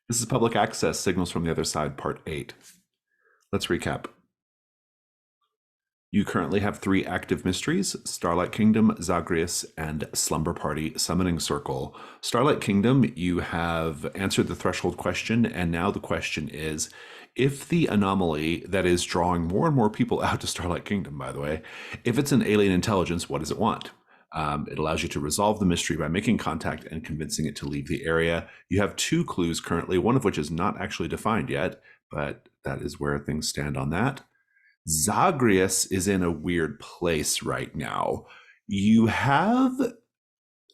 This is Public Access Signals from the Other Side, Part 8. Let's recap. You currently have 3 active mysteries: Starlight Kingdom, Zagreus, and Slumber Party Summoning Circle. Starlight Kingdom, you have answered the threshold question, and now the question is, if the anomaly that is drawing more and more people out to Starlight Kingdom, by the way, if it's an alien intelligence, what does it want? It allows you to resolve the mystery by making contact and convincing it to leave the area. You have 2 clues currently, one of which is not actually defined yet, but that is where things stand on that. Zagreus is in a weird place right now. You have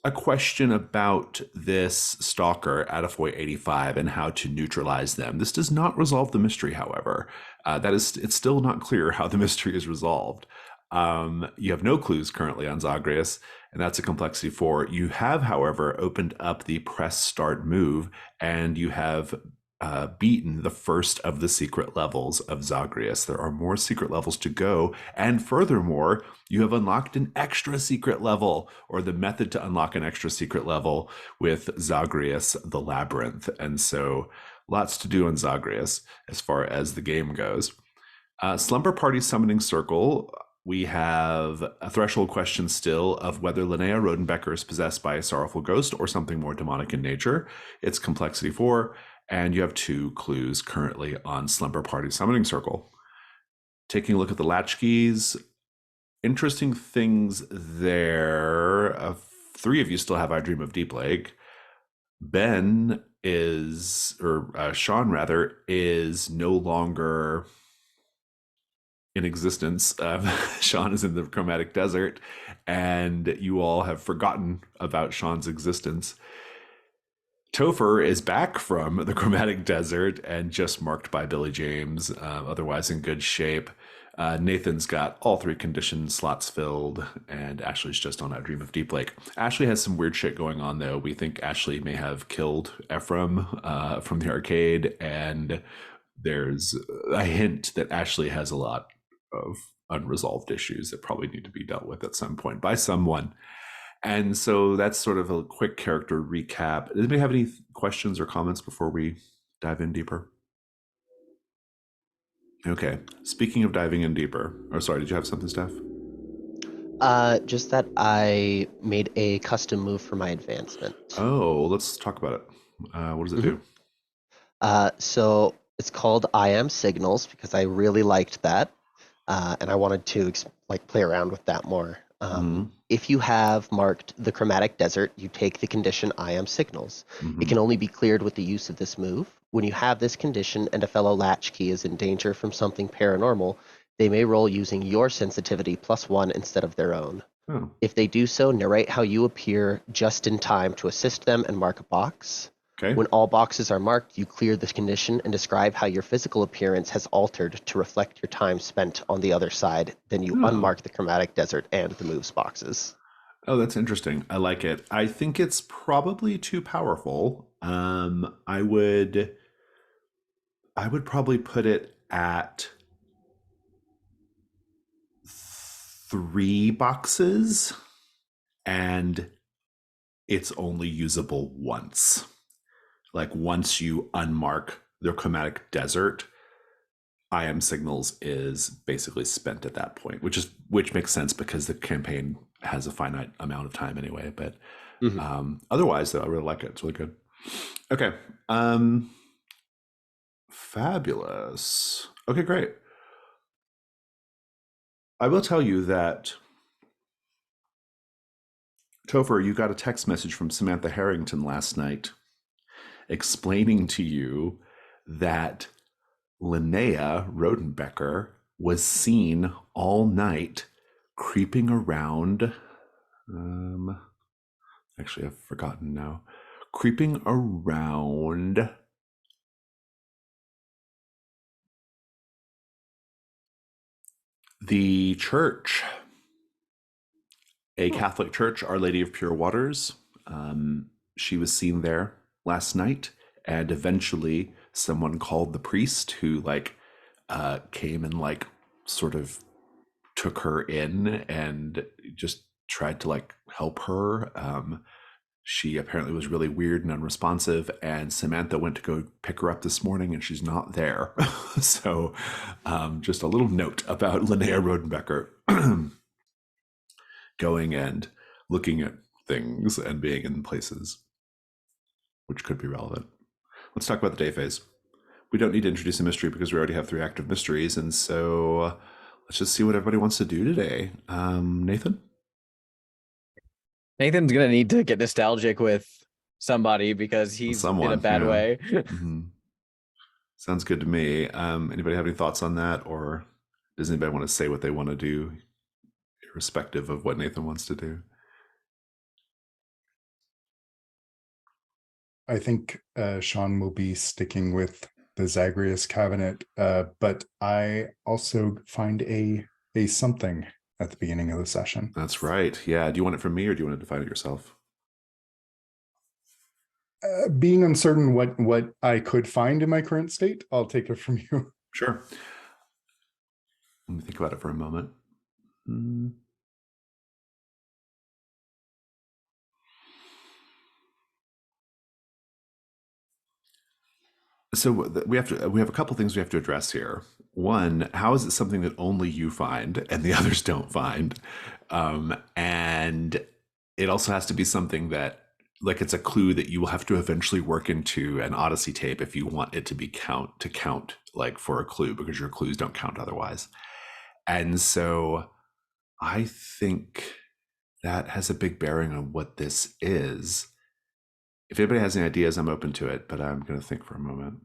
a question about this stalker, Attafoy 85, and how to neutralize them. This does not resolve the mystery, however. It's still not clear how the mystery is resolved. You have no clues currently on Zagreus, and that's a complexity 4. You have, however, opened up the press start move, and you have beaten the first of the secret levels of Zagreus. There are more secret levels to go, and furthermore, you have unlocked an extra secret level, or the method to unlock an extra secret level with Zagreus the Labyrinth. And so lots to do on Zagreus as far as the game goes. Slumber Party Summoning Circle, we have a threshold question still of whether Linnea Rodenbecker is possessed by a sorrowful ghost or something more demonic in nature. It's complexity 4, and you have 2 clues currently on Slumber Party Summoning Circle. Taking a look at the Latchkeys, interesting things there. 3 of you still have I Dream of Deep Lake. Ben is, or Sean rather, is no longer in existence. Sean is in the Chromatic Desert, and you all have forgotten about Sean's existence. Topher is back from the Chromatic Desert and just marked by Billy James, otherwise in good shape. Nathan's got all 3 condition slots filled, and Ashley's just on I Dream of Deep Lake. Ashley has some weird shit going on, though. We think Ashley may have killed Ephraim from the arcade, and there's a hint that Ashley has a lot of unresolved issues that probably need to be dealt with at some point by someone. And so that's sort of a quick character recap. Does anybody have any questions or comments before we dive in deeper? Okay. Speaking of diving in deeper, or sorry, did you have something, Steph? Just that I made a custom move for my advancement. Oh, let's talk about it. What does it hmm do? So it's called I Am Signals because I really liked that, and I wanted to play around with that more. Mm-hmm. If you have marked the Chromatic Desert, you take the condition I Am Signals. It Mm-hmm. can only be cleared with the use of this move. When you have this condition and a fellow Latchkey is in danger from something paranormal, they may roll using your sensitivity +1 instead of their own. Oh, If they do so, narrate how you appear just in time to assist them and mark a box. okay. When all boxes are marked, you clear this condition and describe how your physical appearance has altered to reflect your time spent on the other side. Then you Oh. unmark the Chromatic Desert and the moves boxes. Oh, that's interesting. I like it. I think it's probably too powerful. I would probably put it at 3 boxes, and it's only usable once. Like once you unmark the Chromatic Desert, I Am Signals is basically spent at that point, which makes sense because the campaign has a finite amount of time anyway. But Mhm. otherwise, though, I really like it. It's really good. Okay. Fabulous. Okay, great. I will tell you that, Topher, you got a text message from Samantha Harrington last night explaining to you that Linnea Rodenbecker was seen all night creeping around. Um, Actually, I've forgotten now. Creeping around the church, a Hmm. Catholic church, Our Lady of Pure Waters. She was seen there last night, and eventually someone called the priest who came and sort of took her in and just tried to help her. She apparently was really weird and unresponsive, and Samantha went to go pick her up this morning, and she's not there. So, just a little note about Linnea Rodenbecker going and looking at things and being in places which could be relevant. Let's talk about the day phase. We don't need to introduce a mystery because we already have 3 active mysteries, and so let's just see what everybody wants to do today. Nathan? Nathan's gonna need to get nostalgic with somebody because he's in a bad way. Mm-hmm. Sounds good to me. Anybody have any thoughts on that, or does anybody want to say what they want to do, irrespective of what Nathan wants to do? I think Sean will be sticking with the Zagreus cabinet, but I also find a something at the beginning of the session. That's right. Yeah. Do you want it from me, or do you want to define it yourself? Being uncertain what I could find in my current state, I'll take it from you. Sure. Let me think about it for a moment. So we have a couple things we have to address here. One, how is it something that only you find and the others don't find? And it also has to be something that, like, it's a clue that you will have to eventually work into an Odyssey tape if you want it to be count like for a clue, because your clues don't count otherwise. And so I think that has a big bearing on what this is. If anybody has any ideas, I'm open to it, but I'm going to think for a moment.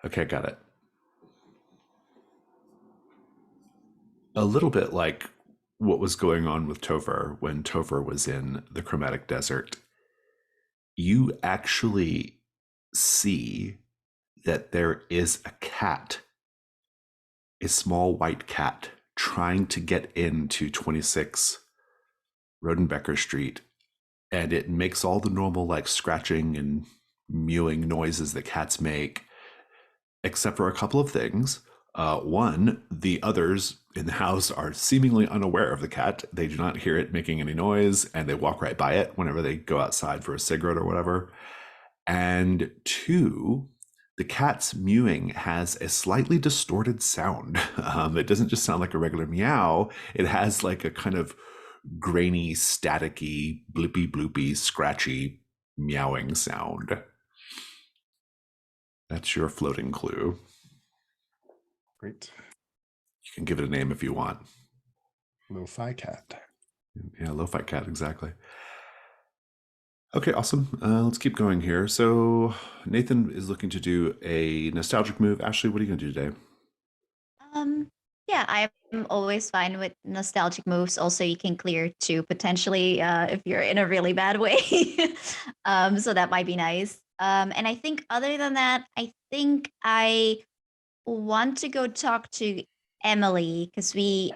Okay, got it. A little bit like what was going on with Topher when Topher was in the Chromatic Desert. You actually see that there is a cat, a small white cat, trying to get into 26 Rodenbecker Street, and it makes all the normal, like, scratching and mewing noises that cats make, except for a couple of things. One, the others in the house are seemingly unaware of the cat. They do not hear it making any noise, and they walk right by it whenever they go outside for a cigarette or whatever. And two, the cat's mewing has a slightly distorted sound. It doesn't just sound like a regular meow. It has like a kind of grainy, staticky, blippy, bloopy, scratchy meowing sound. That's your floating clue. Great. You can give it a name if you want. Lo-fi cat. Yeah, lo-fi cat, exactly. Okay, awesome. Let's keep going here. So Nathan is looking to do a nostalgic move. Ashley, what are you going to do today? Yeah, I'm always fine with nostalgic moves. Also, you can clear two potentially if you're in a really bad way. So that might be nice. And I think other than that, I think I want to go talk to Emily because we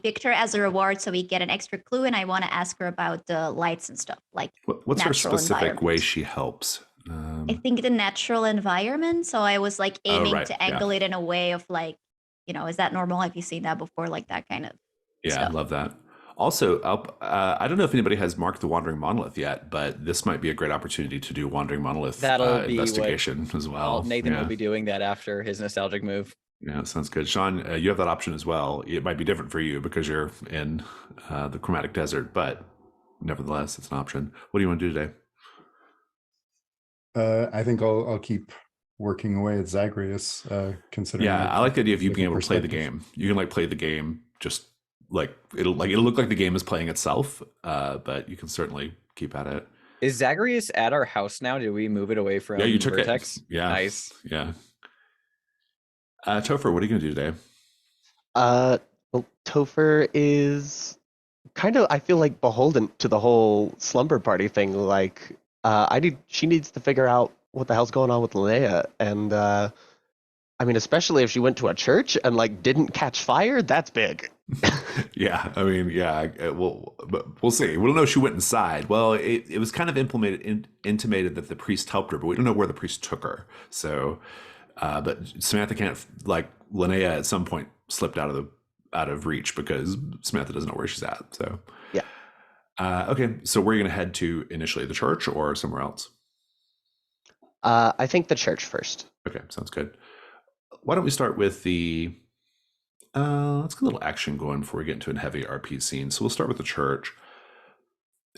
picked her as a reward, so we get an extra clue, and I want to ask her about the lights and stuff, like What's her natural specific way environment. she helps? I think the natural environment. So I was like aiming right, to angle it in a way of like, is that normal? Have you seen that before? Like that kind of Yeah, I stuff. love that. Also, I don't know if anybody has marked the Wandering Monolith yet, but this might be a great opportunity to do Wandering Monolith That'll be investigation as well. Nathan Yeah. will be doing that after his nostalgic move. Yeah, sounds good. Sean, you have that option as well. It might be different for you because you're in the Chromatic Desert, but nevertheless, it's an option. What do you want to do today? I think I'll keep working away at Zagreus, considering. Yeah, I like the idea of you being able to play the perspective. game. You can like play the game, just like it'll look like the game is playing itself, but you can certainly keep at it. Is Zagreus at our house now? Did we move it away from Yeah, you took Vertex? it. Yeah, Nice. Yeah. Topher, what are you going to do today? Well, Topher is kind of, I feel like, beholden to the whole slumber party thing. Like, she needs to figure out what the hell's going on with Linnea, and I mean, especially if she went to a church and like didn't catch fire, that's big. Yeah, I mean, yeah, but we'll see. We don't know if she went inside. Well, it was kind of intimated that the priest helped her, but we don't know where the priest took her. So, but Samantha can't, like Linnea at some point slipped out of reach because Samantha doesn't know where she's at. So, Yeah. Okay, so where are you going to head to initially? The church or somewhere else? I think the church first. Okay, sounds good. Why don't we start with the let's get a little action going before we get into a heavy RP scene. So we'll start with the church.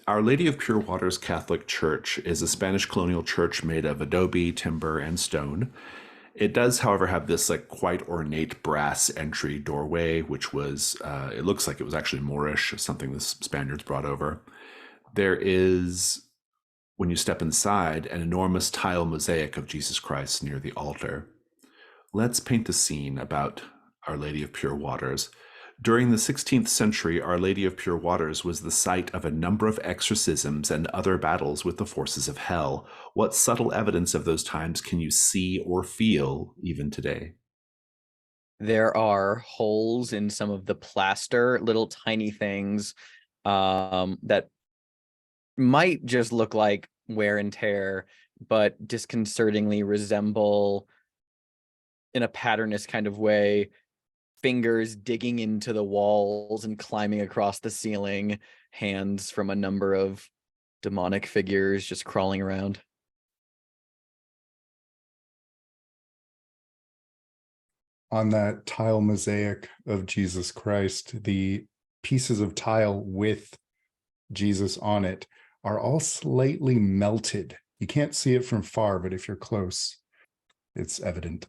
Our Lady of Pure Waters Catholic Church is a Spanish colonial church made of adobe, timber, and stone. It does, however, have this like quite ornate brass entry doorway, which was, it looks like it was actually Moorish, something the Spaniards brought over. There is, when you step inside, an enormous tile mosaic of Jesus Christ near the altar. Let's paint the scene about Our Lady of Pure Waters. During the 16th century, Our Lady of Pure Waters was the site of a number of exorcisms and other battles with the forces of hell. What subtle evidence of those times can you see or feel even today? There are holes in some of the plaster, little tiny things that might just look like wear and tear, but disconcertingly resemble, in a patternist kind of way, fingers digging into the walls and climbing across the ceiling, hands from a number of demonic figures just crawling around. On that tile mosaic of Jesus Christ, the pieces of tile with Jesus on it are all slightly melted. You can't see it from far, but if you're close, it's evident.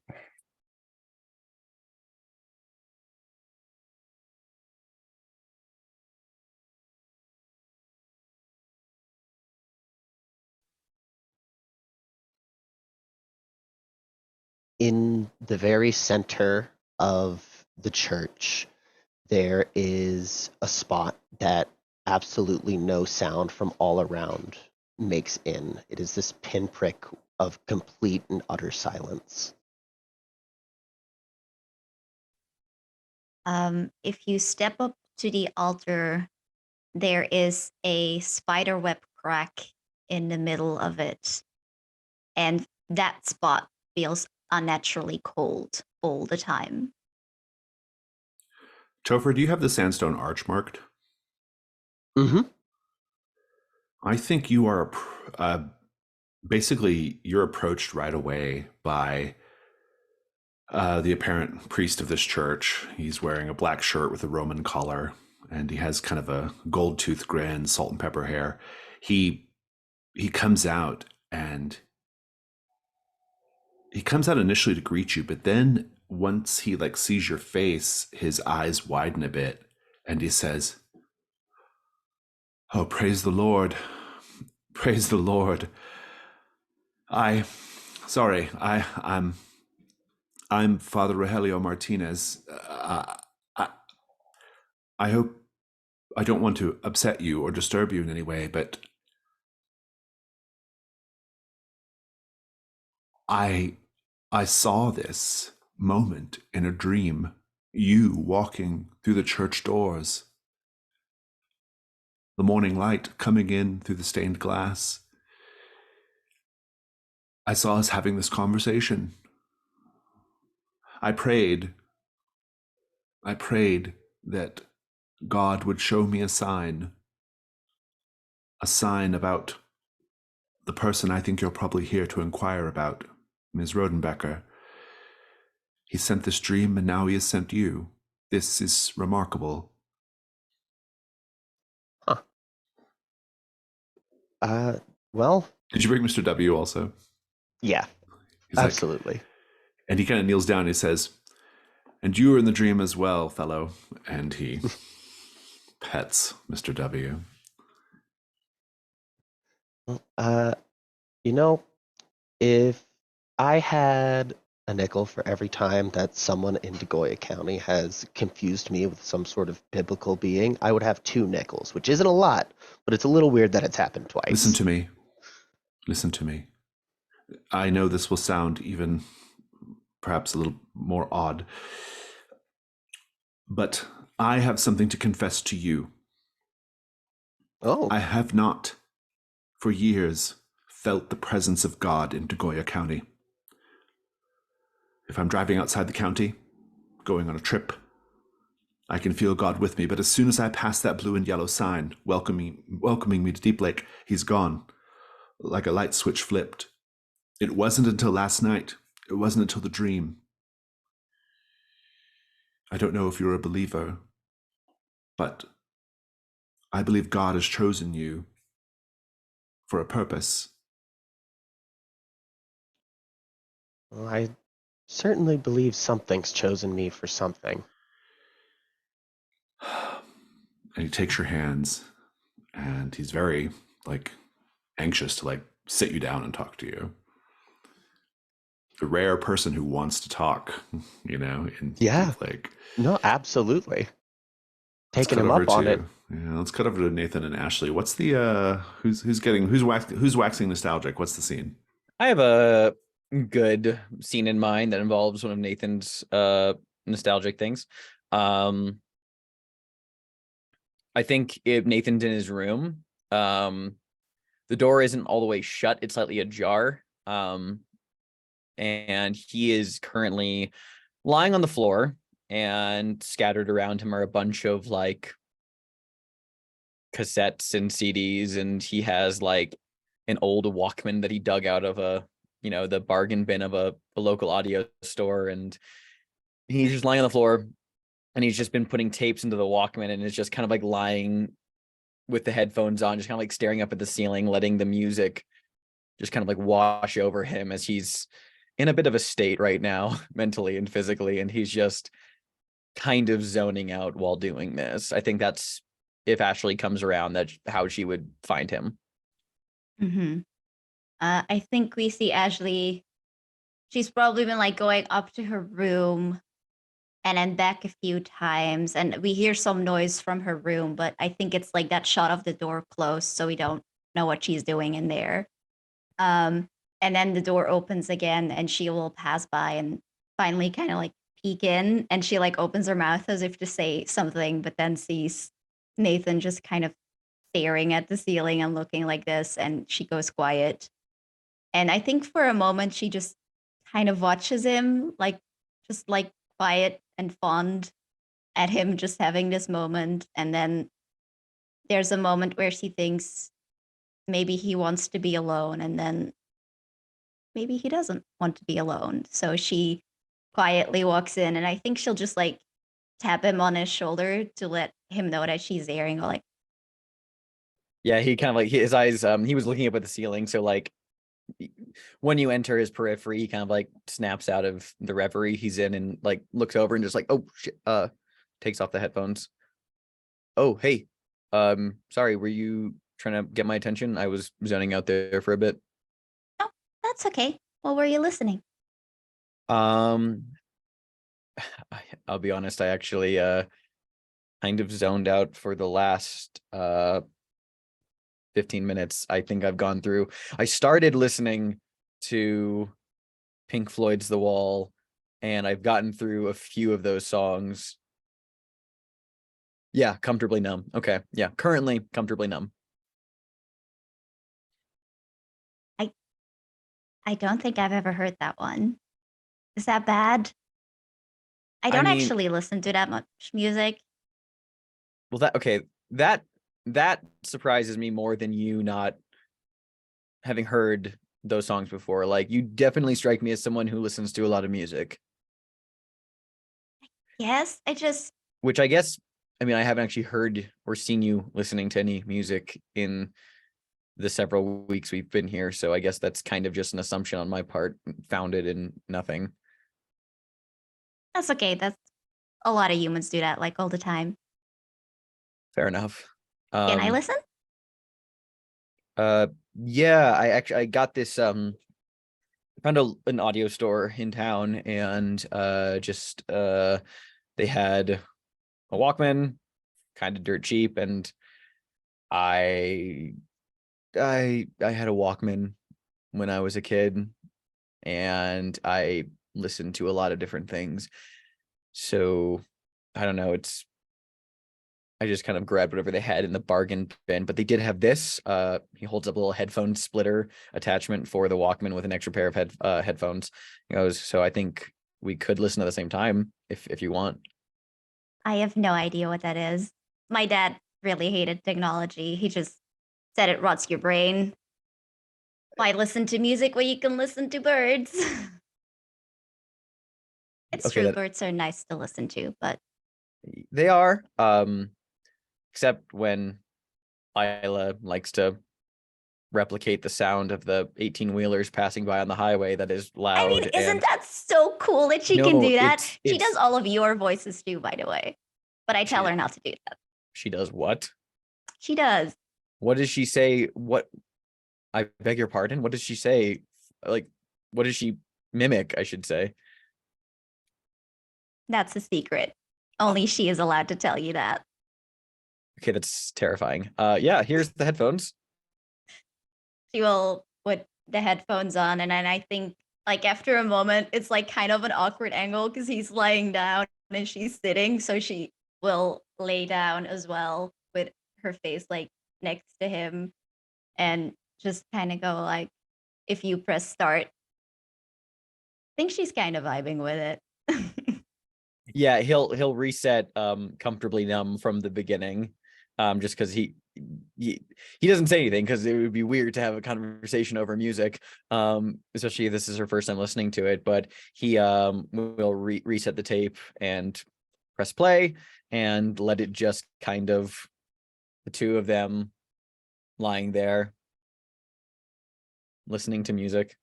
In the very center of the church, there is a spot that absolutely no sound from all around makes in. It is this pinprick of complete and utter silence. If you step up to the altar, there is a spider web crack in the middle of it. And that spot feels unnaturally cold all the time. Topher, do you have the sandstone arch marked? Mm-hmm. I think you are basically you're approached right away by the apparent priest of this church. He's wearing a black shirt with a Roman collar, and he has kind of a gold tooth grin, salt and pepper hair. He comes out, and he comes out initially to greet you, but then once he like sees your face, his eyes widen a bit, and he says, "Oh, praise the Lord. Praise the Lord. I'm Father Rogelio Martinez. I hope I don't want to upset you or disturb you in any way, but I saw this moment in a dream. You walking through the church doors, the morning light coming in through the stained glass. I saw us having this conversation. I prayed that God would show me a sign about the person I think you're probably here to inquire about, Ms. Rodenbecker. He sent this dream, and now he has sent you. This is remarkable." Huh. Well, Did you bring Mr. W also? yeah, He's absolutely. Like, and he kind of kneels down and he says, "And you were in the dream as well, fellow." And he pets Mr. W. You know, if I had a nickel for every time that someone in Degoya County has confused me with some sort of biblical being, I would have 2 nickels, which isn't a lot, but it's a little weird that it's happened twice. Listen to me. Listen to me. I know this will sound even perhaps a little more odd, but I have something to confess to you. Oh, I have not, for years, felt the presence of God in Degoya County. If I'm driving outside the county, going on a trip, I can feel God with me, but as soon as I pass that blue and yellow sign welcoming me to Deep Lake, he's gone, like a light switch flipped. It wasn't until last night. It wasn't until the dream. I don't know if you're a believer, but I believe God has chosen you for a purpose. well, I certainly believe something's chosen me for something. And he takes your hands, and he's very, like, anxious to, like, sit you down and talk to you. The rare person who wants to talk, you know, in Yeah. Deep Lake. No, absolutely. Let's Taking cut him over up on it. Yeah, let's cut over to Nathan and Ashley. What's the who's waxing nostalgic? What's the scene? I have a good scene in mind that involves one of Nathan's nostalgic things. I think if Nathan's in his room, the door isn't all the way shut, it's slightly ajar. And he is currently lying on the floor, and scattered around him are a bunch of like cassettes and CDs, and he has like an old Walkman that he dug out of the bargain bin of a local audio store, and he's just lying on the floor, and he's just been putting tapes into the Walkman, and is just kind of like lying with the headphones on, just kind of like staring up at the ceiling, letting the music just kind of like wash over him, as he's in a bit of a state right now, mentally and physically, and he's just kind of zoning out while doing this. I think that's, if Ashley comes around, that's how she would find him. Mm-hmm. I think we see Ashley. She's probably been like going up to her room and then back a few times, and we hear some noise from her room, but I think it's like that shot of the door closed, so we don't know what she's doing in there. And then the door opens again, and she will pass by and finally kind of like peek in, and she like opens her mouth as if to say something, but then sees Nathan just kind of staring at the ceiling and looking like this, and she goes quiet. And I think for a moment she just kind of watches him, like just like quiet and fond at him just having this moment. And then there's a moment where she thinks maybe he wants to be alone, and then maybe he doesn't want to be alone. So she quietly walks in, and I think she'll just like tap him on his shoulder to let him know that she's there and go like, Yeah, he kind of like his eyes, he was looking up at the ceiling, so like when you enter his periphery, he kind of like snaps out of the reverie he's in and like looks over and just like, oh shit, takes off the headphones. Oh, hey, sorry, were you trying to get my attention? I was zoning out there for a bit. oh, that's okay. What were you listening? Um, I'll be honest, I actually kind of zoned out for the last 15 minutes. I think I've gone through. I started listening to Pink Floyd's The Wall, and I've gotten through a few of those songs. Yeah, Comfortably Numb. Okay. Yeah, currently Comfortably Numb. I don't think I've ever heard that one. Is that bad? I I don't mean, actually listen to that much music. well, that surprises me more than you not having heard those songs before. Like, you definitely strike me as someone who listens to a lot of music, Yes, which I guess, I mean, I haven't actually heard or seen you listening to any music in the several weeks we've been here. So I guess that's kind of just an assumption on my part, founded in nothing. that's okay. That's a lot of humans do that like all the time. Fair enough. Can I listen? Yeah, I got this found an audio store in town, and just they had a Walkman, kind of dirt cheap, and I had a Walkman when I was a kid, and I listened to a lot of different things. So I don't know, it's I just kind of grabbed whatever they had in the bargain bin, but they did have this. He holds up a little headphone splitter attachment for the Walkman with an extra pair of headphones. He goes, so I think we could listen at the same time if you want. I have no idea what that is. My dad really hated technology. He just said it rots your brain. Why listen to music where you can listen to birds? It's Okay, true, birds are nice to listen to, but they are, except when Isla likes to replicate the sound of the 18-wheelers passing by on the highway that is loud. I mean, isn't and that so cool that she can No, do that? She does it's- all of your voices too, by the way. But I tell She- her not to do that. she does what? She does. What does she say? What? I beg your pardon? What does she say? Like, what does she mimic, I should say? That's a secret. Only she is allowed to tell you that. Okay, that's terrifying. Yeah, here's the headphones. She will put the headphones on, and then I think like after a moment, it's like kind of an awkward angle because he's lying down and she's sitting, so she will lay down as well with her face like next to him and just kind of go like, if you press start. I think she's kind of vibing with it. Yeah, he'll reset comfortably numb from the beginning. Just because he doesn't say anything because it would be weird to have a conversation over music. Especially if this is her first time listening to it, but he will reset the tape and press play and let it just kind of the two of them lying there listening to music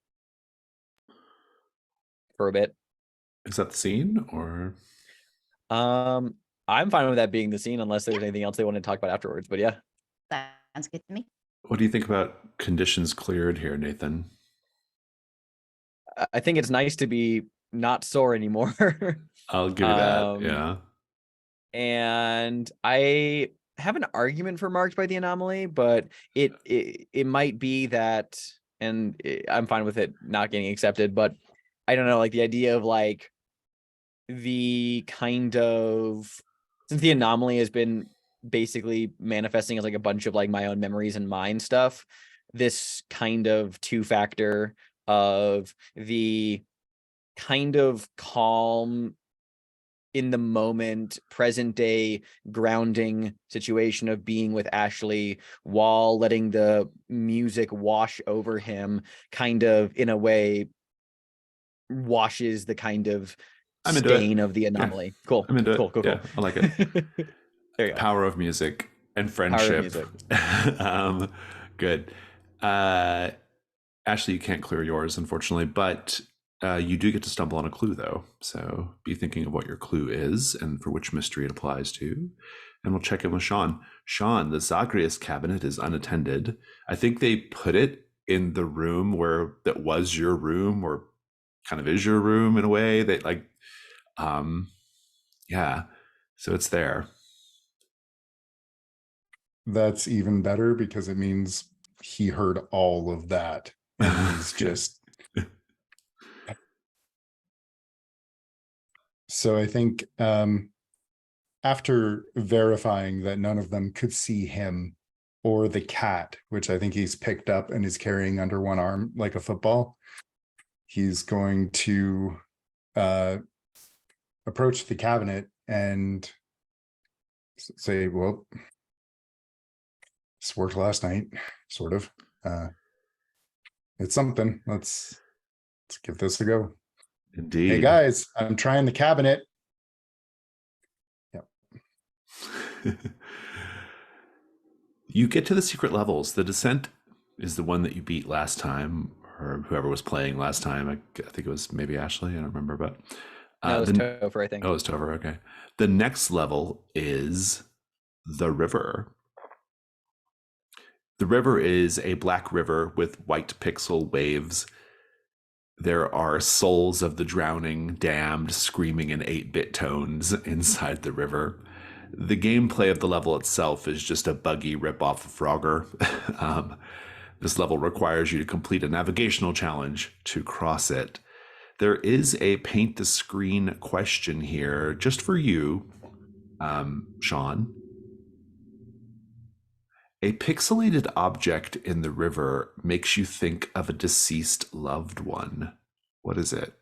for a bit. Is that the scene or? I'm fine with that being the scene unless there's anything else they want to talk about afterwards. But yeah. Sounds good to me. What do you think about conditions cleared here, Nathan? I think it's nice to be not sore anymore. I'll give you that. Yeah. And I have an argument for marked by the anomaly, but it might be that, and I'm fine with it not getting accepted, but I don't know, like the idea of like the kind of, since the anomaly has been basically manifesting as like a bunch of like my own memories and mind stuff, this kind of two-factor of the kind of calm in the moment, present day grounding situation of being with Ashley while letting the music wash over him, kind of in a way washes the kind of I'm into stain it. of the anomaly. Yeah. Cool. I'm into cool, it. Cool. Yeah, I like it. There you go. Power of music and Power of friendship. music. Good. Ashley, you can't clear yours, unfortunately, but you do get to stumble on a clue, though. So be thinking of what your clue is and for which mystery it applies to. And we'll check in with Sean. Sean, the Zagreus cabinet is unattended. I think they put it in the room where that was your room, or kind of is your room in a way. That like, yeah. So it's there. That's even better because it means he heard all of that and he's just. So I think after verifying that none of them could see him or the cat, which I think he's picked up and is carrying under one arm like a football, he's going to approach the cabinet and say, well, this worked last night, sort of. It's something. Let's give this a go. Indeed. Hey guys, I'm trying the cabinet. Yep. You get to the secret levels. The descent is the one that you beat last time, or whoever was playing last time. I think it was maybe Ashley. I don't remember, but No, it was Topher, I think. Oh, it's Topher. Okay. The next level is the river. The river is a black river with white pixel waves. There are souls of the drowning, damned, screaming in 8-bit tones inside the river. The gameplay of the level itself is just a buggy ripoff of Frogger. This level requires you to complete a navigational challenge to cross it. There is a paint the screen question here just for you, Sean. A pixelated object in the river makes you think of a deceased loved one. What is it?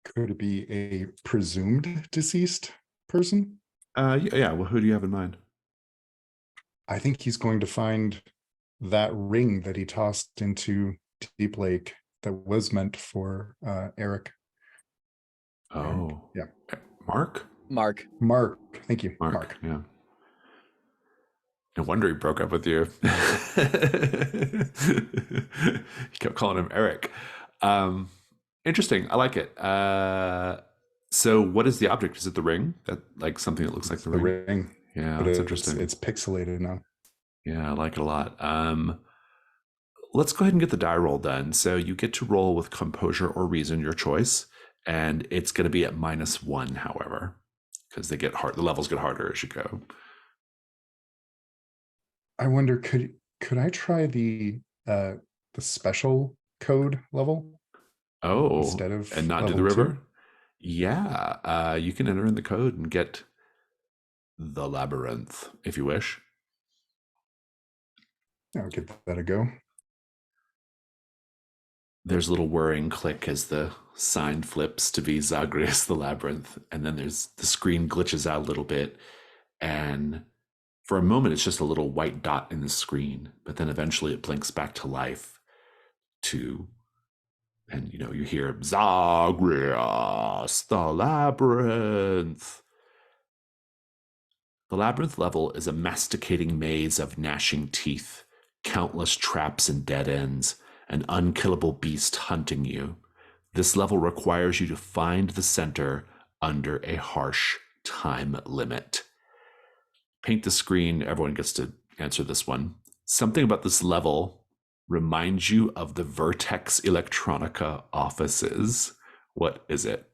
Could it be a presumed deceased person? Yeah. Well, who do you have in mind? I think he's going to find that ring that he tossed into Deep Lake that was meant for Eric. Oh, Yeah. Mark? Mark. Mark. Thank you. Mark. Yeah. No wonder he broke up with you. He kept calling him Eric. Interesting. I like it. So what is the object? Is it the ring? That like something that looks like It's the the ring? ring. Yeah, But that's it's interesting. pixelated now. Yeah, I like it a lot. Let's go ahead and get the die roll done. So you get to roll with composure or reason, your choice, and it's going to be at -1, however, because they get hard. The levels get harder as you go. I wonder, could I try the special code level Oh, instead of and not do level the river? 2? Yeah, you can enter in the code and get the labyrinth if you wish. I'll give that a go. There's a little whirring click as the sign flips to be Zagreus the Labyrinth, and then there's the screen glitches out a little bit, and for a moment it's just a little white dot in the screen, but then eventually it blinks back to life and you hear Zagreus the Labyrinth. The labyrinth level is a masticating maze of gnashing teeth, countless traps and dead ends, an unkillable beast hunting you. This level requires you to find the center under a harsh time limit. Paint the screen. Everyone gets to answer this one. Something about this level reminds you of the Vertex Electronica offices. What is it?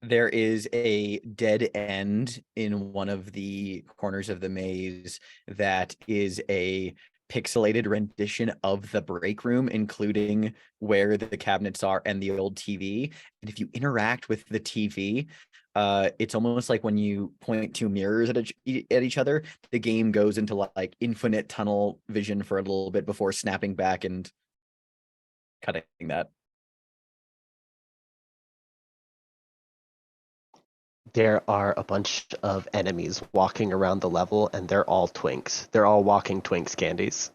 There is a dead end in one of the corners of the maze that is a pixelated rendition of the break room, including where the cabinets are and the old TV. And if you interact with the TV, it's almost like when you point two mirrors at each other, the game goes into like infinite tunnel vision for a little bit before snapping back and cutting that. There are a bunch of enemies walking around the level, and they're all twinks. They're all walking Twinks candies.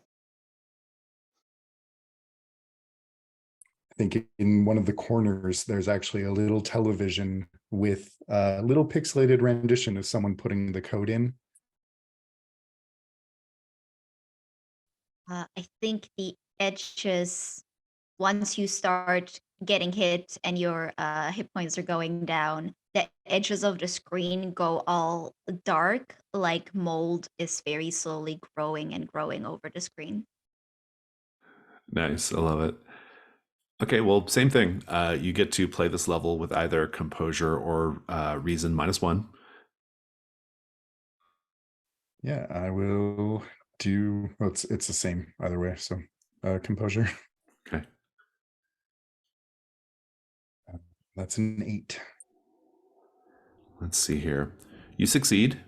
I think in one of the corners, there's actually a little television with a little pixelated rendition of someone putting the code in. I think the edges, once you start getting hit and your hit points are going down, the edges of the screen go all dark, like mold is very slowly growing and growing over the screen. Nice. I love it. Okay, well, same thing. You get to play this level with either composure or reason -1. Yeah, I will do. Well, it's the same either way. So composure. Okay. That's an 8. Let's see here. You succeed.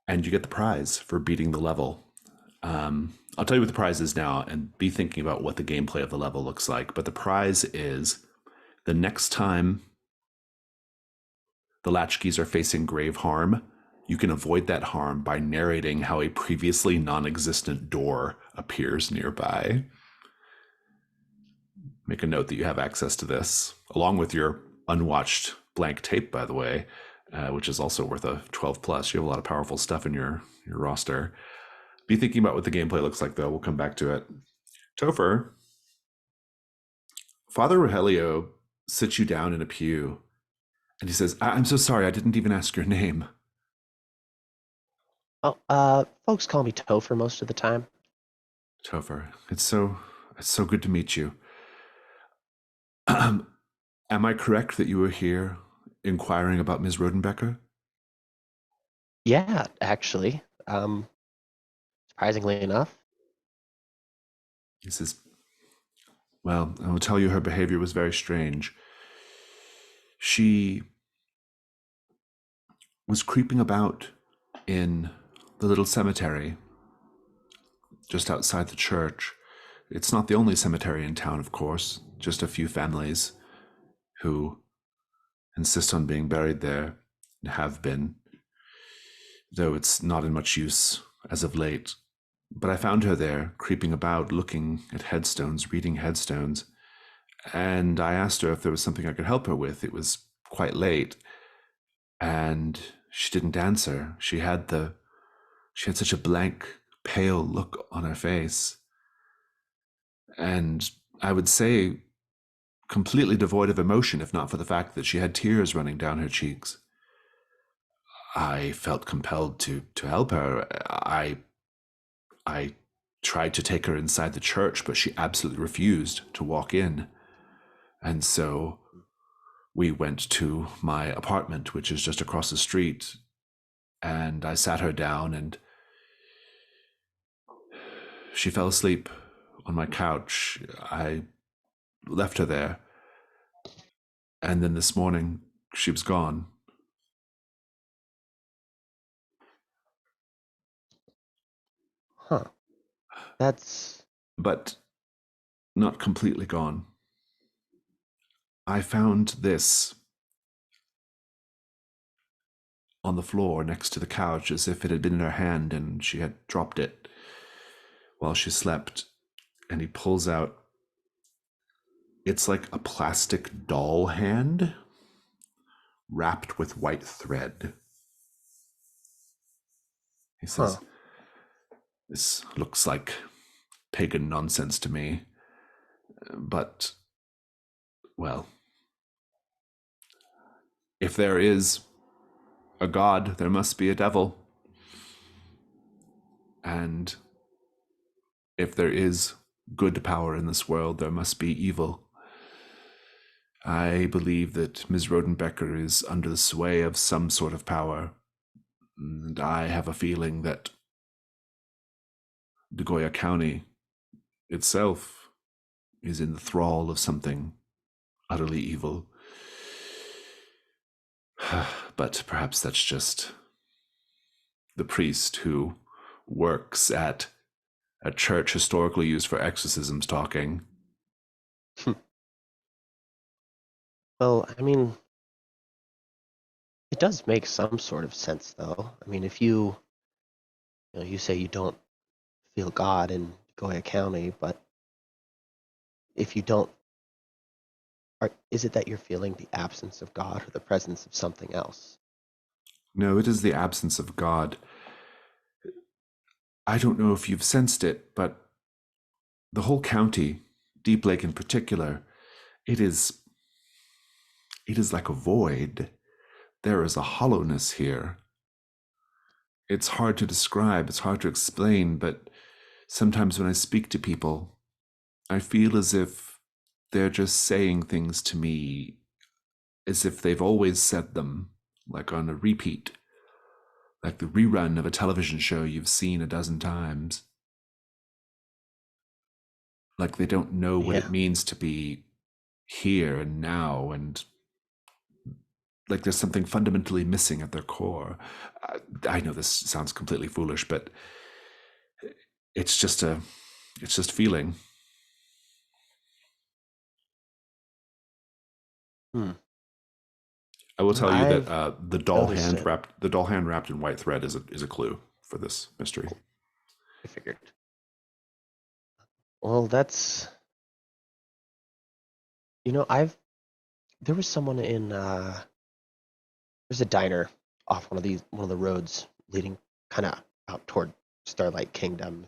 And you get the prize for beating the level. I'll tell you what the prize is now and be thinking about what the gameplay of the level looks like. But the prize is the next time the Latchkeys are facing grave harm, you can avoid that harm by narrating how a previously non-existent door appears nearby. Make a note that you have access to this, along with your unwatched blank tape, by the way, which is also worth a 12 plus. You have a lot of powerful stuff in your roster. Be thinking about what the gameplay looks like, though. We'll come back to it. Topher, Father Rogelio sits you down in a pew, and he says, "I'm so sorry, I didn't even ask your name." Oh, folks call me Topher most of the time. Topher, it's so good to meet you. Am I correct that you were here inquiring about Ms. Rodenbecker? Yeah, actually. Surprisingly enough. He says, well, I will tell you her behavior was very strange. She was creeping about in the little cemetery just outside the church. It's not the only cemetery in town, of course, just a few families who insist on being buried there and have been, though it's not in much use as of late. But I found her there, creeping about, looking at headstones, reading headstones, and I asked her if there was something I could help her with. It was quite late, and she didn't answer. She had such a blank, pale look on her face, and I would say completely devoid of emotion, if not for the fact that she had tears running down her cheeks. I felt compelled to help her. I tried to take her inside the church, but she absolutely refused to walk in. And so we went to my apartment, which is just across the street, and I sat her down, and she fell asleep on my couch. I left her there, and then this morning she was gone. Huh. That's But not completely gone. I found this on the floor next to the couch as if it had been in her hand and she had dropped it while she slept. And he pulls out, it's like a plastic doll hand wrapped with white thread. He says, this looks like pagan nonsense to me, but, well, if there is a god, there must be a devil. And if there is good power in this world, there must be evil. I believe that Ms. Rodenbecker is under the sway of some sort of power, and I have a feeling that Degoya County itself is in the thrall of something utterly evil. But perhaps that's just the priest who works at a church historically used for exorcisms talking. well, I mean, it does make some sort of sense, though. I mean, if you say you don't feel God in Goya County, but if you don't, is it that you're feeling the absence of God or the presence of something else? No, it is the absence of God. I don't know if you've sensed it, but the whole county, Deep Lake in particular, it is like a void. There is a hollowness here. It's hard to describe, it's hard to explain, but sometimes when I speak to people, I feel as if they're just saying things to me as if they've always said them, like on a repeat, like the rerun of a television show you've seen a dozen times. Like they don't know what it means to be here and now, and like there's something fundamentally missing at their core. I know this sounds completely foolish, but it's just feeling. I will tell you that the doll hand wrapped in white thread is a clue for this mystery. I figured. Well, that's there was someone in there's a diner off one of the roads leading kind of out toward Starlight Kingdom.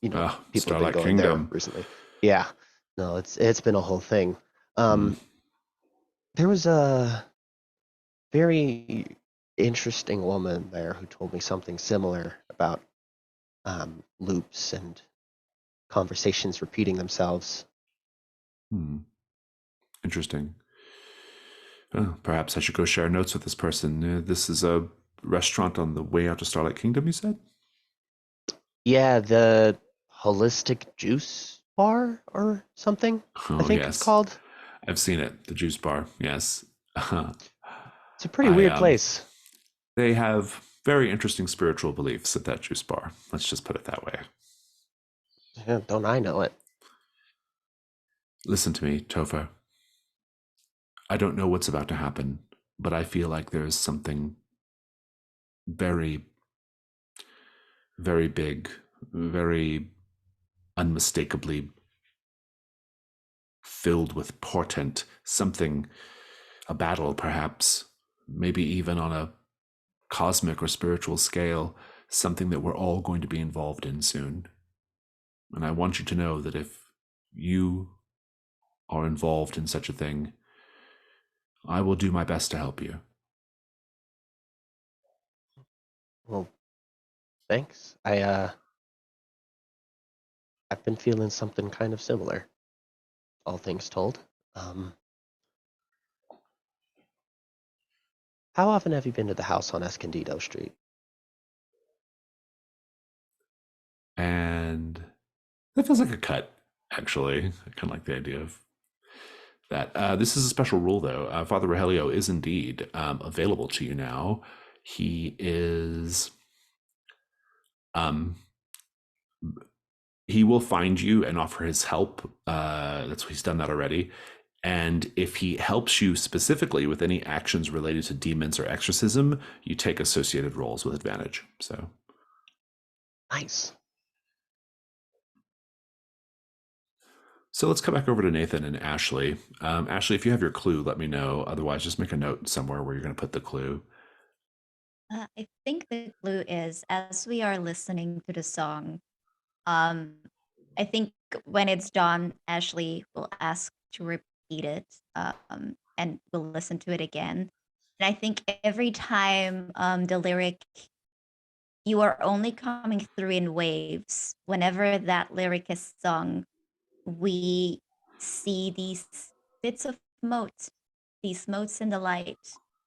People Starlight have been going Kingdom there recently. Yeah, no, it's been a whole thing. There was a very interesting woman there who told me something similar about loops and conversations repeating themselves. Interesting. Perhaps I should go share notes with this person. This is a restaurant on the way out to Starlight Kingdom, you said? Yeah, the holistic juice bar or something, I Oh, think it's yes. called. I've seen it. The juice bar. Yes. It's a pretty I weird place. They have very interesting spiritual beliefs at that juice bar. Let's just put it that way. Yeah, don't I know it? Listen to me, Topher. I don't know what's about to happen, but I feel like there's something very, very big, very unmistakably filled with portent, something, a battle perhaps, maybe even on a cosmic or spiritual scale, something that we're all going to be involved in soon. And I want you to know that if you are involved in such a thing, I will do my best to help you. Well, thanks. I've been feeling something kind of similar, all things told. Um, how often have you been to the house on Escondido Street? And that feels like a cut, actually. I kind of like the idea of that. This is a special rule, though. Father Rogelio is indeed available to you now. He is. He will find you and offer his help. That's he's done that already. And if he helps you specifically with any actions related to demons or exorcism, you take associated rolls with advantage. Nice. So let's come back over to Nathan and Ashley. Ashley, if you have your clue, let me know. Otherwise, just make a note somewhere where you're going to put the clue. I think the clue is as we are listening to the song, um, I think when it's done, Ashley will ask to repeat it, and we'll listen to it again. And I think every time the lyric, you are only coming through in waves, whenever that lyric is sung, we see these bits of motes, these motes in the light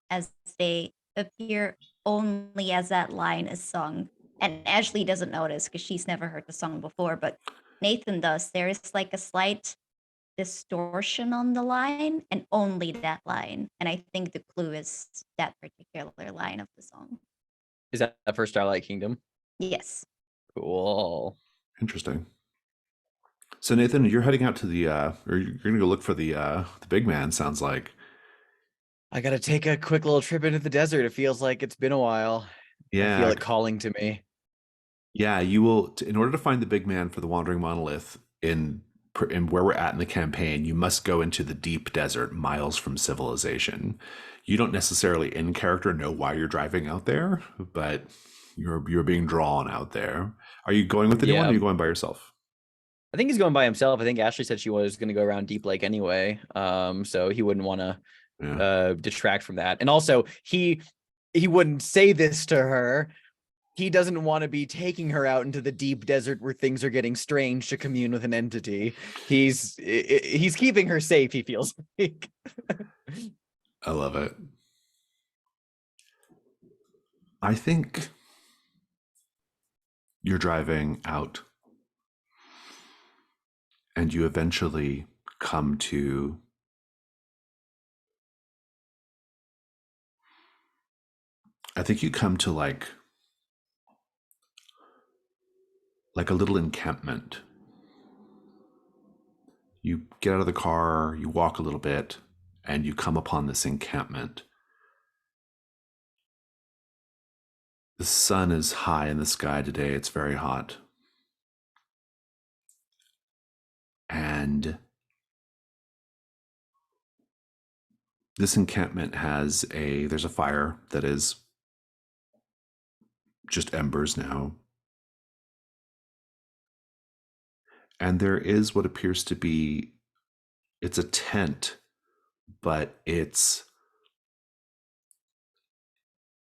as they appear only as that line is sung. And Ashley doesn't notice because she's never heard the song before, but Nathan does. There is like a slight distortion on the line and only that line. And I think the clue is that particular line of the song. Is that for Starlight Kingdom? Yes. Cool. Interesting. So Nathan, you're heading out to the, or you're going to go look for the big man. Sounds like. I gotta take a quick little trip into the desert. It feels like it's been a while. Yeah, I feel it calling to me. yeah. You will, in order to find the big man for the Wandering Monolith in where we're at in the campaign, you must go into the deep desert, miles from civilization. You don't necessarily in character know why you're driving out there, but you're being drawn out there. Are you going with anyone? Or are you going by yourself? I think he's going by himself. I think Ashley said she was going to go around Deep Lake anyway. So he wouldn't want to detract from that. And also he wouldn't say this to her. He doesn't want to be taking her out into the deep desert where things are getting strange to commune with an entity. He's keeping her safe, he feels like. I love it. I think you're driving out and you eventually come to I think you come to like a little encampment. You get out of the car, you walk a little bit, and you come upon this encampment. The sun is high in the sky today. It's very hot. And this encampment there's a fire that is just embers now. And there is what appears to be, it's a tent, but it's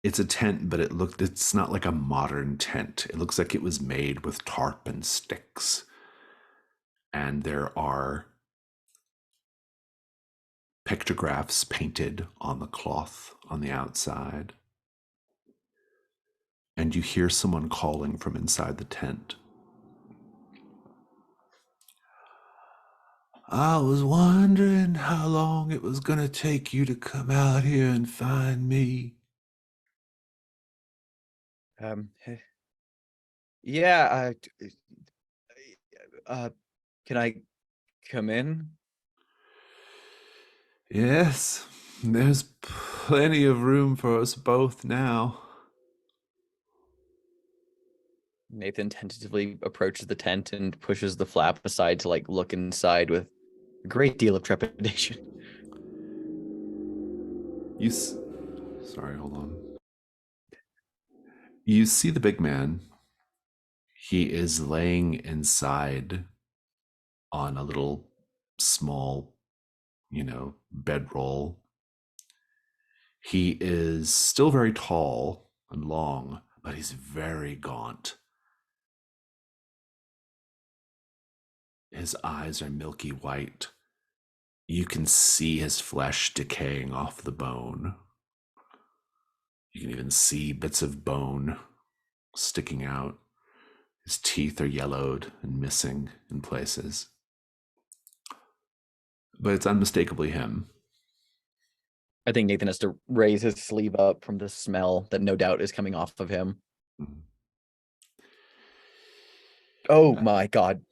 a tent, but it's not like a modern tent. It looks like it was made with tarp and sticks. And there are pictographs painted on the cloth on the outside. and you hear someone calling from inside the tent. I was wondering how long it was going to take you to come out here and find me. Yeah, can I come in? Yes, there's plenty of room for us both now. Nathan tentatively approaches the tent and pushes the flap aside to like look inside with a great deal of trepidation. Sorry, hold on. You see the big man. He is laying inside on a little small, bedroll. He is still very tall and long, but he's very gaunt. His eyes are milky white. You can see his flesh decaying off the bone. You can even see bits of bone sticking out. His teeth are yellowed and missing in places. But it's unmistakably him. I think Nathan has to raise his sleeve up from the smell that no doubt is coming off of him. Mhm. Oh my God.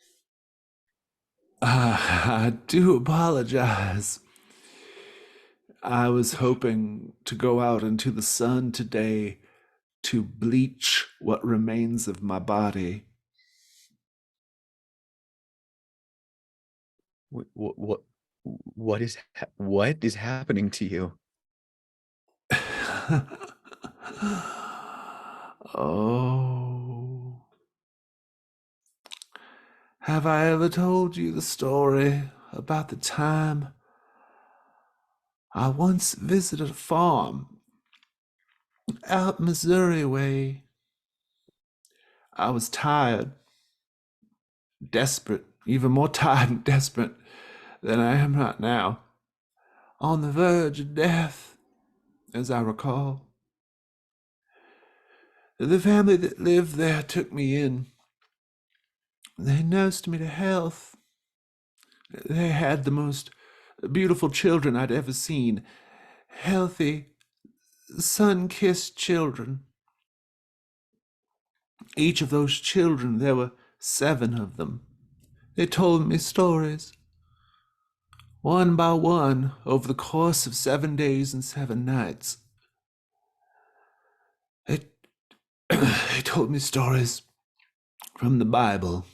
I do apologize. I was hoping to go out into the sun today to bleach what remains of my body. What is happening to you? Oh. Have I ever told you the story about the time I once visited a farm out Missouri way? I was tired, desperate, even more tired and desperate than I am right now, on the verge of death, as I recall. The family that lived there took me in. They nursed me to health. They had the most beautiful children I'd ever seen. Healthy, sun-kissed children. Each of those children, there were 7 of them. They told me stories. One by one, over the course of 7 days and 7 nights. They told me stories from the Bible,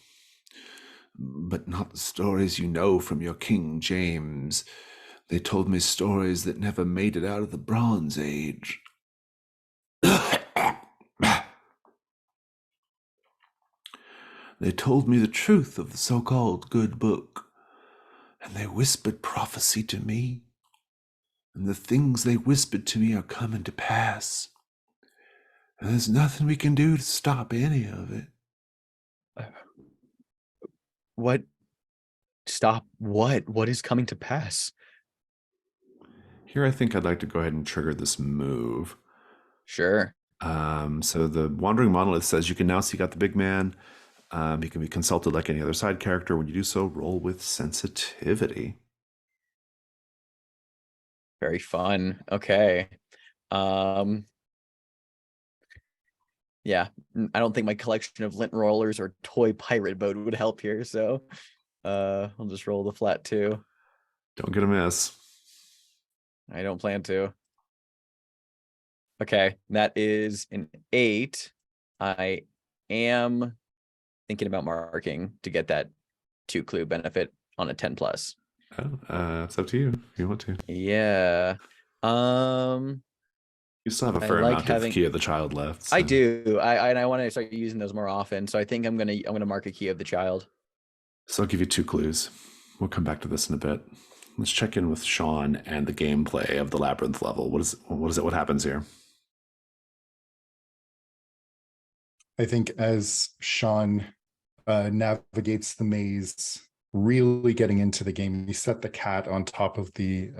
but not the stories you know from your King James. They told me stories that never made it out of the Bronze Age. They told me the truth of the so-called good book, and they whispered prophecy to me, and the things they whispered to me are coming to pass. And there's nothing we can do to stop any of it. What? Stop what? What is coming to pass? Here, I think I'd like to go ahead and trigger this move. Sure. So the Wandering Monolith says you can now seek out the big man. He can be consulted like any other side character. When you do so, roll with sensitivity. Very fun. Okay. Yeah, I don't think my collection of lint rollers or toy pirate boat would help here, so I'll just roll the flat 2. Don't get a miss. I don't plan to. Okay, that is an 8. I am thinking about marking to get that 2 clue benefit on a 10 plus. Oh, it's up to you if you want to. Yeah. You still have a I fair like amount having- of Key of the Child left. So. I do. I want to start using those more often. So I think I'm gonna mark a Key of the Child. So I'll give you 2 clues. We'll come back to this in a bit. Let's check in with Sean and the gameplay of the Labyrinth level. What happens here? I think as Sean navigates the maze, really getting into the game, he set the cat on top of the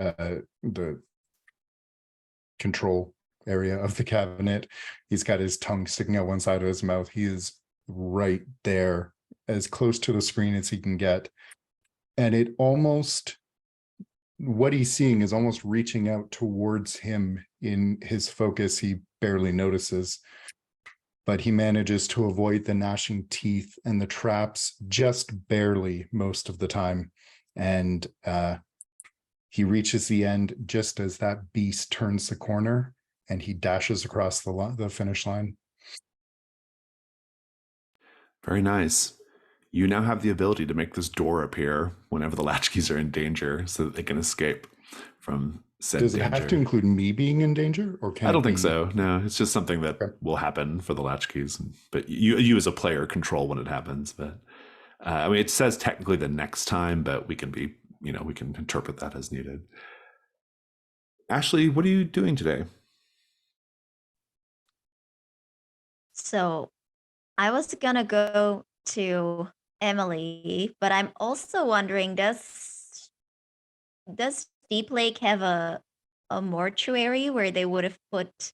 control area of the cabinet. He's got his tongue sticking out one side of his mouth. He is right there, as close to the screen as he can get. And it almost, what he's seeing is almost reaching out towards him in his focus. He barely notices, but he manages to avoid the gnashing teeth and the traps just barely most of the time. And he reaches the end just as that beast turns the corner, and he dashes across the finish line. Very nice. You now have the ability to make this door appear whenever the Latchkeys are in danger so that they can escape from said Does it danger. have to include me being in danger, or can I don't it think be- so. No, it's just something that Okay. will happen for the Latchkeys. But you as a player control when it happens. But I mean, it says technically the next time, but we can be, we can interpret that as needed. Ashley, what are you doing today? So I was gonna go to Emily, but I'm also wondering, does Deep Lake have a mortuary where they would have put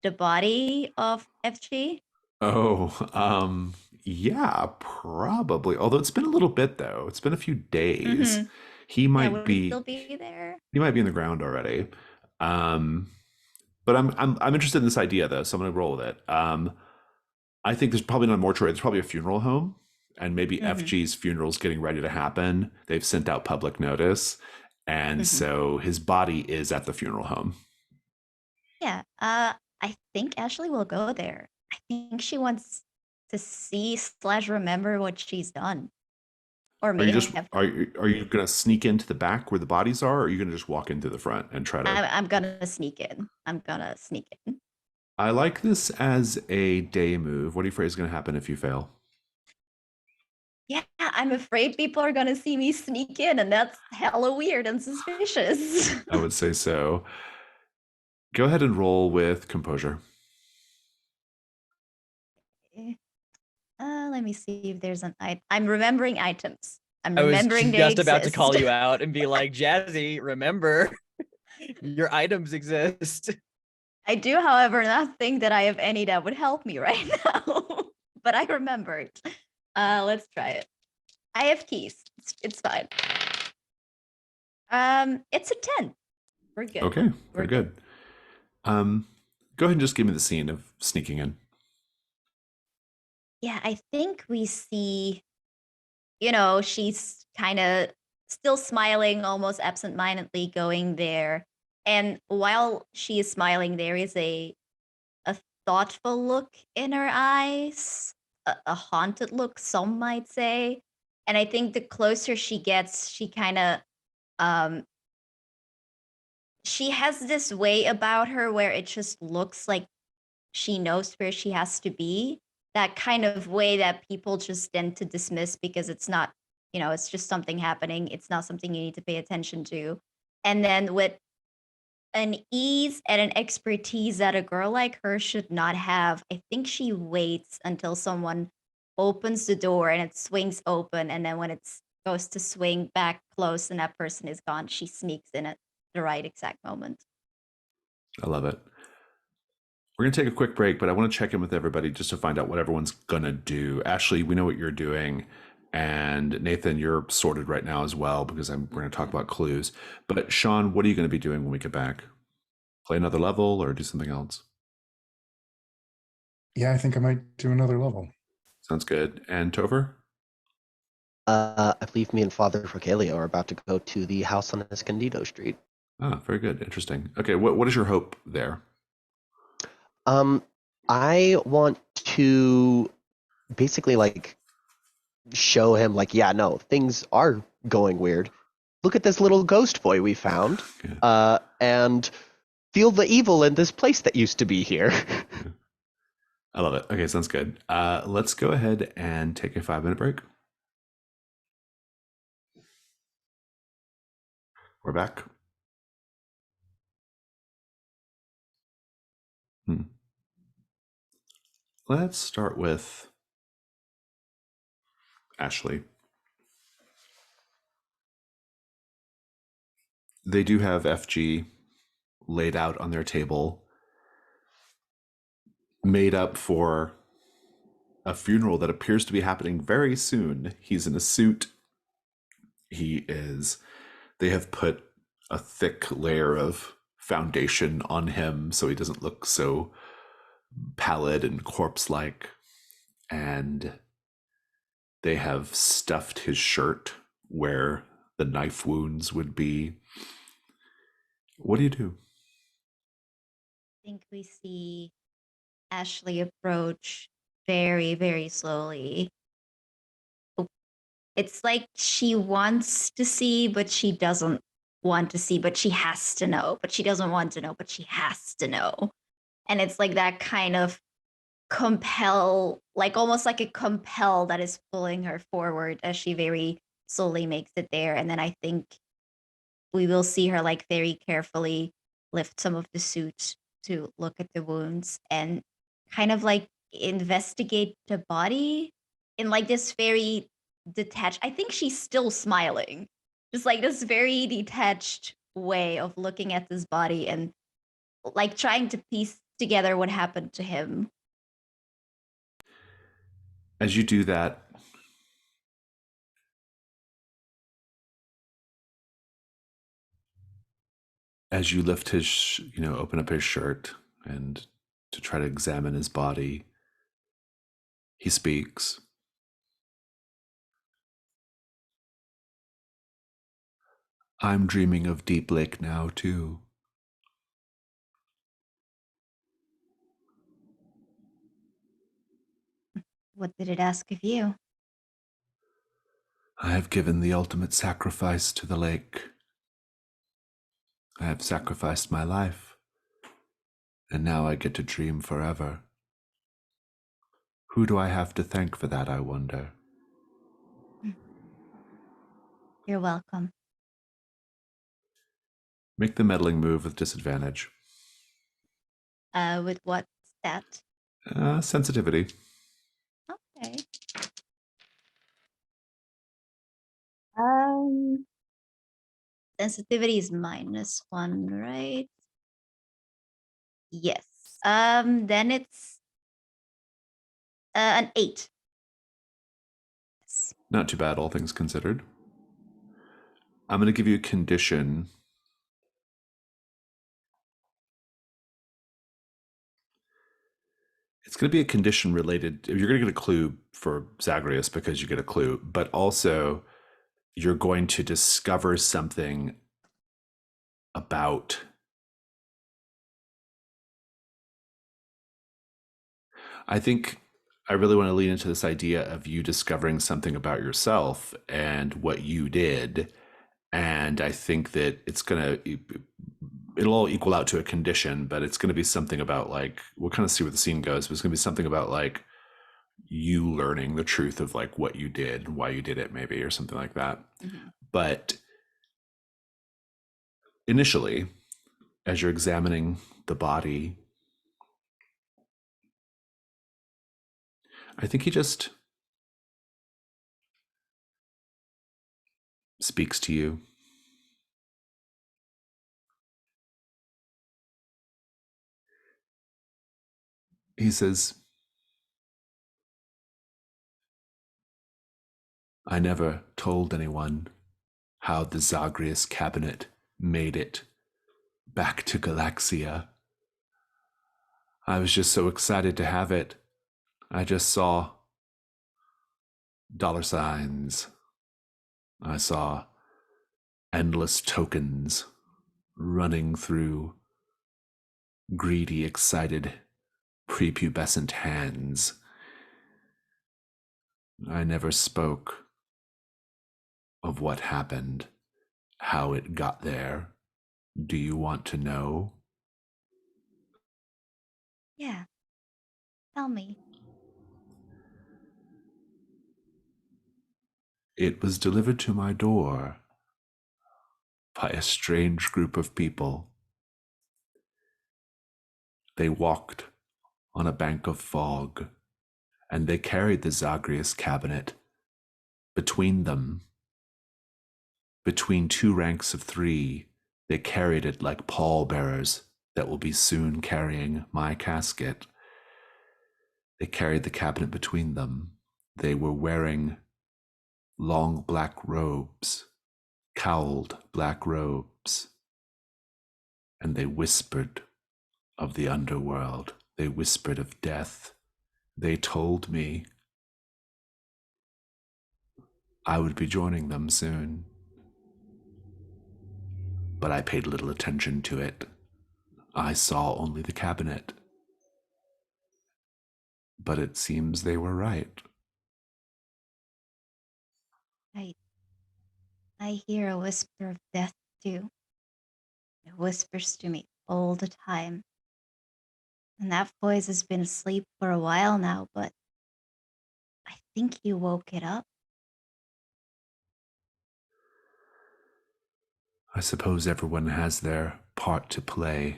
the body of FG? Oh, yeah, probably. Although it's been a little bit though. It's been a few days. Mhm. He Yeah, might would it be still be there? he might be in the ground already. But I'm interested in this idea though, so I'm gonna roll with it. I think there's probably not a mortuary. There's probably a funeral home, and maybe Mhm. FG's funeral's getting ready to happen. They've sent out public notice, and Mhm. so his body is at the funeral home. Yeah. I think Ashley will go there. I think she wants to see/remember what she's done, or Are you may just have are done. you gonna sneak into the back where the bodies are, or are you gonna just walk into the front and try to? I'm gonna sneak in. I'm gonna sneak in. I like this as a day move. What do you afraid is gonna happen if you fail? Yeah, I'm afraid people are gonna see me sneak in, and that's hella weird and suspicious. I would say so. Go ahead and roll with composure. Let me see if there's an item. I'm remembering items. I'm I was remembering they just about to exist. call you out and be like, Jazzy, remember your items exist. I do, however, not think that I have any that would help me right now. But I remembered. Let's try it. I have keys. It's fine. It's a 10. We're good. Okay, We're very good. Go ahead and just give me the scene of sneaking in. Yeah, I think we see, she's kind of still smiling, almost absentmindedly going there. And while she is smiling, there is a thoughtful look in her eyes, a haunted look, some might say. And I think the closer she gets, um, she has this way about her where it just looks like she knows where she has to be. That kind of way that people just tend to dismiss because it's not, it's just something happening. It's not something you need to pay attention to. And then with an ease and an expertise that a girl like her should not have, I think she waits until someone opens the door and it swings open. And then when it goes to swing back close and that person is gone, she sneaks in at the right exact moment. I love it. We're going to take a quick break, but I want to check in with everybody just to find out what everyone's going to do. Ashley, we know what you're doing. And Nathan, you're sorted right now as well because we're going to talk about clues. But Sean, what are you going to be doing when we get back? Play another level or do something else? Yeah, I think I might do another level. Sounds good. And Topher? I believe me and Father Rogelio are about to go to the house on Escondido Street. Ah, very good. Interesting. Okay, what is your hope there? I want to basically show him yeah, no, things are going weird. Look at this little ghost boy we found. Yeah. And feel the evil in this place that used to be here. I love it. Okay, sounds good. Let's go ahead and take a 5-minute break. We're back. Let's start with Ashley. They do have FG laid out on their table, made up for a funeral that appears to be happening very soon. He's in a suit. They have put a thick layer of foundation on him so he doesn't look so pallid and corpse-like. And they have stuffed his shirt where the knife wounds would be. What do you do? I think we see Ashley approach very, very slowly. It's like she wants to see, but she doesn't want to see, but she has to know, but she doesn't want to know, but she has to know. And it's like that kind of compel, like almost like a compel that is pulling her forward as she very slowly makes it there. And then I think we will see her like very carefully lift some of the suit to look at the wounds and kind of like investigate the body in like this very detached. I think she's still smiling, just like this very detached way of looking at this body and like trying to piece together what happened to him. As you do that, as you lift his, open up his shirt and to try to examine his body, he speaks. I'm dreaming of Deep Lake now, too. What did it ask of you? I have given the ultimate sacrifice to the lake. I have sacrificed my life, and now I get to dream forever. Who do I have to thank for that, I wonder? You're welcome. Make the meddling move with disadvantage. With what stat? Sensitivity. Okay. Um, sensitivity is -1, right? Yes. Then it's an 8. Yes. Not too bad, all things considered. I'm going to give you a condition. It's going to be a condition related. You're going to get a clue for Zagreus because you get a clue, but also you're going to discover something about. I think I really want to lean into this idea of you discovering something about yourself and what you did. And I think that it'll all equal out to a condition, but it's going to be something about like, we'll kind of see where the scene goes, but it's going to be something about like you learning the truth of like what you did and why you did it, maybe, or something like that. Mm-hmm. But initially, as you're examining the body, I think he just speaks to you. He says, I never told anyone how the Zagreus cabinet made it back to Galaxia. I was just so excited to have it. I just saw dollar signs. I saw endless tokens running through greedy, excited, prepubescent hands. I never spoke of what happened, how it got there. Do you want to know? Yeah. Tell me. It was delivered to my door by a strange group of people. They walked on a bank of fog, and they carried the Zagreus cabinet between them. Between 2 ranks of 3, they carried it like pallbearers that will be soon carrying my casket. They carried the cabinet between them. They were wearing long black robes, cowled black robes, and they whispered of the underworld. They whispered of death. They told me I would be joining them soon. But I paid little attention to it. I saw only the cabinet. But it seems they were right. I hear a whisper of death too. It whispers to me all the time. And that voice has been asleep for a while now, but I think you woke it up. I suppose everyone has their part to play.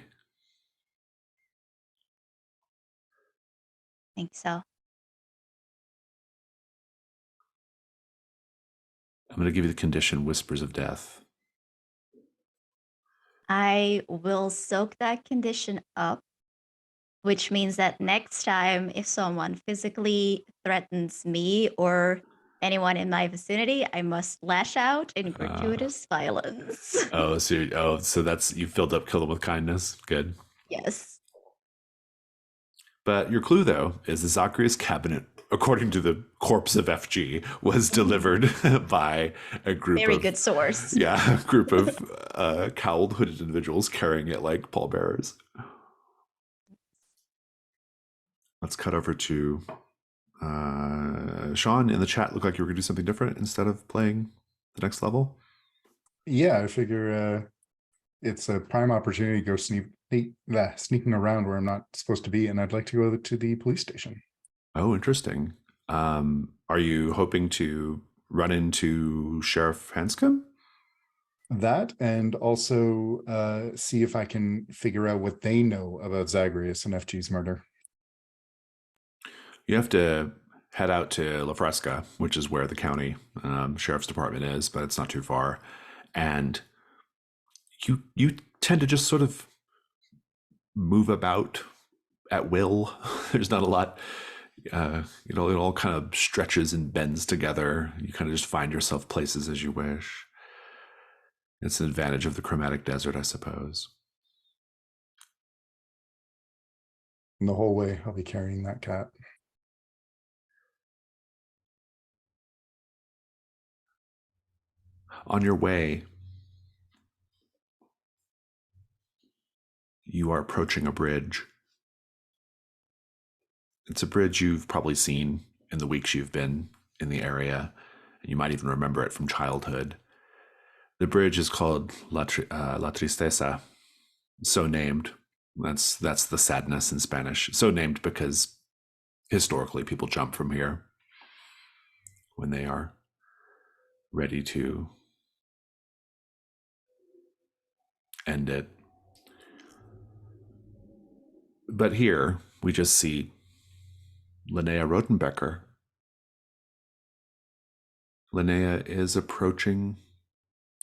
I think so. I'm going to give you the condition Whispers of Death. I will soak that condition up, which means that next time if someone physically threatens me or anyone in my vicinity, I must lash out in gratuitous violence. So that's, you filled up Kill Them With Kindness. Good. Yes. But your clue, though, is the Zacharias cabinet, according to the corpse of FG, was delivered by a group Very of... good source. Yeah, a group of cowled, hooded individuals carrying it like pallbearers. Let's cut over to Sean. In the chat, looked like you were going to do something different instead of playing the next level. Yeah, I figure it's a prime opportunity to go sneaking around where I'm not supposed to be, and I'd like to go to the police station. Oh, interesting. Are you hoping to run into Sheriff Hanscom? That, and also see if I can figure out what they know about Zagreus and FG's murder. You have to head out to La Fresca, which is where the county sheriff's department is, but it's not too far. And you tend to just sort of move about at will. There's not a lot, it all kind of stretches and bends together. You kind of just find yourself places as you wish. It's an advantage of the chromatic desert, I suppose. And the whole way, I'll be carrying that cat. On your way, you are approaching a bridge. It's a bridge you've probably seen in the weeks you've been in the area, and you might even remember it from childhood. The bridge is called La Tristeza, so named. That's the sadness in Spanish. So named because historically people jump from here when they are ready to end it. But here we just see Linnea Rotenbecker. Linnea is approaching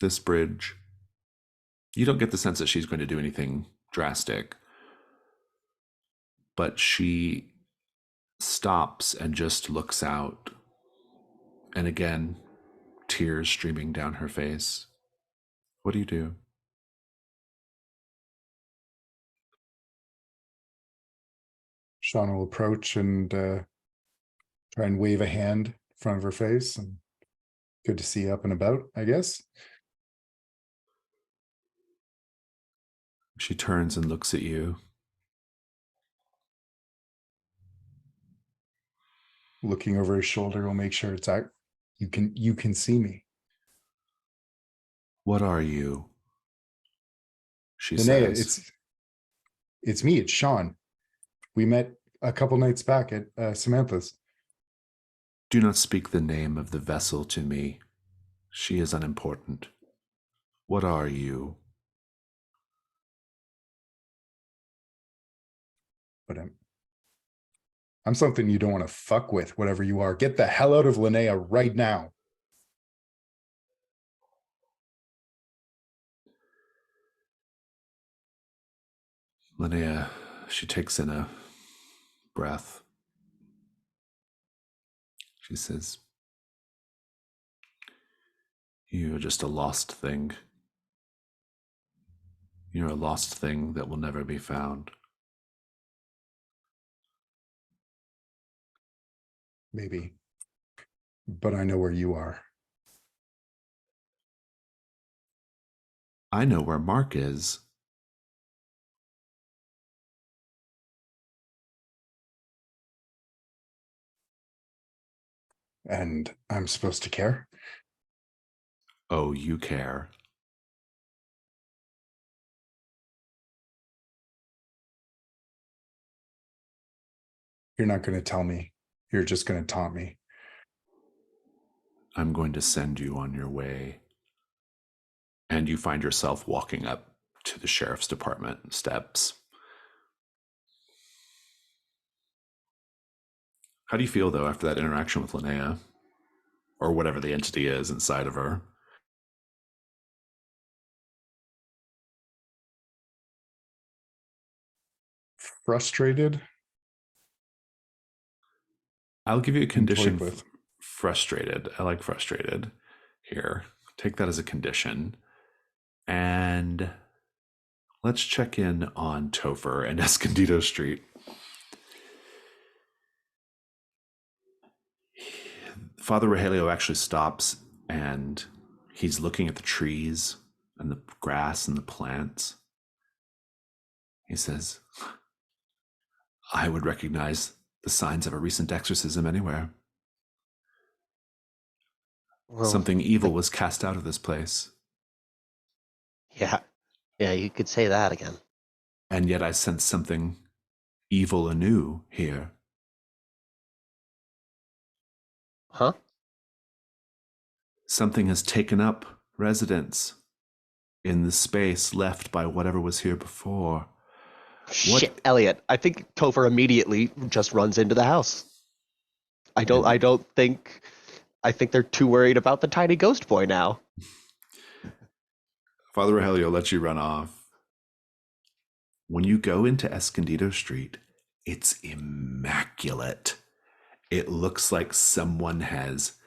this bridge. You don't get the sense that she's going to do anything drastic, but she stops and just looks out. And again, tears streaming down her face. What do you do? Shauna will approach and try and wave a hand in front of her face. And good to see you up and about, I guess. She turns and looks at you. Looking over his shoulder will make sure it's out. You can see me. What are you? She Linnea, says. it's me, it's Sean. We met a couple nights back at Samantha's. Do not speak the name of the vessel to me. She is unimportant. What are you? But I'm something you don't want to fuck with, whatever you are. Get the hell out of Linnea right now. Linnea, she takes in a breath. She says, "You're just a lost thing. You're a lost thing that will never be found." Maybe. But I know where you are. I know where Mark is. And I'm supposed to care? Oh, you care. You're not going to tell me. You're just going to taunt me. I'm going to send you on your way. And you find yourself walking up to the sheriff's department steps. How do you feel, though, after that interaction with Linnea? Or whatever the entity is inside of her? Frustrated? I'll give you a condition. Toyed with. Frustrated. I like frustrated here. Take that as a condition. And let's check in on Topher and Escondido Street. Father Rogelio actually stops and he's looking at the trees and the grass and the plants. He says, "I would recognize the signs of a recent exorcism anywhere. Well, Something evil was cast out of this place. yeah, you could say that again. And yet I sense something evil anew here. Huh? Something has taken up residence in the space left by whatever was here before." Shit, Elliot. I think Topher immediately just runs into the house. I think they're too worried about the tiny ghost boy now. Father Rogelio lets you run off. When you go into Escondido Street, it's immaculate. It looks like someone has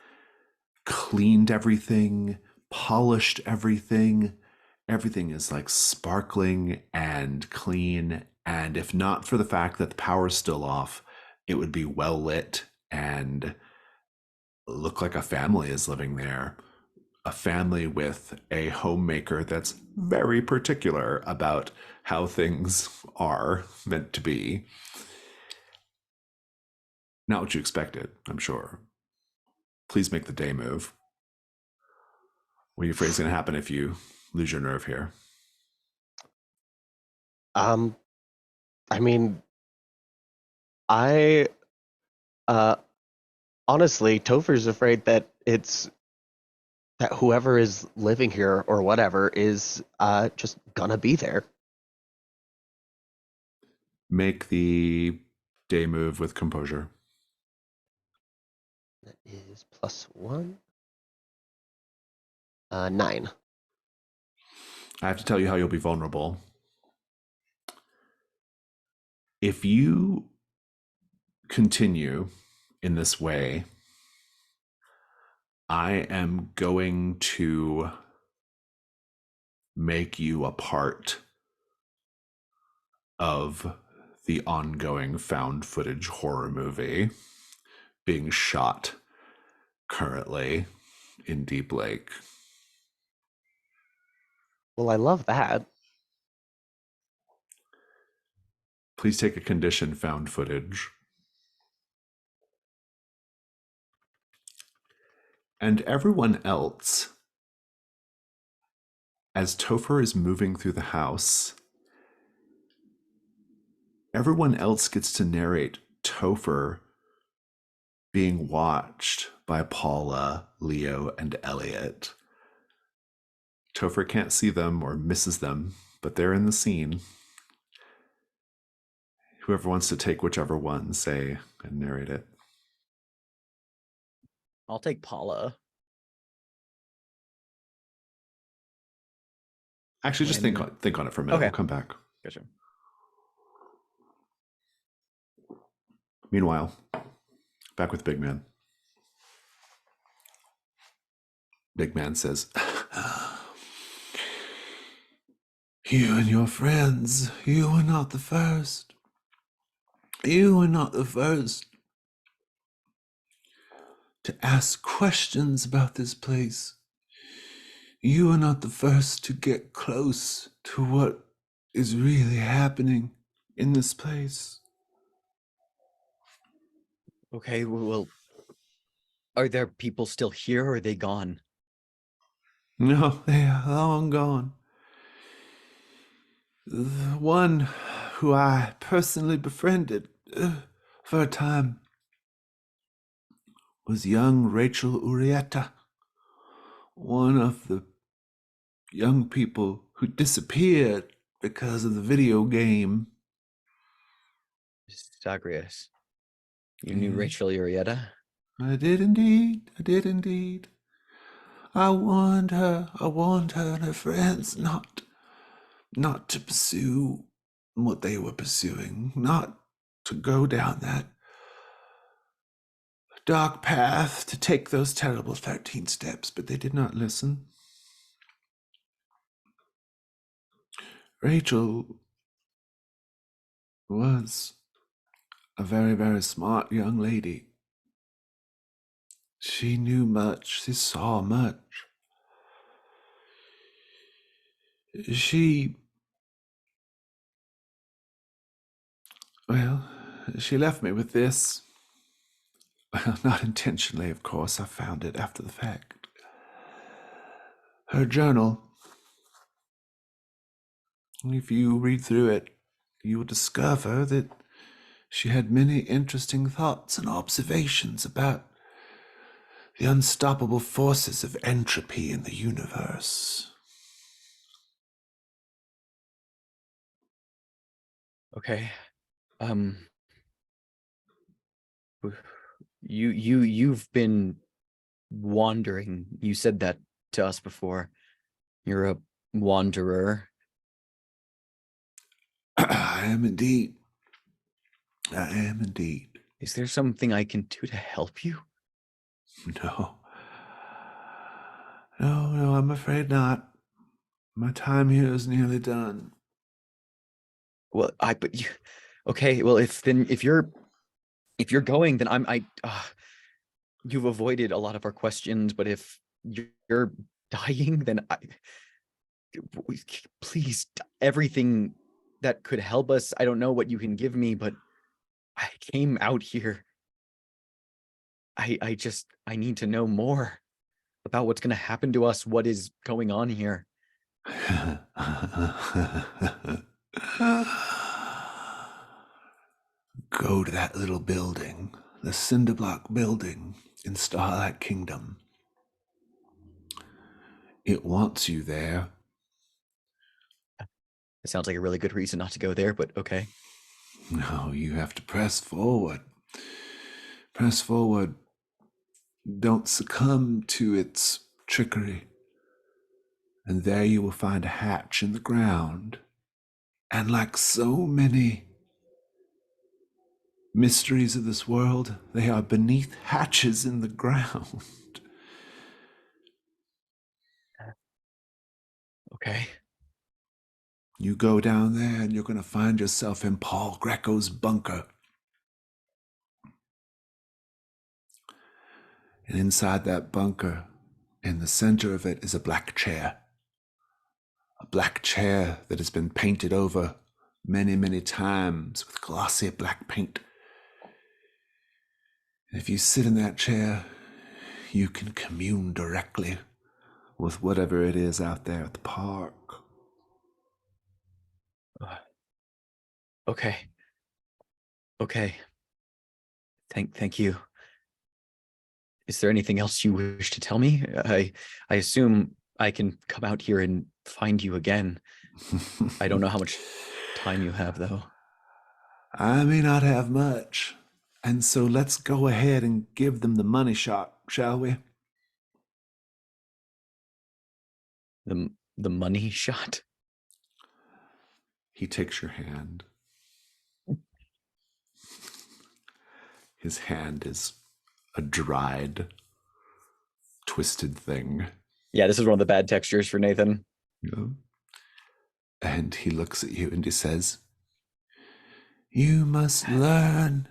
cleaned everything, polished everything. Everything is like sparkling and clean. And if not for the fact that the power's still off, it would be well lit and look like a family is living there. A family with a homemaker that's very particular about how things are meant to be. Not what you expected, I'm sure. Please make the day move. What are you afraid is going to happen if you lose your nerve here? I mean, I honestly, Topher's afraid that that whoever is living here or whatever is just gonna be there. Make the day move with composure. That is +1. 9. I have to tell you how you'll be vulnerable. If you continue in this way, I am going to make you a part of the ongoing found footage horror movie being shot currently in Deep Lake. Well, I love that. Please take a condition found footage. And everyone else, as Topher is moving through the house, everyone else gets to narrate Topher being watched by Paula, Leo, and Elliot. Topher can't see them or misses them, but they're in the scene. Whoever wants to take whichever one, say, and narrate it. I'll take Paula. Actually, just think on it for a minute. Okay. We'll come back. Gotcha. Meanwhile, back with Big Man. Big man says, you and your friends, you were not the first. You were not the first to ask questions about this place. You are not the first to get close to what is really happening in this place. Okay, well, are there people still here or are they gone? No, they are long gone. The one who I personally befriended for a time was young Rachel Urieta, one of the young people who disappeared because of the video game. Zagreus, you knew Yeah. Rachel Urieta? I did indeed. I did indeed. I warned her and her friends not to pursue what they were pursuing, not to go down that dark path, to take those terrible 13 steps, but they did not listen. Rachel was a very, very smart young lady. She knew much, she saw much. She left me with this. Well, not intentionally, of course. I found it after the fact. Her journal. If you read through it, you will discover that she had many interesting thoughts and observations about the unstoppable forces of entropy in the universe. Okay. You've been wandering. You said that to us before. You're a wanderer. I am indeed. I am indeed. Is there something I can do to help you? No. No, I'm afraid not. My time here is nearly done. Well, but you, okay. Well, if you're going, then you've avoided a lot of our questions. But if you're dying, then please, everything that could help us. I don't know what you can give me, but I came out here. I need to know more about what's going to happen to us. What is going on here? Go to that little building, the cinder block building in Starlight Kingdom. It wants you there. It sounds like a really good reason not to go there, but okay. No, you have to press forward. Press forward. Don't succumb to its trickery. And there you will find a hatch in the ground. And like so many mysteries of this world, they are beneath hatches in the ground. Okay. You go down there and you're going to find yourself in Paul Greco's bunker. And inside that bunker, in the center of it, is a black chair. A black chair that has been painted over many, many times with glossy black paint. And if you sit in that chair, you can commune directly with whatever it is out there at the park. Okay. Okay. Thank you. Is there anything else you wish to tell me? I assume I can come out here and find you again. I don't know how much time you have, though. I may not have much. And so let's go ahead and give them the money shot, shall we? The money shot? He takes your hand. His hand is a dried, twisted thing. Yeah, this is one of the bad textures for Nathan. Yeah. And he looks at you and he says, "You must learn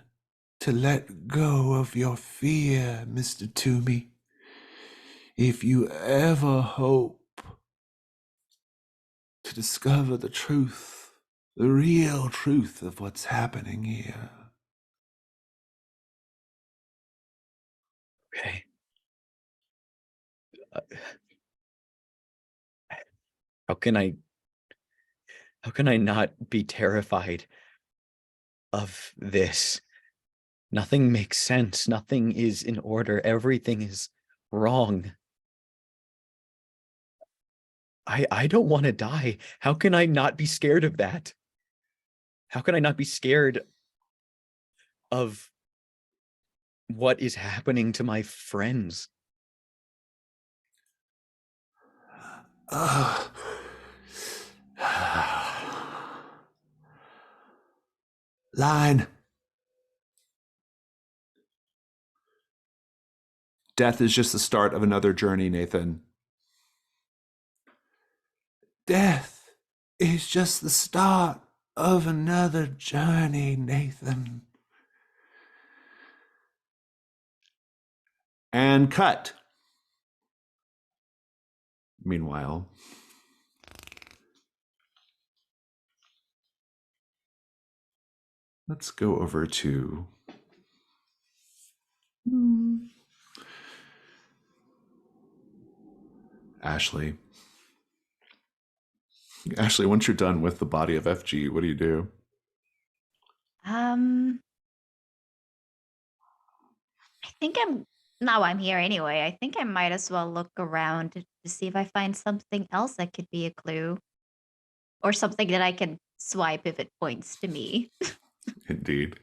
to let go of your fear, Mr. Toomey. If you ever hope to discover the truth, the real truth of what's happening here." Okay. How can I not be terrified of this? Nothing makes sense. Nothing is in order. Everything is wrong. I don't want to die. How can I not be scared of that? How can I not be scared of what is happening to my friends? Line. Death is just the start of another journey, Nathan. Death is just the start of another journey, Nathan. And cut. Meanwhile, let's go over to Ashley. Ashley, once you're done with the body of FG, what do you do? I think now I'm here anyway. I think I might as well look around to see if I find something else that could be a clue. Or something that I can swipe if it points to me. Indeed.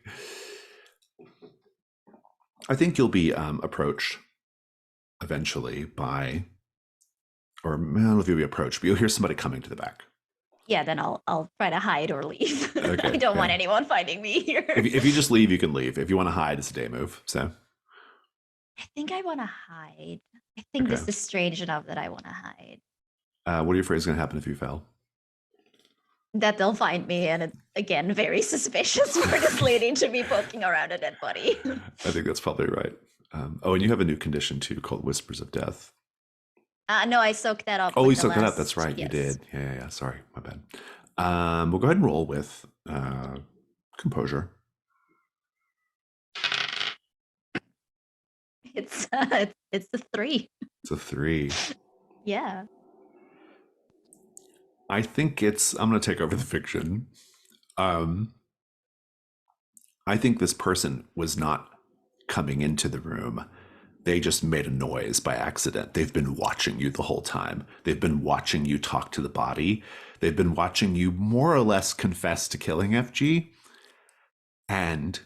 I think you'll be approached eventually by, or I don't know if you'll be approached, but you'll hear somebody coming to the back. Yeah, then I'll try to hide or leave. Okay, I don't want yeah. anyone finding me here. If you just leave, you can leave. If you want to hide, it's a day move. So I think I want to hide. I think Okay. this is strange enough that I want to hide. what are you afraid is going to happen if you fail? That they'll find me, and it's again very suspicious for this lady to be poking around a dead body. I think that's probably right. Oh, and you have a new condition too called Whispers of Death. No, I soaked that up. Oh, with you the soaked that up. last- That's right. You yes. did. Yeah. Sorry. My bad. We'll go ahead and roll with composure. It's a 3. It's a 3. Yeah. I think I'm going to take over the fiction. I think this person was not coming into the room. They just made a noise by accident. They've been watching you the whole time. They've been watching you talk to the body. They've been watching you more or less confess to killing FG. And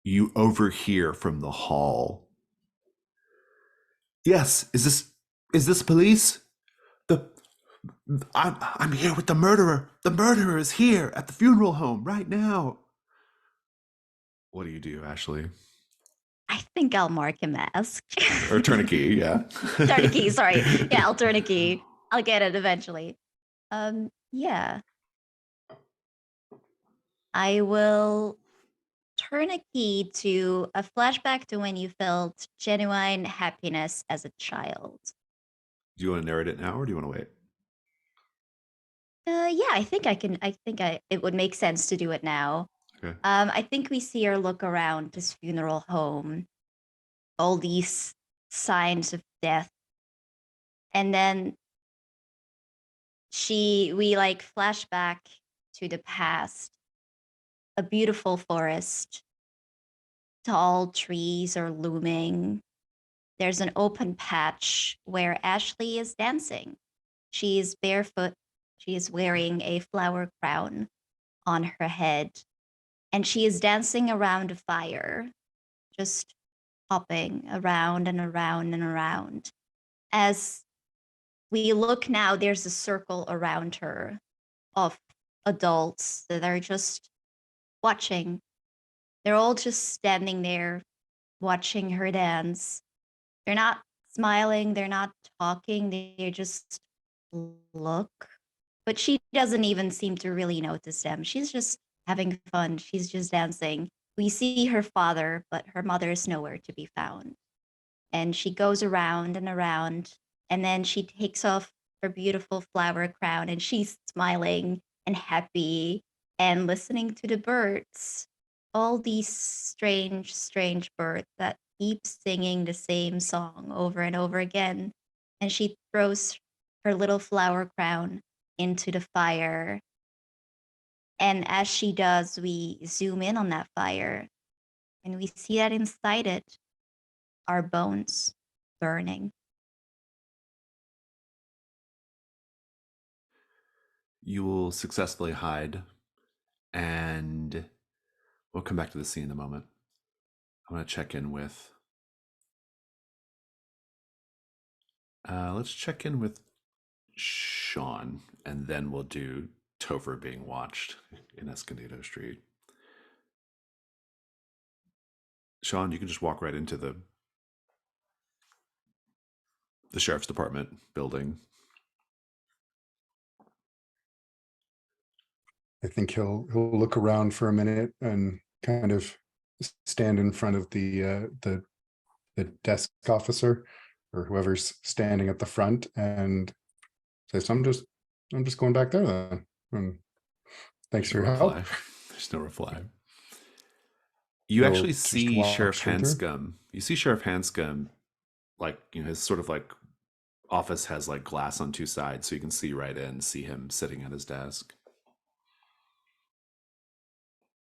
you overhear from the hall. "Yes, is this police? I'm here with the murderer. The murderer is here at the funeral home right now." What do you do, Ashley? I think I'll mark him as. Or turn a key, yeah. Turn a key, sorry. Yeah, I'll turn a key. I'll get it eventually. Yeah. I will turn a key to a flashback to when you felt genuine happiness as a child. Do you want to narrate it now, or do you want to wait? Yeah, I think I can. It would make sense to do it now. Okay. I think we see her look around this funeral home, all these signs of death, and then we like flash back to the past, a beautiful forest, tall trees are looming. There's an open patch where Ashley is dancing. She is barefoot. She is wearing a flower crown on her head, and she is dancing around a fire, just hopping around and around and around. As we look now, there's a circle around her of adults that are just watching. They're all just standing there watching her dance. They're not smiling, they're not talking, they just look. But she doesn't even seem to really notice them. She's just having fun. She's just dancing. We see her father, but her mother is nowhere to be found. And she goes around and around, and then she takes off her beautiful flower crown, and she's smiling and happy and listening to the birds. All these strange, strange birds that keep singing the same song over and over again. And she throws her little flower crown into the fire. And as she does, we zoom in on that fire and we see that inside it are bones burning. You will successfully hide, and we'll come back to the scene in a moment. I want to check in with. Let's check in with Sean, and then we'll do Topher being watched in Escondido Street. Sean, you can just walk right into the sheriff's department building. I think he'll look around for a minute and kind of stand in front of the desk officer or whoever's standing at the front and say, so I'm just going back there then. And thanks for your help. There's no reply. You He'll actually just see walk Sheriff straight through. Hanscom. You see Sheriff Hanscom, like, his sort of like office has like glass on two sides, so you can see right in, see him sitting at his desk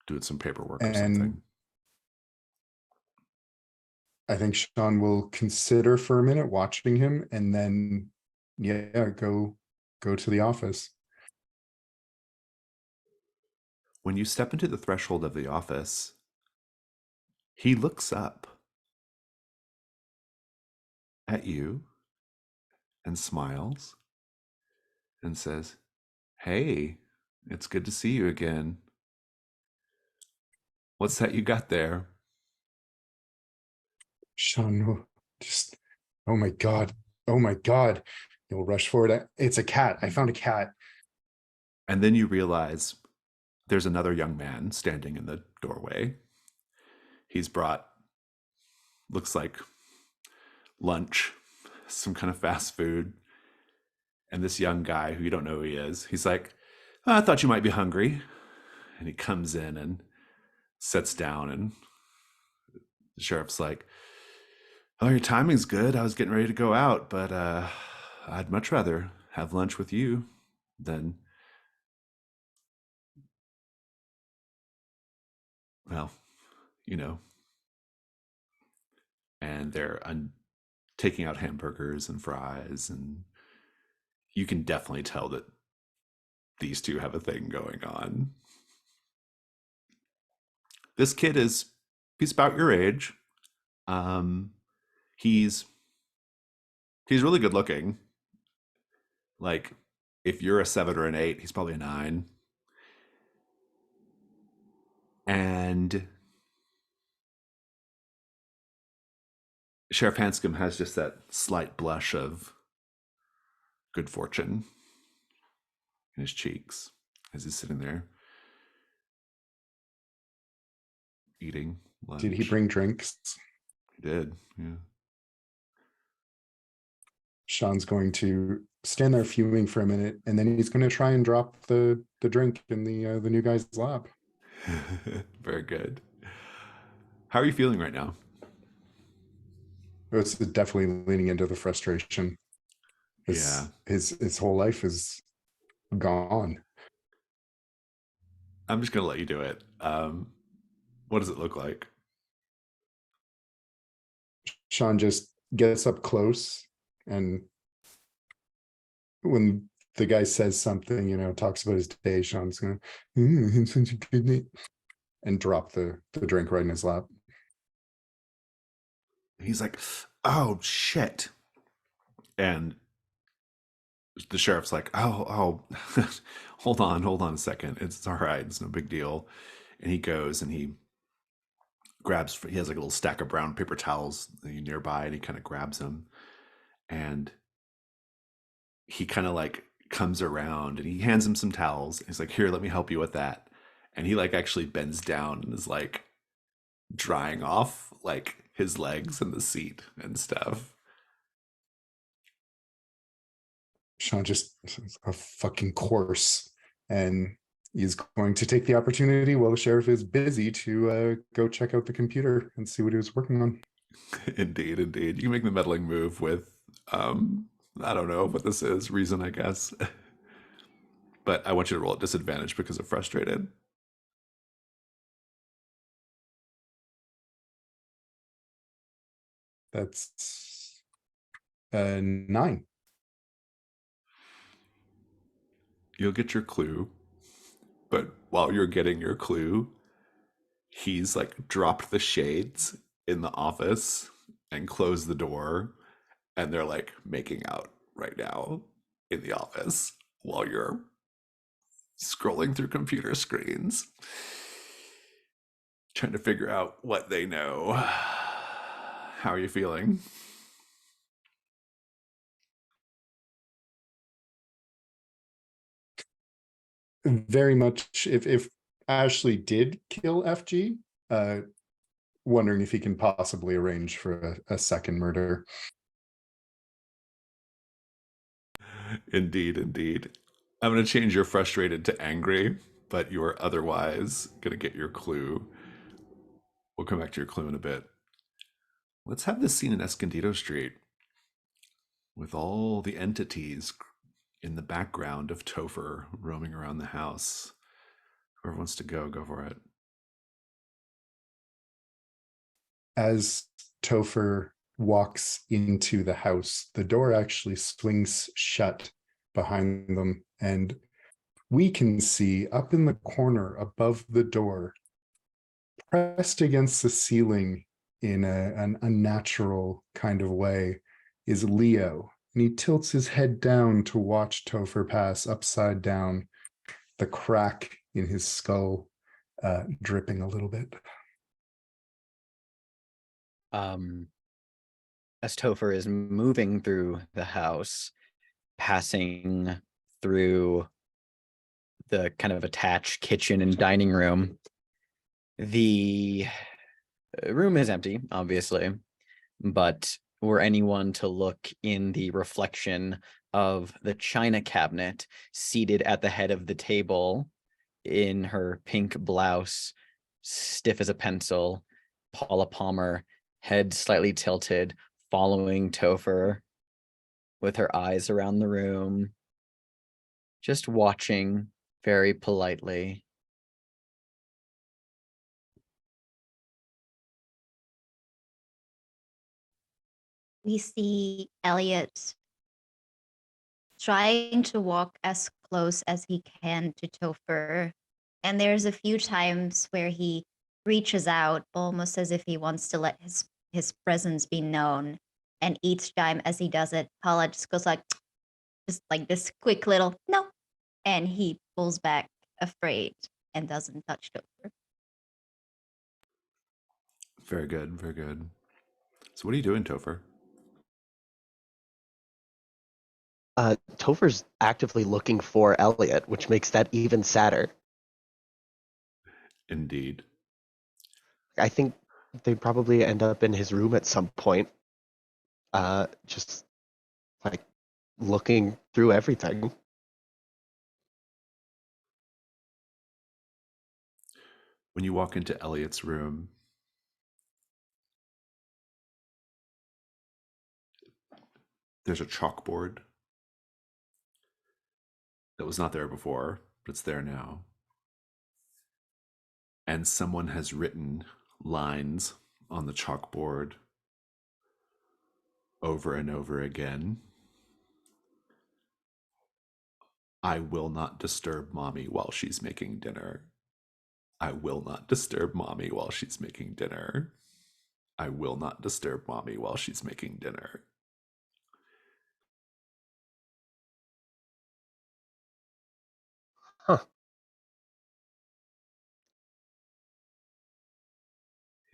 doing some paperwork or something. I think Sean will consider for a minute watching him and then go to the office. When you step into the threshold of the office, he looks up at you and smiles and says, "Hey, it's good to see you again. What's that you got there?" Sean just, oh my God. He'll rush forward. It's a cat. I found a cat. And then you realize there's another young man standing in the doorway. He's brought, looks like lunch, some kind of fast food. And this young guy who you don't know who he is, he's like, "I thought you might be hungry." And he comes in and sits down, and the sheriff's like, "Oh, your timing's good. I was getting ready to go out, but I'd much rather have lunch with you than, well, you know." And they're taking out hamburgers and fries, and you can definitely tell that these two have a thing going on. This kid he's about your age. He's really good looking. Like, if you're a 7 or an 8, he's probably a 9. And Sheriff Hanscom has just that slight blush of good fortune in his cheeks as he's sitting there eating lunch. Did he bring drinks? He did, yeah. Sean's going to stand there fuming for a minute, and then he's going to try and drop the drink in the new guy's lap. Very good. How are you feeling right now? It's definitely leaning into the frustration. Yeah. His whole life is gone. I'm just gonna let you do it. What does it look like? Sean just gets up close, and when the guy says something, talks about his day, Sean's gonna, such a good night, and drop the drink right in his lap. He's like, "Oh shit!" And the sheriff's like, "Oh, hold on a second. It's all right. It's no big deal." And he goes and he has like a little stack of brown paper towels nearby, and he kind of grabs them, and he kind of like comes around and he hands him some towels. He's like, "Here, let me help you with that." And he like actually bends down and is like drying off like his legs and the seat and stuff. Sean just a fucking course, and he's going to take the opportunity while the sheriff is busy to go check out the computer and see what he was working on. Indeed, indeed. You can make the meddling move with, I don't know what this is, reason, I guess. But I want you to roll at disadvantage because of frustrated. That's 9. You'll get your clue, but while you're getting your clue, he's like dropped the shades in the office and closed the door, and they're like making out right now in the office while you're scrolling through computer screens, trying to figure out what they know. How are you feeling? Very much. If Ashley did kill FG, wondering if he can possibly arrange for a second murder. Indeed, indeed. I'm going to change your frustrated to angry, but you are otherwise going to get your clue. We'll come back to your clue in a bit. Let's have this scene in Escondido Street with all the entities in the background of Topher roaming around the house. Whoever wants to go for it. As Topher walks into the house, the door actually swings shut behind them, and we can see up in the corner above the door, pressed against the ceiling in an unnatural kind of way, is Leo. And he tilts his head down to watch Topher pass upside down, the crack in his skull dripping a little bit. As Topher is moving through the house, passing through the kind of attached kitchen and dining room, the room is empty, obviously, but were anyone to look in the reflection of the china cabinet seated at the head of the table in her pink blouse, stiff as a pencil, Paula Palmer, head slightly tilted, following Topher with her eyes around the room, just watching very politely. We see Elliot trying to walk as close as he can to Topher. And there's a few times where he reaches out almost as if he wants to let his presence be known. And each time as he does it, Paula just goes like just like this quick little no. And he pulls back afraid and doesn't touch Topher. Very good, very good. So what are you doing, Topher? Topher's actively looking for Elliot, which makes that even sadder. Indeed. I think they probably end up in his room at some point, just like looking through everything. When you walk into Elliot's room, there's a chalkboard that was not there before, but it's there now. And someone has written lines on the chalkboard over and over again. I will not disturb mommy while she's making dinner. I will not disturb mommy while she's making dinner. I will not disturb mommy while she's making dinner. Huh.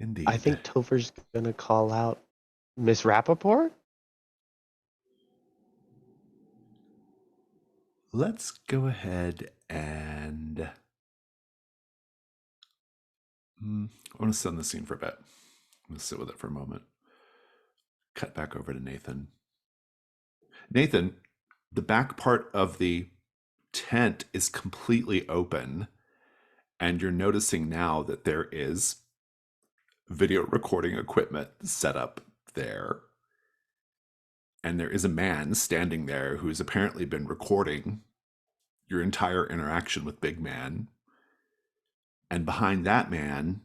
Indeed. I think Topher's gonna call out Miss Rappaport. let's go ahead and I want to sit on the scene for a bit. I'm going to sit with it for a moment. Cut back over to Nathan. Nathan, the back part of the tent is completely open, and you're noticing now that there is video recording equipment set up there. And there is a man standing there who's apparently been recording your entire interaction with Big Man. And behind that man,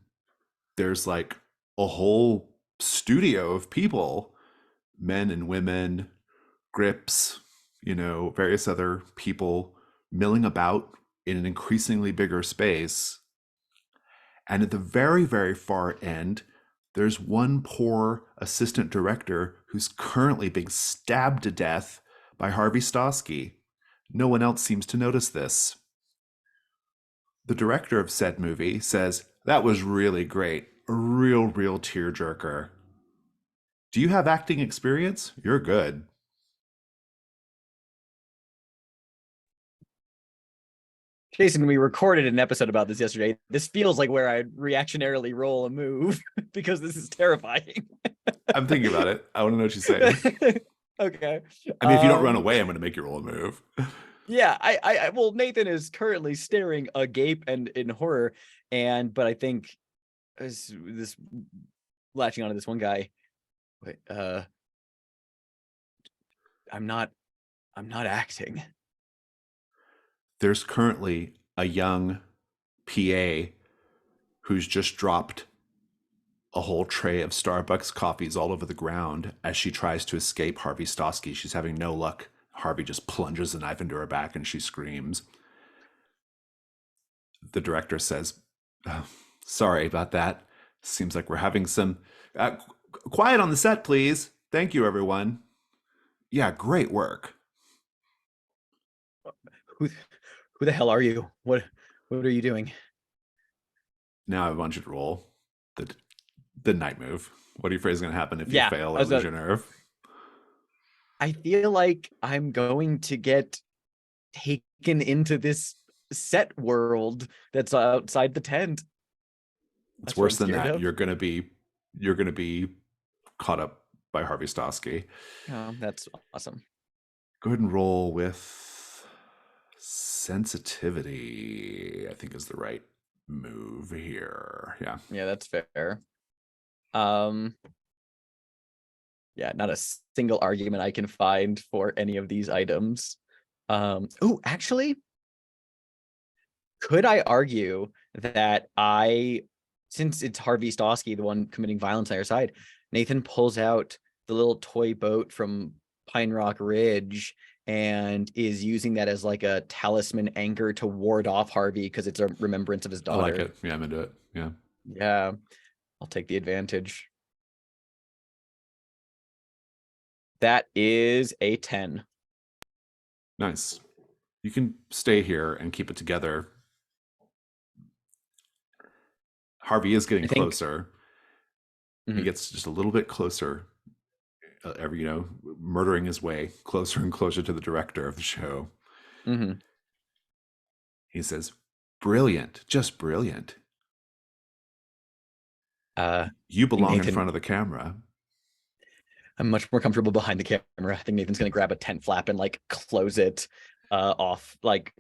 there's like a whole studio of people, men and women, grips, various other people milling about in an increasingly bigger space. And at the very, very far end, there's one poor assistant director who's currently being stabbed to death by Harvey Stosky. No one else seems to notice this. The director of said movie says, "That was really great. A real tearjerker. Do you have acting experience? You're good." Jason, we recorded an episode about this yesterday. This feels like where I'd reactionarily roll a move because this is terrifying. I'm thinking about it. I want to know what she's saying. Okay. I mean, if you don't run away, I'm going to make you roll a move. Yeah, well, Nathan is currently staring agape and in horror, but I think this latching onto this one guy. Wait, I'm not acting. There's currently a young PA who's just dropped a whole tray of Starbucks coffees all over the ground as she tries to escape Harvey Stosky. She's having no luck. Harvey just plunges the knife into her back and she screams. The director says, "Oh, sorry about that. Seems like we're having some quiet on the set, please. Thank you, everyone." "Yeah, great work." Who the hell are you? What are you doing? Now I want you to roll the night move. What are you afraid is going to happen if you fail or lose your nerve? I feel like I'm going to get taken into this set world that's outside the tent. It's worse than that. You're going to be caught up by Harvey Stosky. Oh, that's awesome. Go ahead and roll with sensitivity, I think is the right move here. Yeah, that's fair. Yeah, not a single argument I can find for any of these items. Actually, could I argue that since it's Harvey Stosky, the one committing violence on our side, Nathan pulls out the little toy boat from Pine Rock Ridge and is using that as like a talisman anchor to ward off Harvey because it's a remembrance of his daughter. I like it. Yeah, I'm into it. Yeah, I'll take the advantage. That is a 10. Nice. You can stay here and keep it together. Harvey is getting closer. He gets just a little bit closer, murdering his way closer and closer to the director of the show. He says, "Brilliant, just brilliant. You belong in front of the camera." I'm much more comfortable behind the camera. I think Nathan's going to grab a tent flap and like close it off, like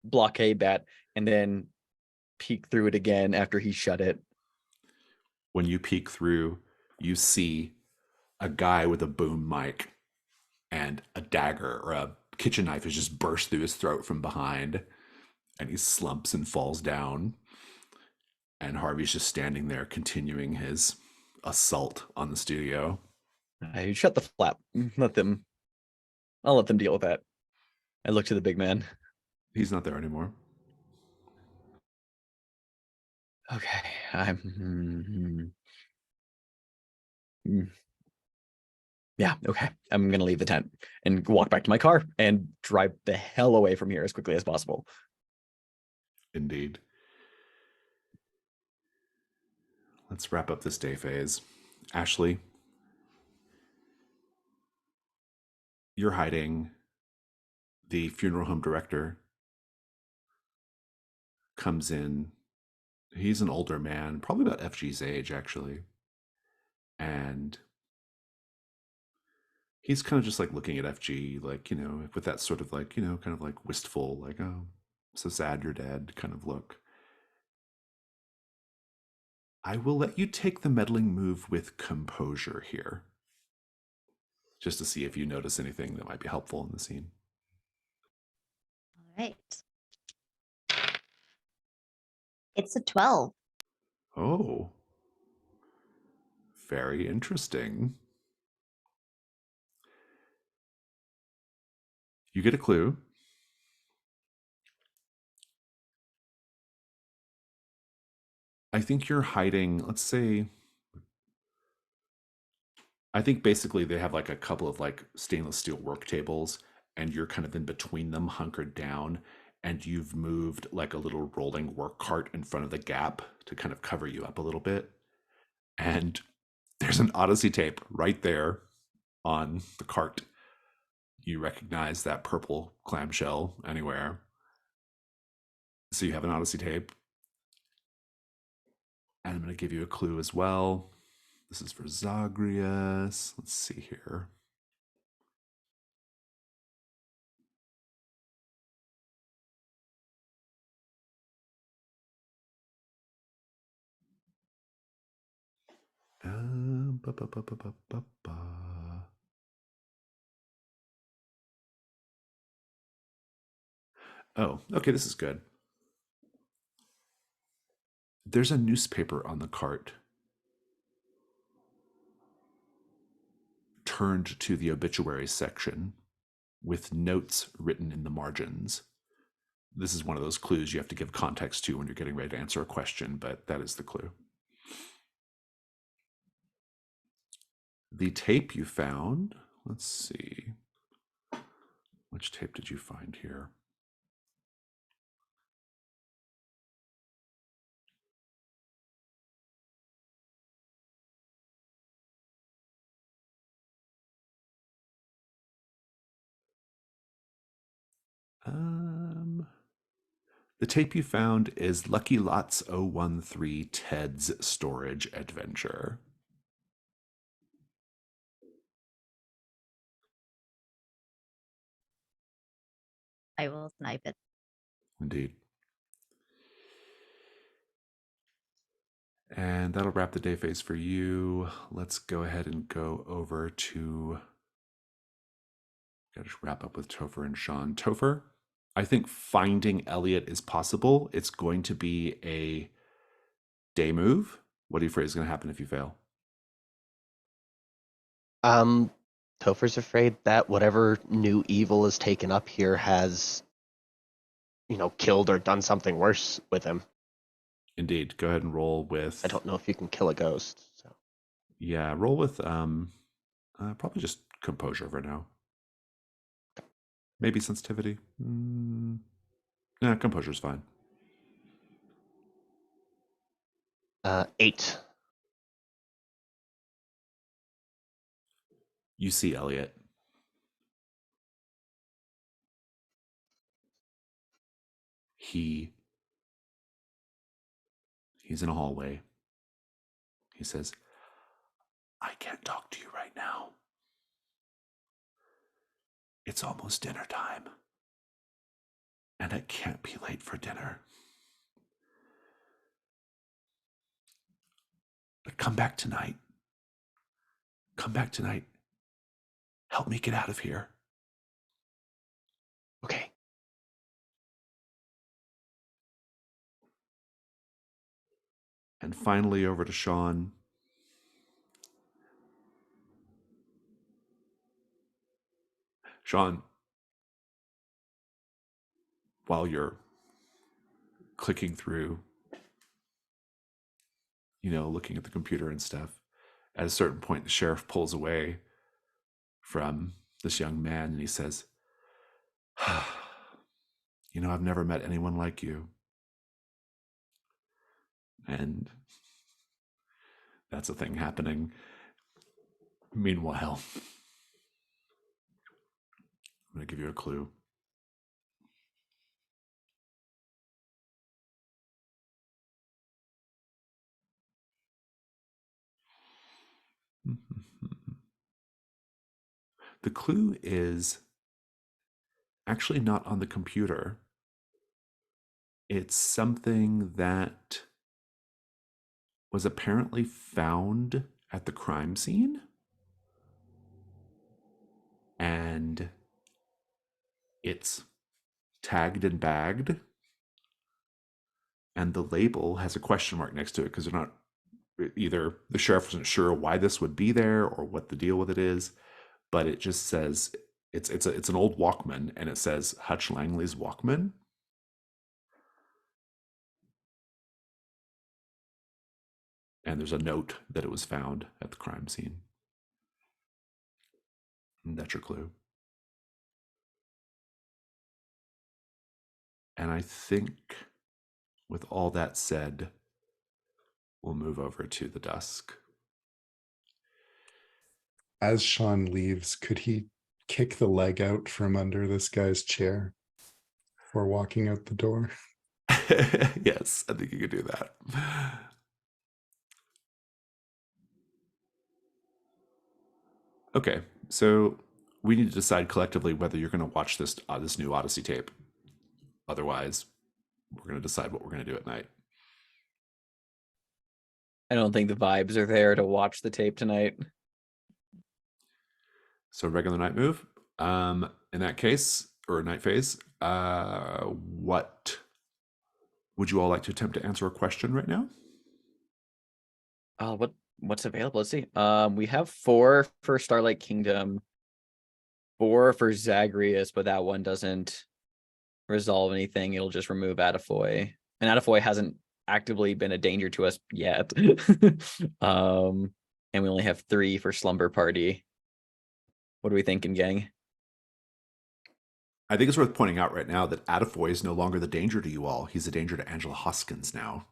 blockade that, and then peek through it again after he shut it. When you peek through, you see a guy with a boom mic and a dagger or a kitchen knife has just burst through his throat from behind, and he slumps and falls down. And Harvey's just standing there continuing his assault on the studio. I shut the flap. I'll let them deal with that. I look to the big man. He's not there anymore. Okay. Yeah, okay. I'm going to leave the tent and walk back to my car and drive the hell away from here as quickly as possible. Indeed. Let's wrap up this day phase. Ashley, you're hiding. The funeral home director comes in. He's an older man, probably about FG's age, actually. And he's kind of just like looking at FG, like, with that sort of like, kind of like wistful, like, oh, so sad you're dead kind of look. I will let you take the meddling move with composure here, just to see if you notice anything that might be helpful in the scene. All right. It's a 12. Oh, very interesting. You get a clue. I think you're hiding, let's say, I think basically they have like a couple of like stainless steel work tables, and you're kind of in between them, hunkered down, and you've moved like a little rolling work cart in front of the gap to kind of cover you up a little bit. And there's an Odyssey tape right there on the cart. You recognize that purple clamshell anywhere. So you have an Odyssey tape. And I'm going to give you a clue as well. This is for Zagreus. Let's see here. Ba, ba, ba, ba, ba, ba, ba. Oh, okay, this is good. There's a newspaper on the cart turned to the obituary section with notes written in the margins. This is one of those clues you have to give context to when you're getting ready to answer a question, but that is the clue. The tape you found, let's see. Which tape did you find here? The tape you found is Lucky Lots 013 Ted's Storage Adventure. I will snipe it. Indeed. And that'll wrap the day phase for you. Let's go ahead and go over to. Gotta just wrap up with Topher and Sean. Topher, I think finding Elliot is possible. It's going to be a day move. What are you afraid is going to happen if you fail? Topher's afraid that whatever new evil is taken up here has, killed or done something worse with him. Indeed. Go ahead and roll with. I don't know if you can kill a ghost. So Yeah, roll with probably just composure for now. Maybe sensitivity. Yeah, composure's fine. 8. You see Elliot. He's in a hallway. He says, I can't talk to you right now. It's almost dinner time. And I can't be late for dinner. But come back tonight. Come back tonight. Help me get out of here. Okay. And finally over to Sean. Sean, while you're clicking through, looking at the computer and stuff, at a certain point, the sheriff pulls away from this young man and he says, I've never met anyone like you. And that's a thing happening. Meanwhile, give you a clue. The clue is actually not on the computer. It's something that was apparently found at the crime scene. And it's tagged and bagged. And the label has a question mark next to it because they're not, either the sheriff wasn't sure why this would be there or what the deal with it is, but it just says it's an old Walkman, and it says Hutch Langley's Walkman. And there's a note that it was found at the crime scene. And that's your clue. And I think with all that said, we'll move over to the dusk. As Sean leaves, could he kick the leg out from under this guy's chair before walking out the door? Yes, I think you could do that. Okay, so we need to decide collectively whether you're going to watch this new Odyssey tape. Otherwise, we're going to decide what we're going to do at night. I don't think the vibes are there to watch the tape tonight. So regular night move. In that case, or night phase, what would you all like to attempt to answer a question right now? What's available? Let's see. We have 4 for Starlight Kingdom, 4 for Zagreus, but that one doesn't resolve anything. It'll just remove Adafoy, and Adafoy hasn't actively been a danger to us yet. And we only have 3 for Slumber Party. What are we thinking, gang? I think it's worth pointing out right now that Adafoy is no longer the danger to you all. He's a danger to Angela Hoskins now.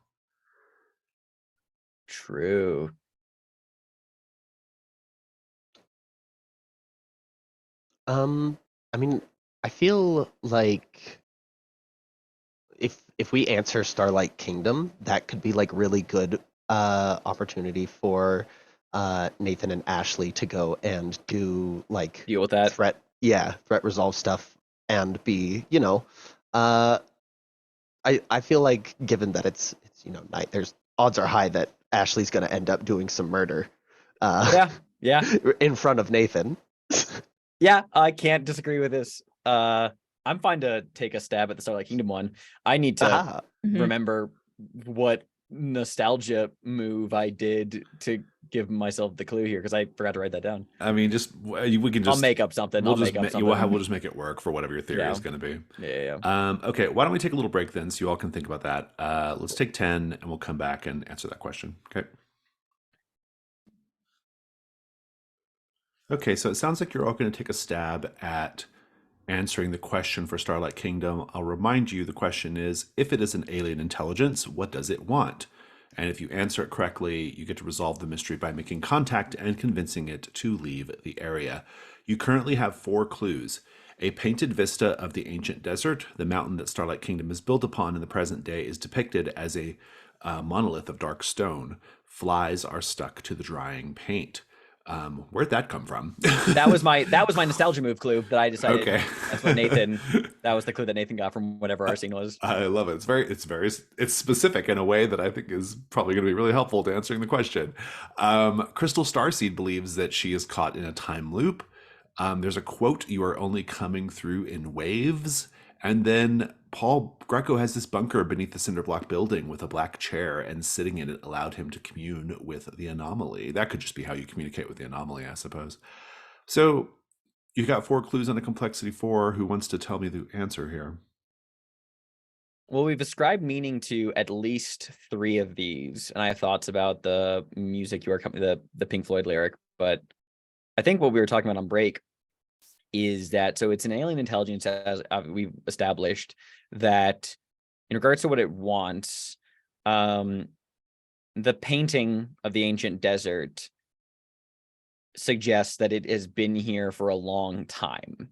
True. I mean, I feel like if we answer Starlight Kingdom, that could be like really good opportunity for Nathan and Ashley to go and do like Deal with that. threat resolve stuff and be, I feel like given that it's night, there's odds are high that Ashley's gonna end up doing some murder Yeah. in front of Nathan. Yeah, I can't disagree with this. I'm fine to take a stab at the Starlight Kingdom one. I need to Aha. remember what nostalgia move I did to give myself the clue here, because I forgot to write that down. I mean, we can just. I'll make up something. We'll just make it work for whatever your theory Yeah. is going to be. Yeah. Okay, why don't we take a little break then, so you all can think about that. Let's take 10, and we'll come back and answer that question. Okay. Okay, so it sounds like you're all going to take a stab at answering the question for Starlight Kingdom. I'll remind you the question is, if it is an alien intelligence, what does it want? And if you answer it correctly, you get to resolve the mystery by making contact and convincing it to leave the area. You currently have 4 clues. A painted vista of the ancient desert. The mountain that Starlight Kingdom is built upon in the present day is depicted as a monolith of dark stone. Flies are stuck to the drying paint. Where'd that come from? That was my nostalgia move clue that I decided. Okay. That's what that was the clue that Nathan got from whatever our scene was. I love it. It's specific in a way that I think is probably going to be really helpful to answering the question. Crystal Starseed believes that she is caught in a time loop. There's a quote, "You are only coming through in waves." And then Paul Greco has this bunker beneath the cinder block building with a black chair, and sitting in it allowed him to commune with the anomaly. That could just be how you communicate with the anomaly, I suppose. So you got 4 clues on a complexity 4. Who wants to tell me the answer here? Well, we've ascribed meaning to at least 3 of these, and I have thoughts about the music you are the Pink Floyd lyric, but I think what we were talking about on break is that, so it's an alien intelligence, as we've established, that in regards to what it wants, the painting of the ancient desert suggests that it has been here for a long time.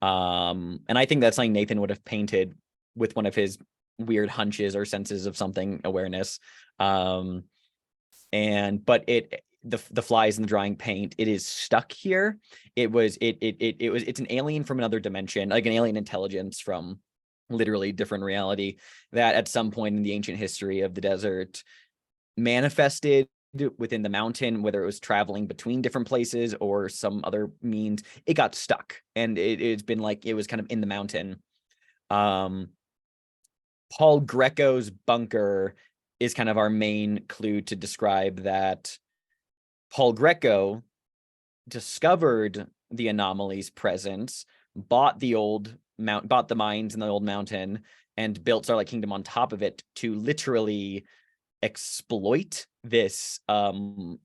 And I think that's something Nathan would have painted with one of his weird hunches or senses of something awareness. But the flies in the drying paint, it is stuck here. It's an alien from another dimension, like an alien intelligence from literally different reality that at some point in the ancient history of the desert manifested within the mountain, whether it was traveling between different places or some other means. It got stuck, and it's been like it was kind of in the mountain. Paul Greco's bunker is kind of our main clue to describe that. Paul Greco discovered the anomaly's presence, bought the mines in the old mountain, and built Starlight Kingdom on top of it to literally exploit this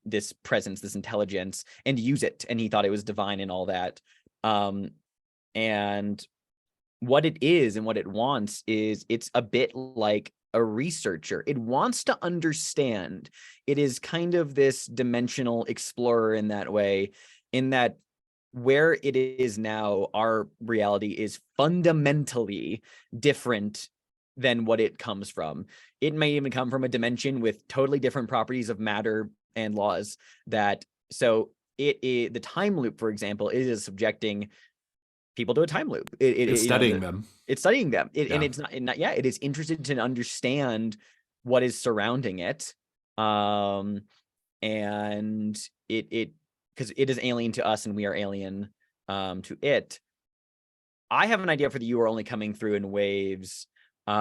this presence, this intelligence, and use it. And he thought it was divine and all that. And what it is and what it wants is, it's a bit like a researcher. It wants to understand. It is kind of this dimensional explorer in that way, in that where it is now, our reality is fundamentally different than what it comes from. It may even come from a dimension with totally different properties of matter and laws. So the time loop, for example, is subjecting people to a time loop. It's studying them. It's studying them. And it's not. Yeah, it is interested to understand what is surrounding it. And it because it is alien to us and we are alien to it. I have an idea for the You Are Only Coming Through in Waves. But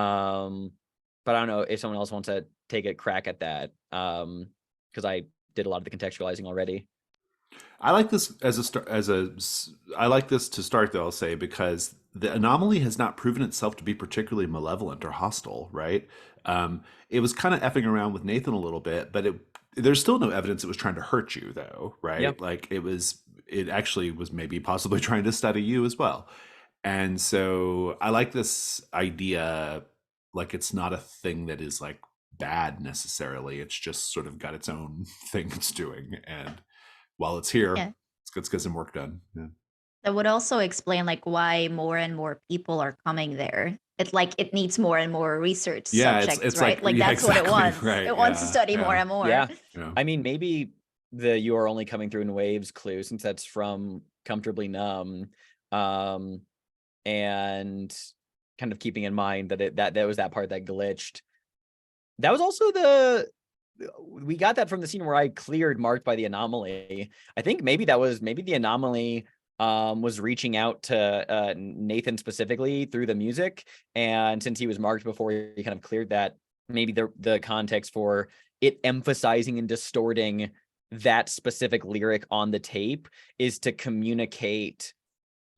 I don't know if someone else wants to take a crack at that. Because I did a lot of the contextualizing already. I like this I like this to start, though, I'll say, because the anomaly has not proven itself to be particularly malevolent or hostile, right? It was kind of effing around with Nathan a little bit, but there's still no evidence it was trying to hurt you, though, right? Yep. Like it actually was maybe possibly trying to study you as well. And so I like this idea, like it's not a thing that is like bad necessarily. It's just sort of got its own thing it's doing. And while it's here, Yeah. let's get some work done. Yeah. That would also explain like why more and more people are coming there. It's like it needs more and more research subjects, it's right? like, That's what it exactly, wants. right, It wants to yeah, study more and more. Yeah. Yeah. I mean, maybe the You Are Only Coming Through in Waves clue, since that's from Comfortably Numb, and kind of keeping in mind that that was that part that glitched. That was also we got that from the scene where I cleared Marked by the Anomaly. I think maybe the anomaly was reaching out to Nathan specifically through the music, and since he was marked before he kind of cleared that, maybe the context for it emphasizing and distorting that specific lyric on the tape is to communicate,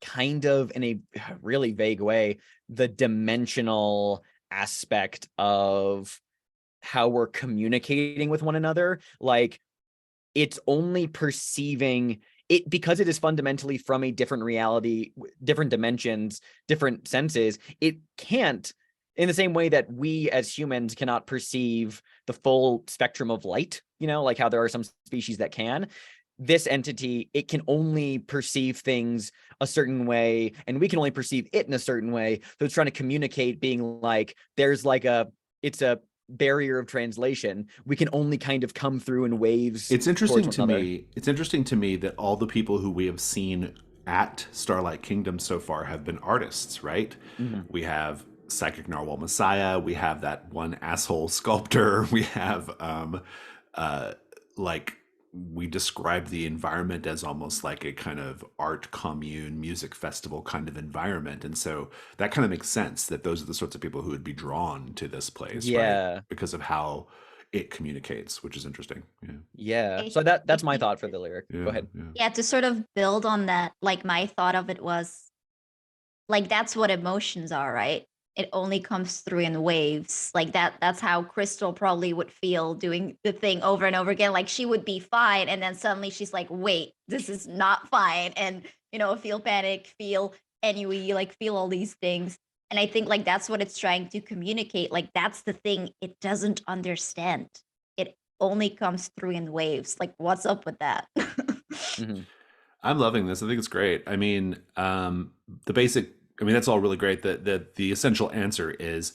kind of in a really vague way, the dimensional aspect of how we're communicating with one another. Like, it's only perceiving it because it is fundamentally from a different reality, different dimensions, different senses. It can't, in the same way that we as humans cannot perceive the full spectrum of light, like how there are some species that can. This entity, it can only perceive things a certain way, and we can only perceive it in a certain way. So it's trying to communicate, being like, there's like it's a barrier of translation. We can only kind of come through in waves. It's interesting to me. It's interesting to me that all the people who we have seen at Starlight Kingdom so far have been artists, right? Mm-hmm. We have Psychic Narwhal Messiah. We have that one asshole sculptor. We have like, we describe the environment as almost like a kind of art commune, music festival kind of environment. And so that kind of makes sense that those are the sorts of people who would be drawn to this place, right? Because of how it communicates, which is interesting. Yeah. So that's my thought for the lyric. Yeah, Go ahead. Yeah, to sort of build on that, like my thought of it was like that's what emotions are, right? It only comes through in waves. Like that's how Crystal probably would feel doing the thing over and over again. Like she would be fine, and then suddenly she's like, wait, this is not fine. And feel panic, feel ennui, like feel all these things. And I think like that's what it's trying to communicate. Like that's the thing it doesn't understand. It only comes through in waves. Like what's up with that? Mm-hmm. I'm loving this. I think it's great. I mean, the basic. I mean, that's all really great. The essential answer is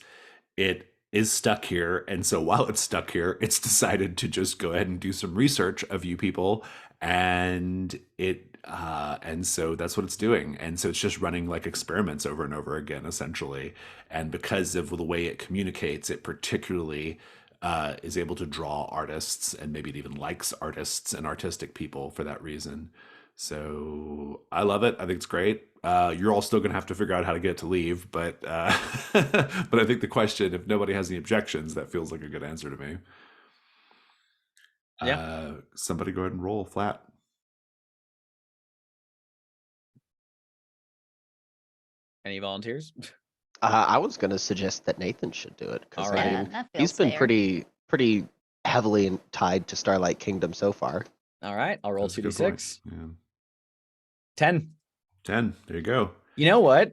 it is stuck here, and so while it's stuck here, it's decided to just go ahead and do some research of you people, and so that's what it's doing, and so it's just running like experiments over and over again, essentially. And because of the way it communicates, it particularly is able to draw artists, and maybe it even likes artists and artistic people for that reason. So I love it. I think it's great. You're all still going to have to figure out how to get it to leave, but but I think the question, if nobody has any objections, that feels like a good answer to me. Yeah. Somebody go ahead and roll flat. Any volunteers? I was going to suggest that Nathan should do it because All I right. Yeah, mean that he's feels been fair. pretty heavily tied to Starlight Kingdom so far. All right, I'll roll That's a good point. 2d6. Yeah. 10. 10. There you go. You know what?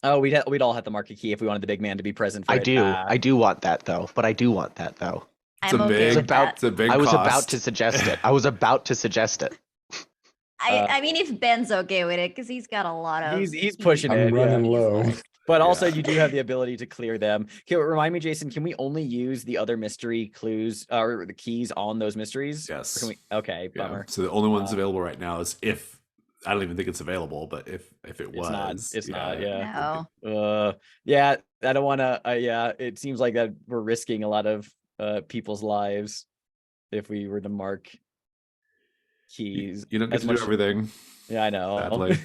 Oh, we'd all have to mark a key if we wanted the big man to be present for I it. do want that though. But I do want that though. It's I'm a okay big, with that. it's a big I was about cost. to suggest it. I was about to suggest it. I mean, if Ben's okay with it, because he's got a lot of. He's pushing I'm it. running Yeah. low. But also, Yeah. you do have the ability to clear them. Okay, remind me, Jason, can we only use the other mystery clues or the keys on those mysteries? Or Yes. can we? Okay, Yeah. bummer. So the only ones Uh, available right now is if I don't even think it's available, but if it It's was, not. It's not. Yeah. No. Yeah. I don't want to. Yeah. It seems like that we're risking a lot of people's lives if we were to mark keys. You don't get as to much. do everything. Yeah, I know. Sadly.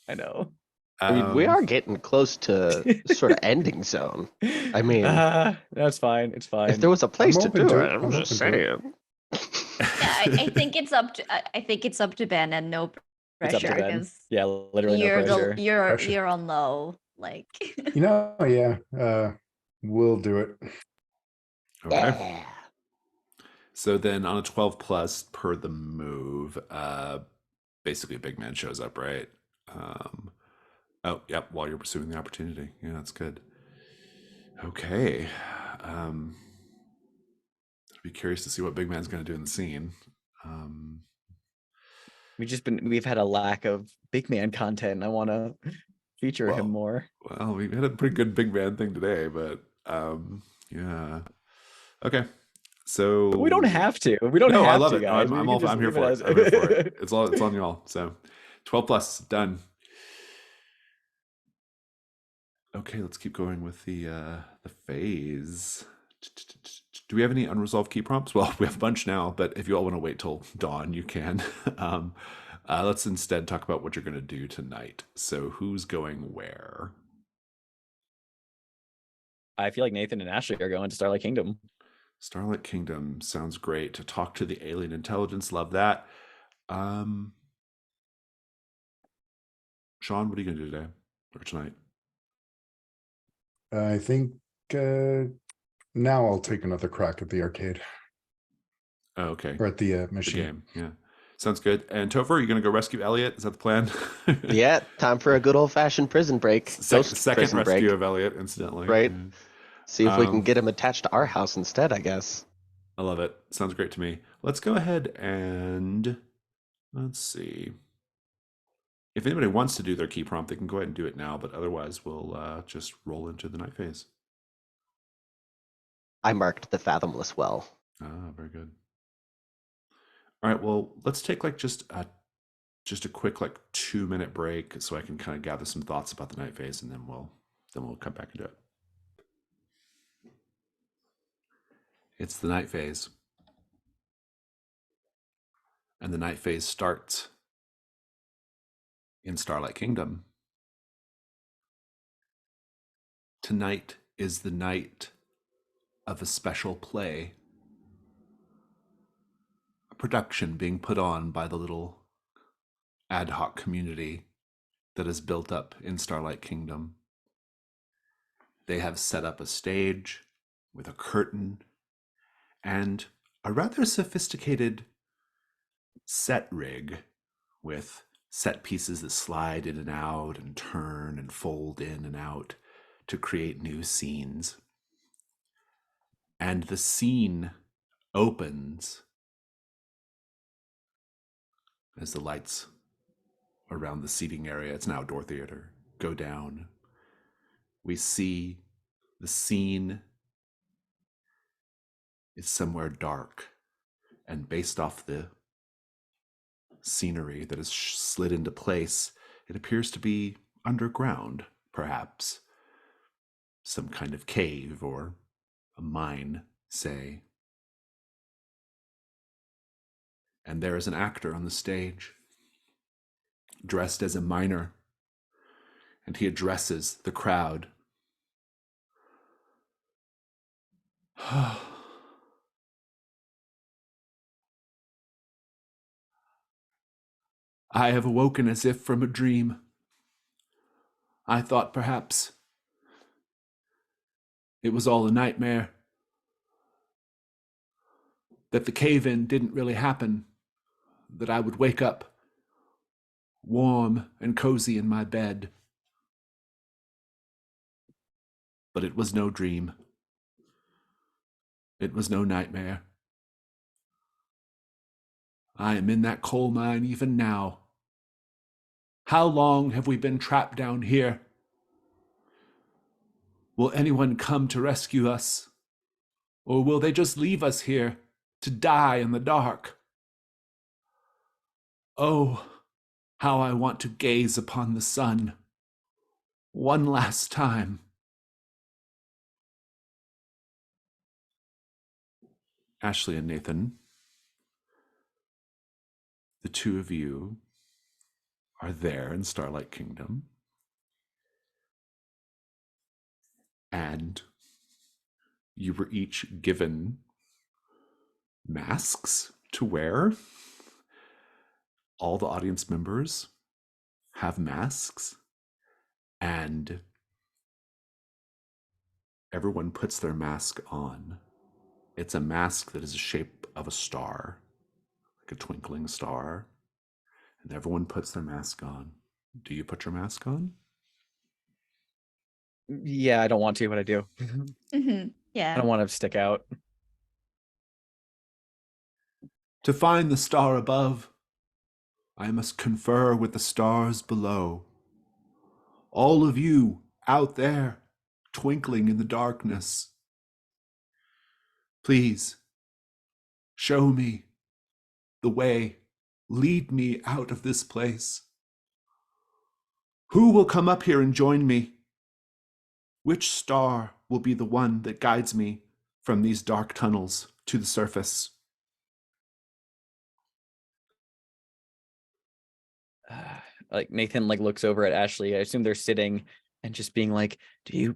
I know. I mean, we Um, are getting close to sort of ending zone. I mean, that's fine. It's fine. if there was a place to open do to it, it. I'm I'm just open to saying. Yeah, I think it's up to. I think it's up to Ben and no It's up to pressure Ben. because Yeah, literally no you're pressure. Pressure. you're on low. Like. You know, yeah, we'll do it. okay. Yeah. So then on a 12 plus per the move, basically a big man shows up, right? Oh, yep, while you're pursuing the opportunity. Yeah, that's good. Okay. I'd be curious to see what big man's going to do in the scene. We've had a lack of big man content. And I want to feature him more. Well, we had a pretty good big man thing today, but yeah. Okay. So But we don't have to. We don't No, have I love to, it. No, guys. I'm here for it. I'm here for it. It's on y'all. So 12 plus done. Okay, let's keep going with the phase. Do we have any unresolved key prompts? Well, we have a bunch now, but if you all want to wait till dawn, you can. Let's instead talk about what you're going to do tonight. So who's going where? I feel like Nathan and Ashley are going to Starlight Kingdom. Starlight Kingdom sounds great. To talk to the alien intelligence, love that. Sean, what are you going to do today or tonight? I think now I'll take another crack at the arcade Oh, okay. or at the The machine. game. Yeah. Sounds good. And Topher, are you going to go rescue Elliot? Is that the plan? Yeah, time for a good old fashioned prison break. Second Prison rescue break. of Elliot, incidentally. Right. Yeah. See if we can get him attached to our house instead, I guess. I love it. Sounds great to me. Let's go ahead and let's see. If anybody wants to do their key prompt, they can go ahead and do it now, but otherwise we'll just roll into the night phase. I marked the fathomless well. Ah, very good. All right, well, let's take like just a quick like 2-minute break so I can kind of gather some thoughts about the night phase, and then we'll come back and do it. It's the night phase. And the night phase starts in Starlight Kingdom. Tonight is the night of a special play. A production being put on by the little ad hoc community that is built up in Starlight Kingdom. They have set up a stage with a curtain and a rather sophisticated set rig with set pieces that slide in and out and turn and fold in and out to create new scenes. And the scene opens as the lights around the seating area, it's an outdoor theater, go down. We see the scene is somewhere dark, and based off the scenery that is slid into place, it appears to be underground, perhaps. Some kind of cave or a mine, say. And there is an actor on the stage, dressed as a miner, and he addresses the crowd. I have awoken as if from a dream. I thought perhaps it was all a nightmare, that the cave-in didn't really happen, that I would wake up warm and cozy in my bed. But it was no dream. It was no nightmare. I am in that coal mine even now. How long have we been trapped down here? Will anyone come to rescue us? Or will they just leave us here to die in the dark? Oh, how I want to gaze upon the sun one last time. Ashley and Nathan, the two of you are there in Starlight Kingdom, and you were each given masks to wear. All the audience members have masks, and everyone puts their mask on. It's a mask that is the shape of a star, like a twinkling star, and everyone puts their mask on. Do you put your mask on? Yeah, I don't want to, but I do. I Yeah. don't want to stick out. To find the star above, I must confer with the stars below. All of you out there, twinkling in the darkness, please show me the way. Lead me out of this place. Who will come up here and join me? Which star will be the one that guides me from these dark tunnels to the surface? Like Nathan looks over at Ashley. I assume they're sitting and just being like, do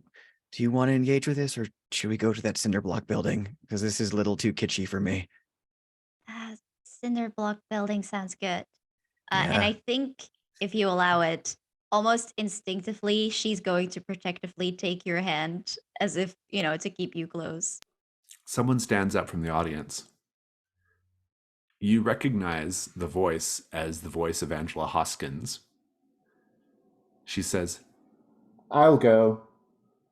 you want to engage with this, or should we go to that cinder block building? Because this is a little too kitschy for me. Cinder block building sounds good. And Yeah. I think if you allow it, almost instinctively, she's going to protectively take your hand as if, to keep you close. Someone stands up from the audience. You recognize the voice as the voice of Angela Hoskins. She says, I'll go.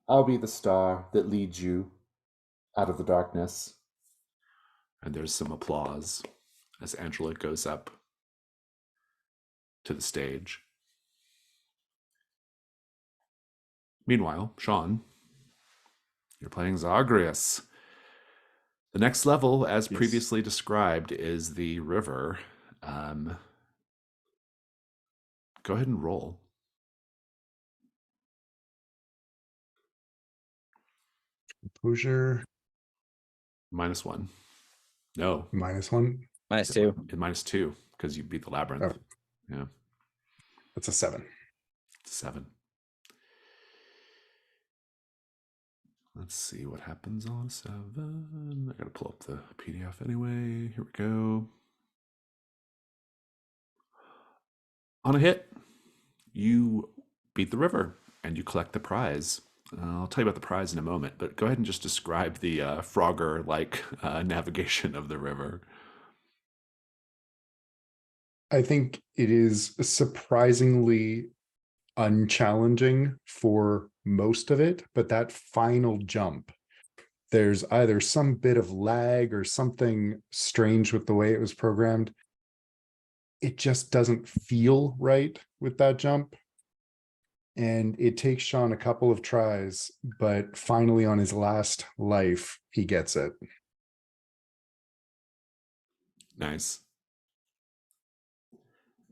I'll be the star that leads you out of the darkness. And there's some applause as Angela goes up to the stage. Meanwhile, Sean, you're playing Zagreus. The next level, as previously described, is the river. Go ahead and roll. Composure. -1. No. -1. -2. -2, because you beat the labyrinth. Oh. Yeah. That's a 7. It's 7. Let's see what happens on 7. I gotta pull up the PDF anyway. Here we go. On a hit, you beat the river and you collect the prize. I'll tell you about the prize in a moment, but go ahead and just describe the Frogger-like navigation of the river. I think it is surprisingly unchallenging for most of it, but that final jump, there's either some bit of lag or something strange with the way it was programmed. it just doesn't feel right with that jump. And it takes Sean a couple of tries, but finally on his last life, he gets it. Nice.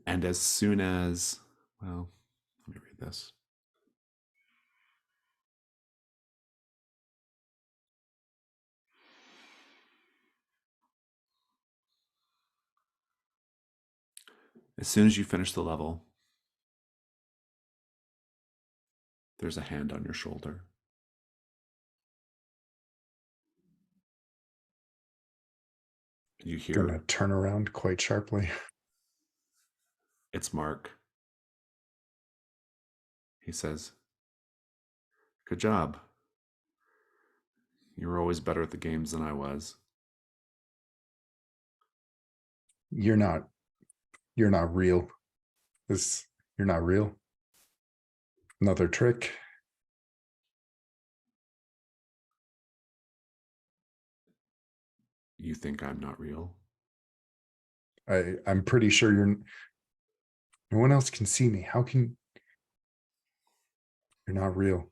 And as soon as, well, let me read this. As soon as you finish the level, there's a hand on your shoulder. You hear Gonna turn around quite sharply. it's Mark. He says, "Good job. You were always better at the games than I was." You're not real. You're not real. Another trick. You think I'm not real? I'm pretty sure no one else can see me. How can you're not real?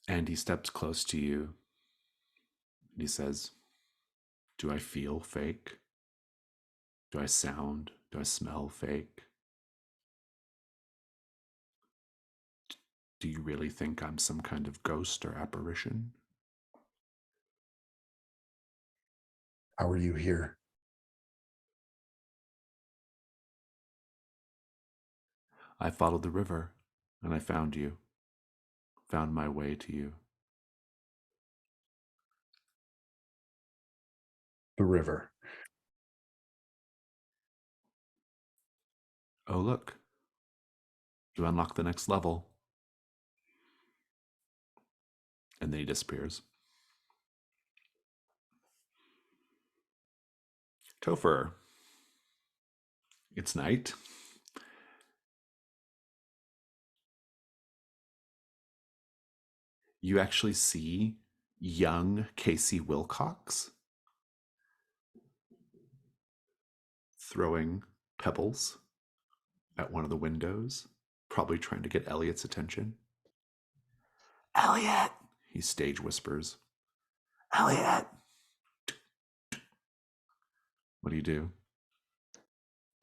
And he steps close to you and he says, "Do I feel fake? Do I sound? Do I smell fake? Do you really think I'm some kind of ghost or apparition?" How are you here? I followed the river and I found you, found my way to you. The river. Oh, look, you unlock the next level. And then he disappears. Topher, it's night. You actually see young Casey Wilcox throwing pebbles at one of the windows, probably trying to get Elliot's attention. "Elliot," he stage whispers. "Elliot." What do you do?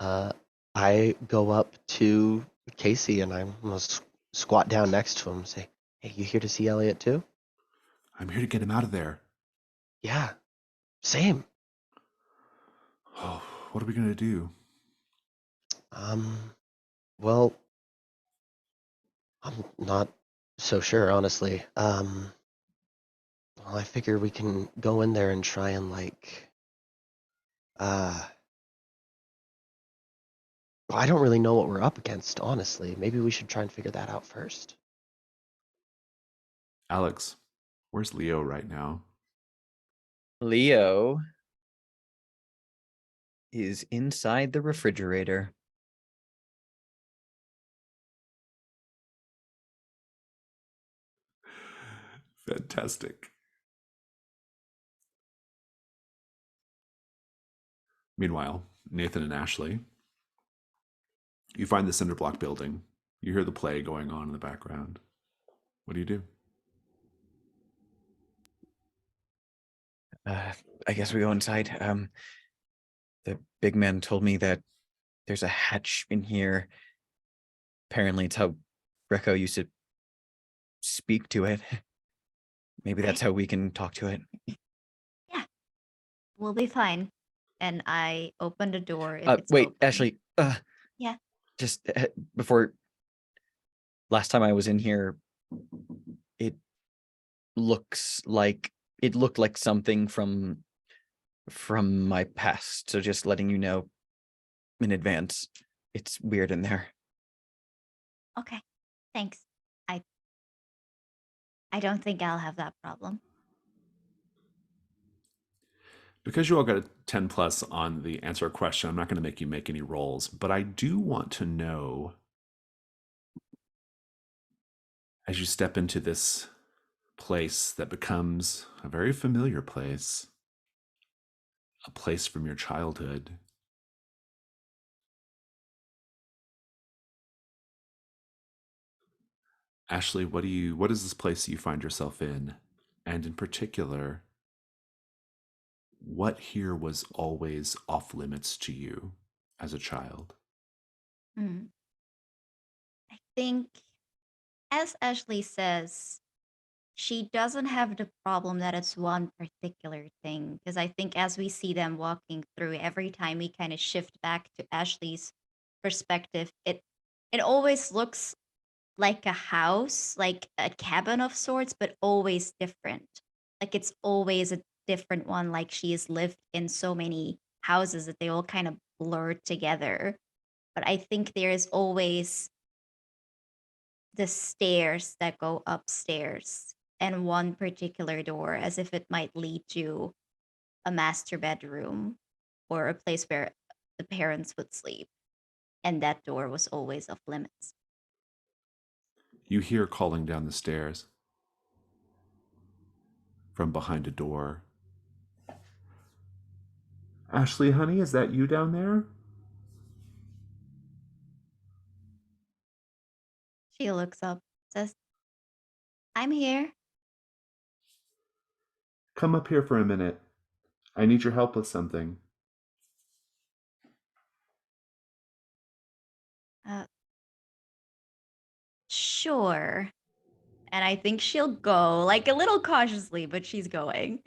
I go up to Casey and I'm gonna squat down next to him and say, "Hey, you here to see Elliot too?" "I'm here to get him out of there." "Yeah, same." "Oh, what are we going to do?" Well, I'm not so sure, honestly. Well, I figure we can go in there and try and uh, well, I don't really know what we're up against, honestly. Maybe we should try and figure that out first. "Alex, where's Leo right now?" Leo is inside the refrigerator. Fantastic. Meanwhile, Nathan and Ashley, you find the cinder block building. You hear the play going on in the background. What do you do? I guess we go inside. The big man told me that there's a hatch in here. Apparently, it's how Greco used to speak to it. Maybe that's how we can talk to it. Yeah, we'll be fine. And I open the door if it's Wait, open. Ashley. Yeah. Just before last time I was in here, it looked like something from my past. So just letting you know in advance, it's weird in there. Okay. Thanks. I don't think I'll have that problem. Because you all got a 10 plus on the answer a question, I'm not going to make you make any rolls, but I do want to know, as you step into this place that becomes a very familiar place, A place from your childhood. Ashley, what is this place you find yourself in? And in particular, what here was always off limits to you as a child? Hmm. I think, as Ashley says, she doesn't have the problem that it's one particular thing. Because I think as we see them walking through, every time we kind of shift back to Ashley's perspective, it always looks like a house, like a cabin of sorts, but always different. Like it's always a different one. Like she has lived in so many houses that they all kind of blur together. But I think there is always the stairs that go upstairs and one particular door as if it might lead to a master bedroom or a place where the parents would sleep. And that door was always off limits. You hear calling down the stairs from behind a door. Ashley, honey, is that you down there? She looks up, says, I'm here. Come up here for a minute. I need your help with something. Uh, sure. And I think she'll go, like a little cautiously, but she's going.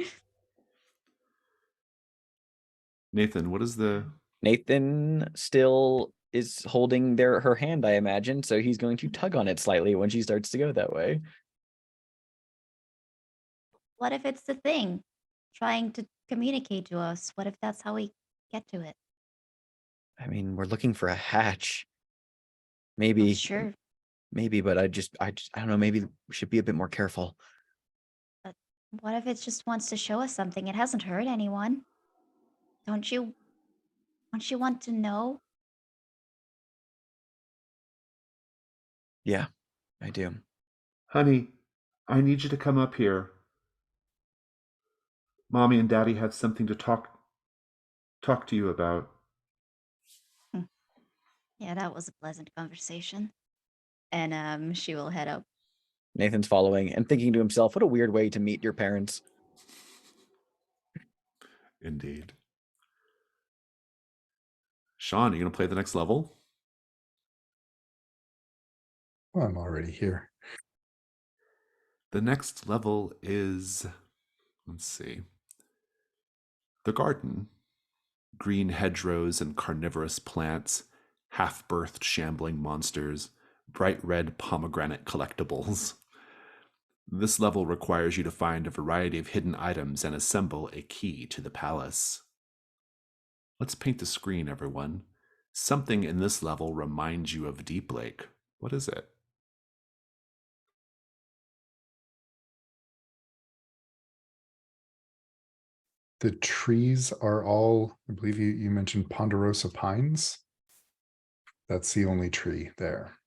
Nathan, what is the Nathan still is holding her hand, I imagine, so he's going to tug on it slightly when she starts to go that way. What if it's the thing trying to communicate to us? What if that's how we get to it? I mean, we're looking for a hatch. Well, Maybe, sure. maybe, but I don't know, maybe we should be a bit more careful. But what if it just wants to show us something? It hasn't hurt anyone. Don't you want to know? Yeah, I do. Honey, I need you to come up here. Mommy and Daddy have something to talk to you about. Hmm. Yeah, that was a pleasant conversation. And she will head up. Nathan's following and thinking to himself, what a weird way to meet your parents. Indeed. Sean, are you going to play the next level? Well, I'm already here. The next level is, let's see, the garden. Green hedgerows and carnivorous plants, half-birthed shambling monsters, bright red pomegranate collectibles. This level requires you to find a variety of hidden items and assemble a key to the palace. Let's paint the screen, everyone. Something in this level reminds you of Deep Lake. What is it? The trees are all, I believe you mentioned ponderosa pines. That's the only tree there.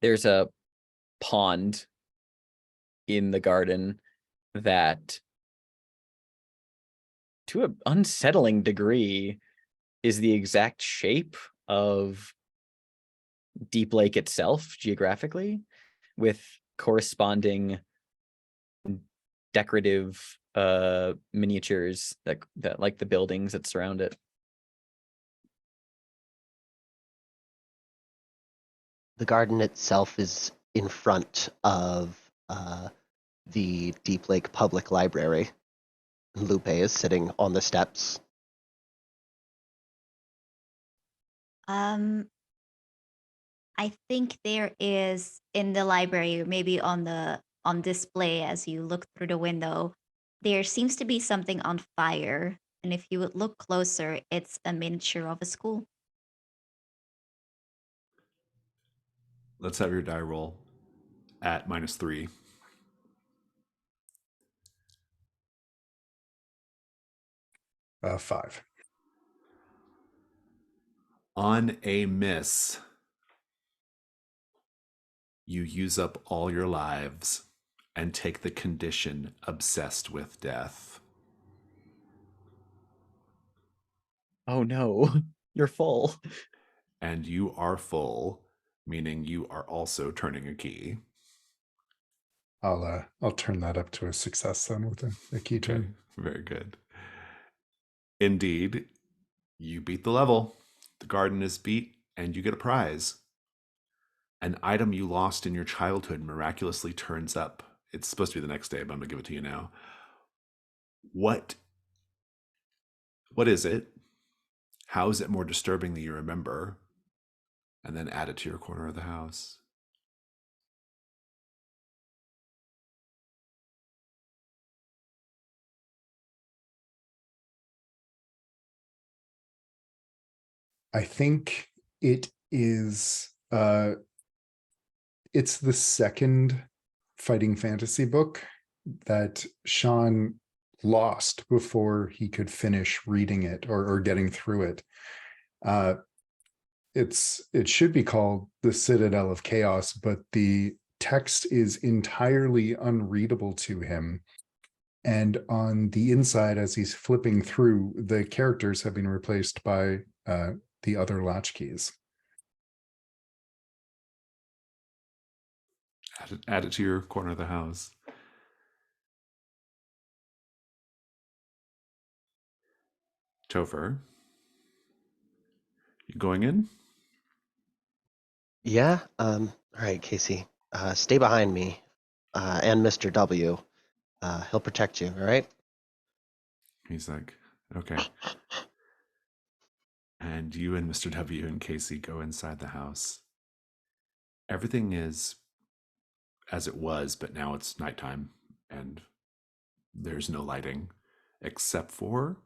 There's a pond in the garden that, to an unsettling degree, is the exact shape of Deep Lake itself geographically, with corresponding decorative miniatures that like the buildings that surround it. The garden itself is in front of the Deep Lake Public Library. Lupe is sitting on the steps. I think there is in the library, maybe on display as you look through the window, there seems to be something on fire. And if you would look closer, it's a miniature of a school. Let's have your die roll at -3. Five. On a miss, You use up all your lives and take the condition obsessed with death. Oh no, you're full. And you are full, meaning you are also turning a key. I'll turn that up to a success then with a key Okay, turn. very good. Indeed, you beat the level. The garden is beat, and you get a prize. An item you lost in your childhood miraculously turns up. It's supposed to be the next day, but I'm gonna give it to you now. What is it? How is it more disturbing than you remember? And then add it to your corner of the house. I think it is it's the second fighting fantasy book that Sean lost before he could finish reading it or getting through it. It should be called The Citadel of Chaos, but the text is entirely unreadable to him. And on the inside, as he's flipping through, the characters have been replaced by the other latchkeys. Add it to your corner of the house. Topher, you going in? Yeah. All right, Casey. Stay behind me, and Mr. W. He'll protect you. All right. He's like, okay. And you and Mr. W and Casey go inside the house. Everything is as it was, but now it's nighttime and there's no lighting except for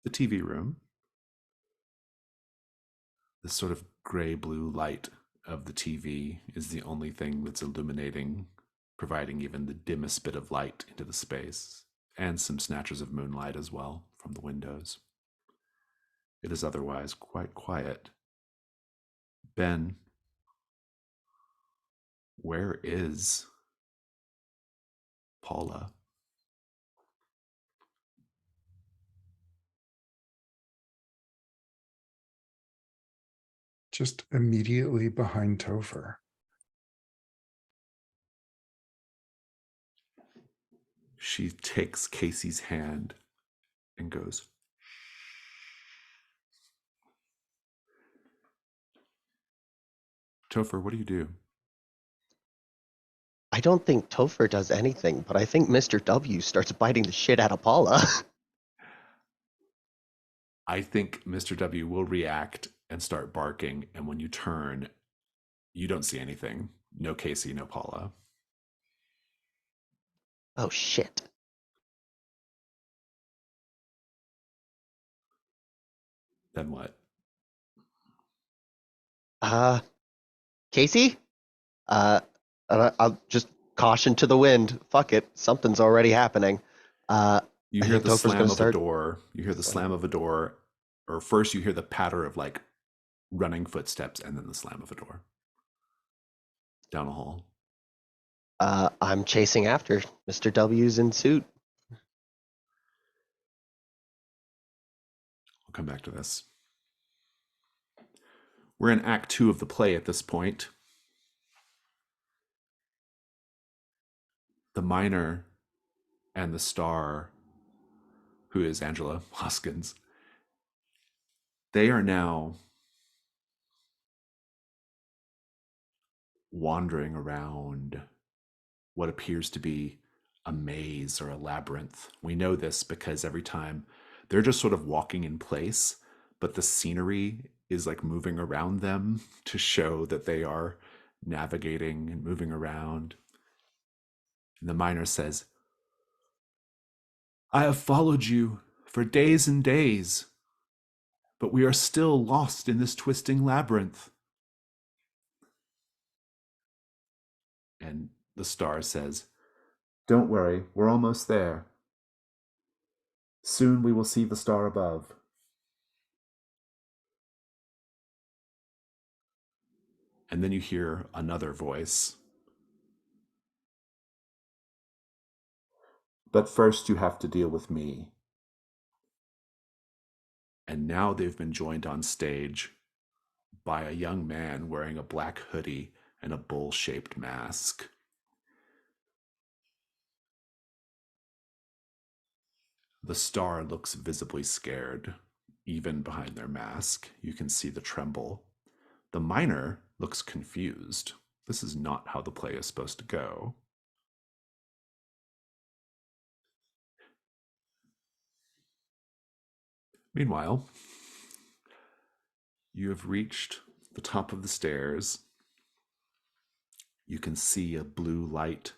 the TV room. The sort of gray-blue light of the TV is the only thing that's illuminating, providing even the dimmest bit of light into the space, and some snatches of moonlight as well from the windows. It is otherwise quite quiet. Ben, where is Paula? Just immediately behind Topher. She takes Casey's hand and goes, Topher, what do you do? I don't think Topher does anything, but I think Mr. W starts biting the shit out of Paula. I think Mr. W will react and start barking, and when you turn, you don't see anything. No Casey, no Paula. Oh shit. Then what? Casey? I'll just caution to the wind. Fuck it. Something's already happening. You I hear think the Topher's slam gonna of a start. door. You hear the slam of a door. Or first you hear the patter of like running footsteps and then the slam of a door. Down a hall. I'm chasing after Mr. W's in suit. We'll come back to this. We're in Act 2 of the play at this point. The miner and the star, who is Angela Hoskins, they are now wandering around what appears to be a maze or a labyrinth. We know this because every time they're just sort of walking in place, but the scenery is like moving around them to show that they are navigating and moving around. And the miner says, I have followed you for days and days, but we are still lost in this twisting labyrinth. And the star says, Don't worry, we're almost there. Soon we will see the star above. And then you hear another voice. But first you have to deal with me. And now they've been joined on stage by a young man wearing a black hoodie and a bull-shaped mask. The star looks visibly scared. Even behind their mask, you can see the tremble. The miner looks confused. This is not how the play is supposed to go. Meanwhile, you have reached the top of the stairs. You can see a blue light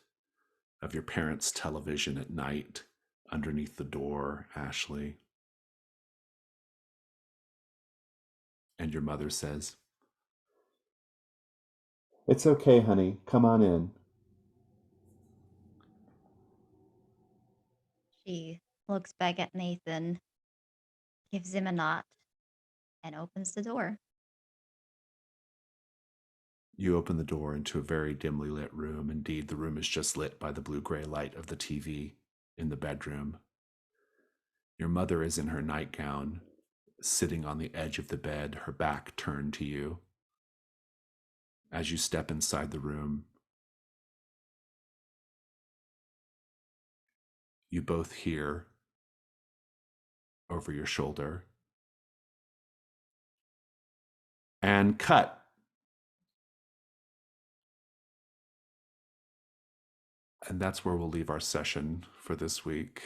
of your parents' television at night underneath the door, Ashley. And your mother says, "It's okay, honey. Come on in." She looks back at Nathan, gives him a nod, and opens the door. You open the door into a very dimly lit room. Indeed, the room is just lit by the blue-gray light of the TV in the bedroom. Your mother is in her nightgown, sitting on the edge of the bed, her back turned to you. As you step inside the room, you both hear over your shoulder, and cut. And that's where we'll leave our session for this week.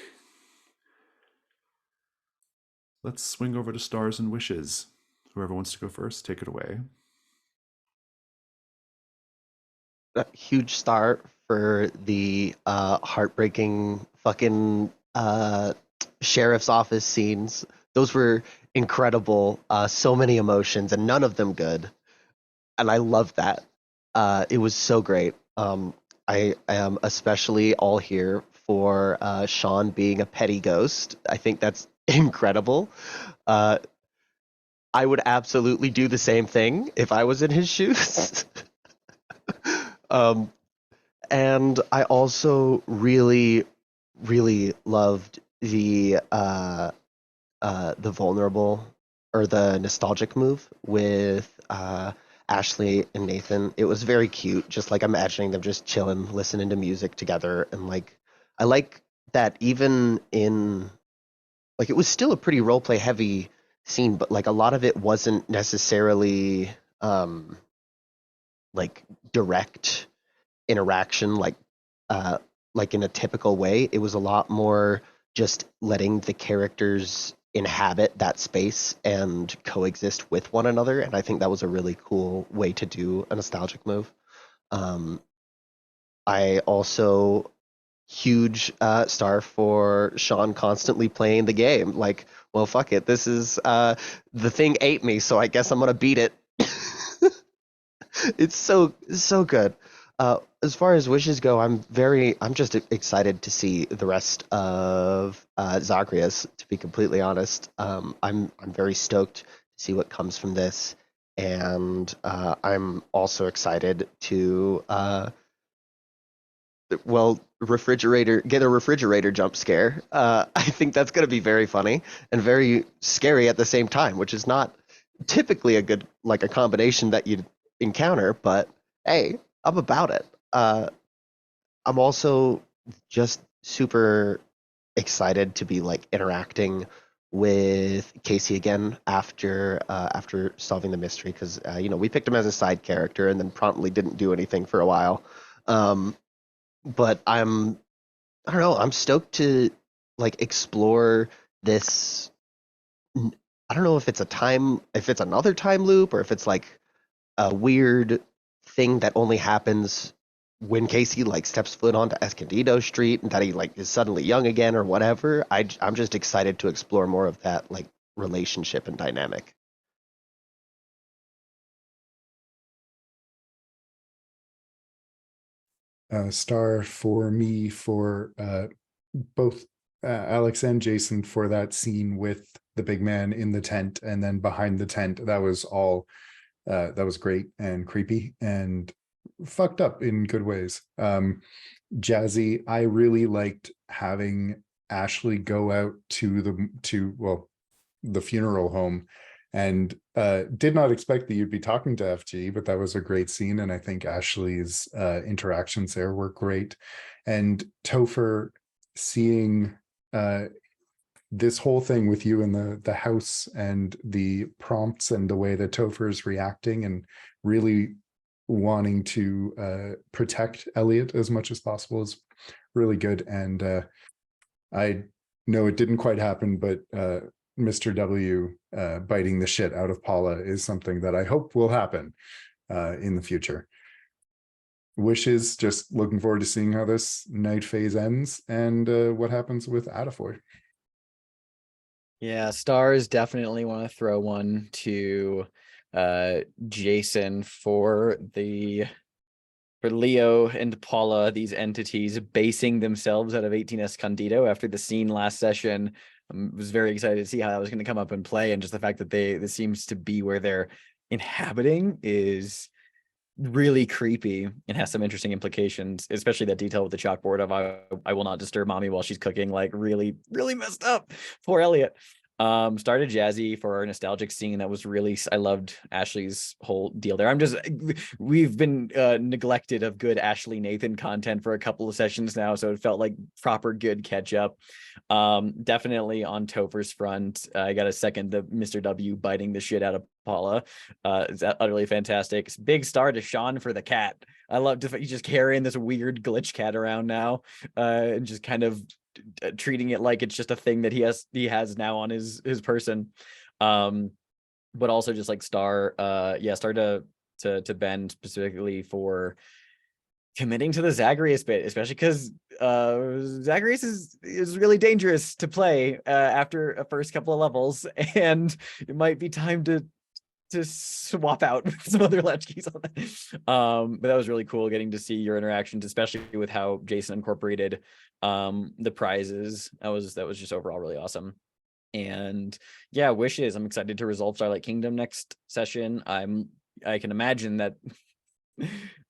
Let's swing over to Stars and Wishes. Whoever wants to go first, take it away. A huge star for the heartbreaking fucking sheriff's office scenes. Those were incredible. So many emotions and none of them good. And I love that. It was so great. I am especially all here for Sean being a petty ghost. I think that's incredible. I would absolutely do the same thing if I was in his shoes. And I also really, really loved the vulnerable or the nostalgic move with Ashley and Nathan. It was very cute, just like imagining them just chilling, listening to music together, and like I like that even in like it was still a pretty roleplay heavy scene, but like a lot of it wasn't necessarily like direct interaction uh like in a typical way. It was a lot more just letting the characters inhabit that space and coexist with one another, and I think that was a really cool way to do a nostalgic move. I also huge star for Sean constantly playing the game like, well, fuck it, this is the thing ate me, so I guess I'm gonna beat it. It's so good. As far as wishes go, I'm just excited to see the rest of Zagreus. To be completely honest, I'm very stoked to see what comes from this, and I'm also excited to get a refrigerator jump scare. I think that's going to be very funny and very scary at the same time, which is not typically a good like a combination that you'd encounter. But hey, I'm about it. I'm also just super excited to be like interacting with Casey again after solving the mystery, because we picked him as a side character and then promptly didn't do anything for a while. But I don't know, I'm stoked to like explore this. I don't know if it's another time loop, or if it's like a weird thing that only happens when Casey like steps foot onto Escondido Street and that he like is suddenly young again or whatever. I'm just excited to explore more of that like relationship and dynamic. Star for me for both Alex and Jason for that scene with the big man in the tent and then behind the tent. That was all That was great and creepy and fucked up in good ways. Jazzy, I really liked having Ashley go out to the funeral home, and did not expect that you'd be talking to FG, but that was a great scene, and I think Ashley's interactions there were great. And Topher, seeing this whole thing with you in the house and the prompts and the way that Topher is reacting and really wanting to protect Elliot as much as possible is really good. And I know it didn't quite happen, but Mr. W biting the shit out of Paula is something that I hope will happen in the future. Wishes, just looking forward to seeing how this night phase ends and what happens with Adafoy. Yeah, stars definitely want to throw one to Jason for Leo and Paula, these entities basing themselves out of 18 Escondido after the scene last session. I was very excited to see how that was going to come up and play, and just the fact that this seems to be where they're inhabiting is really creepy and has some interesting implications, especially that detail with the chalkboard of I will not disturb mommy while she's cooking, like really messed up. Poor Elliot. Started Jazzy for our nostalgic scene. That was really, I loved Ashley's whole deal there. We've been neglected of good Ashley Nathan content for a couple of sessions now, so it felt like proper good catch up. Definitely on Topher's front, I got a second the Mr. W biting the shit out of Paula. It's utterly fantastic. Big star to Sean for the cat. I love he's just carrying this weird glitch cat around now, and just kind of treating it like it's just a thing that he has now on his person. But also just like star to Ben specifically for committing to the Zagreus bit, especially because Zagreus is really dangerous to play after a first couple of levels, and it might be time to swap out some other latchkeys on that. But that was really cool getting to see your interactions, especially with how Jason incorporated the prizes. That was just overall really awesome. And yeah, wishes. I'm excited to resolve Starlight Kingdom next session. I can imagine that.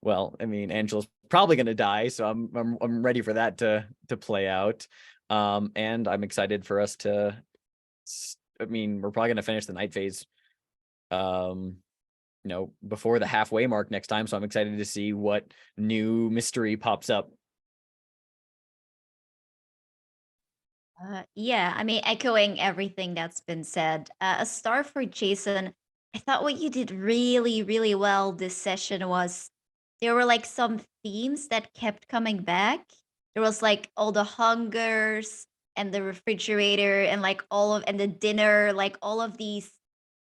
Well, I mean, Angela's probably going to die, so I'm ready for that to play out. And I'm excited for us to. I mean, we're probably going to finish the night phase before the halfway mark next time, so I'm excited to see what new mystery pops up. Yeah, I mean, echoing everything that's been said, a star for Jason. I thought what you did really, really well this session was there were like some themes that kept coming back. There was like all the hungers and the refrigerator and like and the dinner, like all of these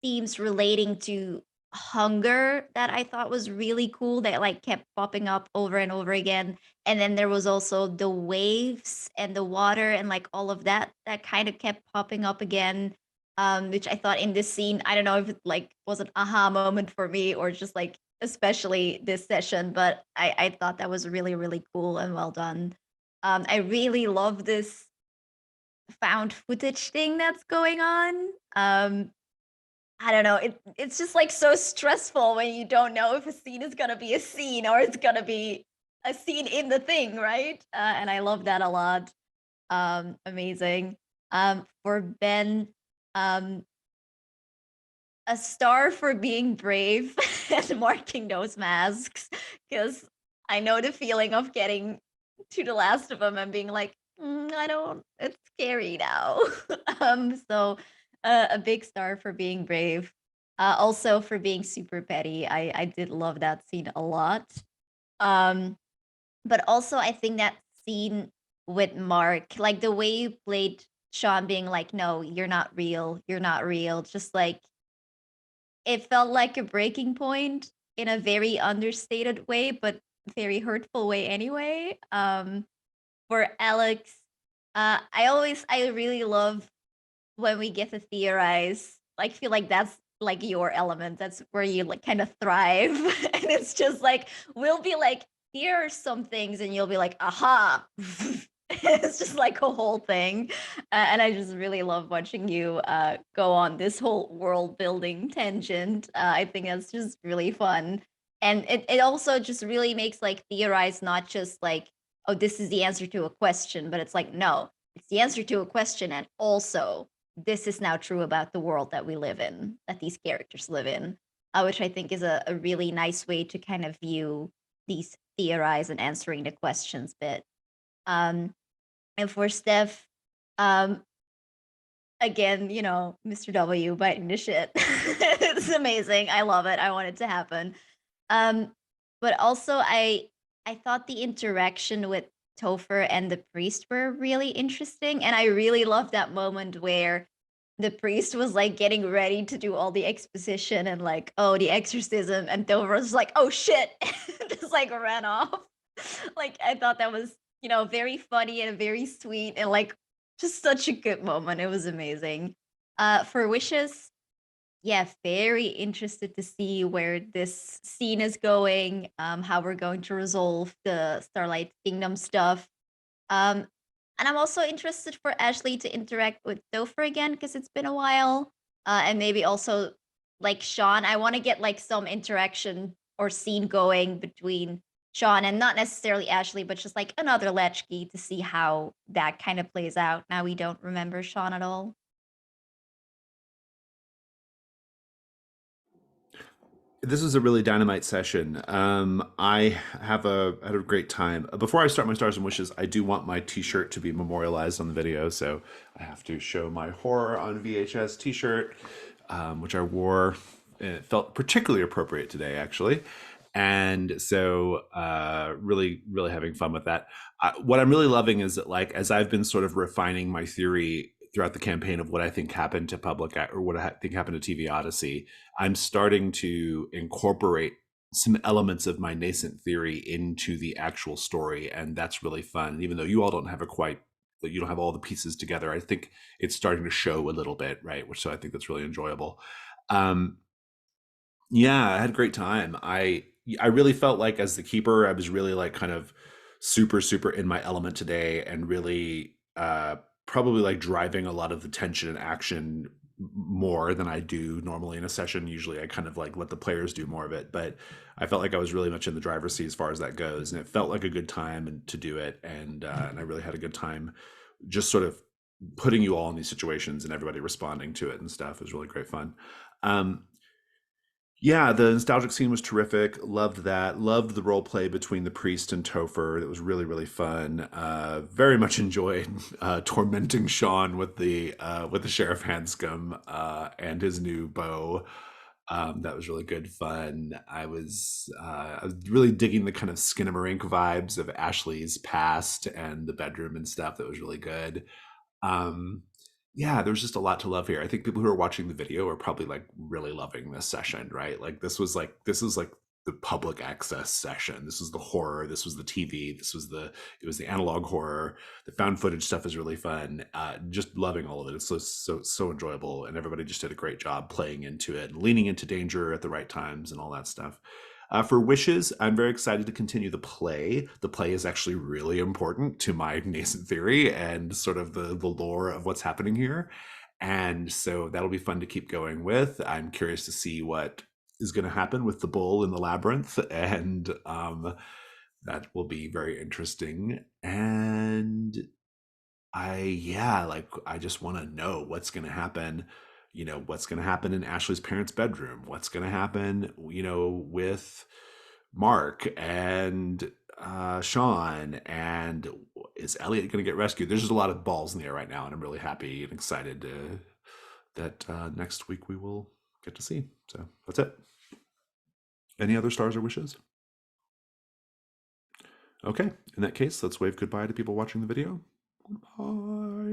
themes relating to hunger that I thought was really cool that like kept popping up over and over again. And then there was also the waves and the water and like all of that kind of kept popping up again. Which I thought in this scene, I don't know if it like was an aha moment for me or just like especially this session, but I thought that was really, really cool and well done. I really love this found footage thing that's going on. I don't know. It's just like so stressful when you don't know if a scene is gonna be a scene or it's gonna be a scene in the thing, right? And I love that a lot. Amazing. For Ben, um, a star for being brave and marking those masks, because I know the feeling of getting to the last of them and being like, I don't. It's scary now. So a big star for being brave. Also for being super petty. I did love that scene a lot. Um, but also I think that scene with Mark, like the way you played Sean being like, no, you're not real. Just like it felt like a breaking point in a very understated way, but very hurtful way anyway. For Alex, I really love when we get to theorize. Like feel like that's like your element. That's where you like kind of thrive. And it's just like we'll be like, here are some things, and you'll be like, aha. It's just like a whole thing. And I just really love watching you go on this whole world building tangent. I think that's just really fun. And it also just really makes like theorize not just like, oh, this is the answer to a question, but it's like, no, it's the answer to a question. And also, this is now true about the world that we live in, that these characters live in, which I think is a really nice way to kind of view these theorize and answering the questions bit. Um, and for Steph, um, again, Mr. W biting the shit. It's amazing. I love it. I want it to happen. Um, but also I thought the interaction with Topher and the priest were really interesting. And I really loved that moment where the priest was like getting ready to do all the exposition and like, oh, the exorcism, and Topher was like, oh shit, just like ran off. Like I thought that was, very funny and very sweet and like just such a good moment. It was amazing. For wishes, yeah, very interested to see where this scene is going, how we're going to resolve the Starlight Kingdom stuff. Um, and I'm also interested for Ashley to interact with Topher again because it's been a while. And maybe also like Sean, I want to get like some interaction or scene going between Sean and not necessarily Ashley, but just like another Latchkey to see how that kind of plays out. Now we don't remember Sean at all. This was a really dynamite session. I had a great time. Before I start my stars and wishes, I do want my T-shirt to be memorialized on the video, so I have to show my horror on VHS T-shirt, which I wore. It felt particularly appropriate today, actually, and so really, really having fun with that. What I'm really loving is that, like, as I've been sort of refining my theory throughout the campaign of what I think happened to or what I think happened to TV Odyssey, I'm starting to incorporate some elements of my nascent theory into the actual story, and that's really fun. And even though you all don't have you don't have all the pieces together, I think it's starting to show a little bit, right? Which, so I think that's really enjoyable. Um, yeah, I had a great time. I really felt like as the keeper, I was really like kind of super in my element today, and really probably like driving a lot of the tension and action more than I do normally in a session. Usually I kind of like let the players do more of it, but I felt like I was really much in the driver's seat as far as that goes, and it felt like a good time to do it, and I really had a good time just sort of putting you all in these situations and everybody responding to it and stuff. It was really great fun. Um, yeah, the nostalgic scene was terrific. Loved that. Loved the role play between the priest and Topher. It was really, really fun. Very much enjoyed tormenting Sean with the Sheriff Hanscom and his new bow. That was really good fun. I was really digging the kind of Skinamarink vibes of Ashley's past and the bedroom and stuff. That was really good. Um, yeah, there's just a lot to love here. I think people who are watching the video are probably like really loving this session, right? Like this is like the public access session. This was the horror. This was the TV. It was the analog horror. The found footage stuff is really fun. Just loving all of it. It's so enjoyable, and everybody just did a great job playing into it and leaning into danger at the right times and all that stuff. For wishes, I'm very excited to continue the play. The play is actually really important to my nascent theory and sort of the lore of what's happening here. And so that'll be fun to keep going with. I'm curious to see what is going to happen with the bull in the labyrinth, and that will be very interesting. And I just want to know what's going to happen. What's going to happen in Ashley's parents' bedroom? What's going to happen, with Mark and Sean? And is Elliot going to get rescued? There's just a lot of balls in the air right now, and I'm really happy and excited that next week we will get to see. So that's it. Any other stars or wishes? Okay, in that case, let's wave goodbye to people watching the video. Goodbye.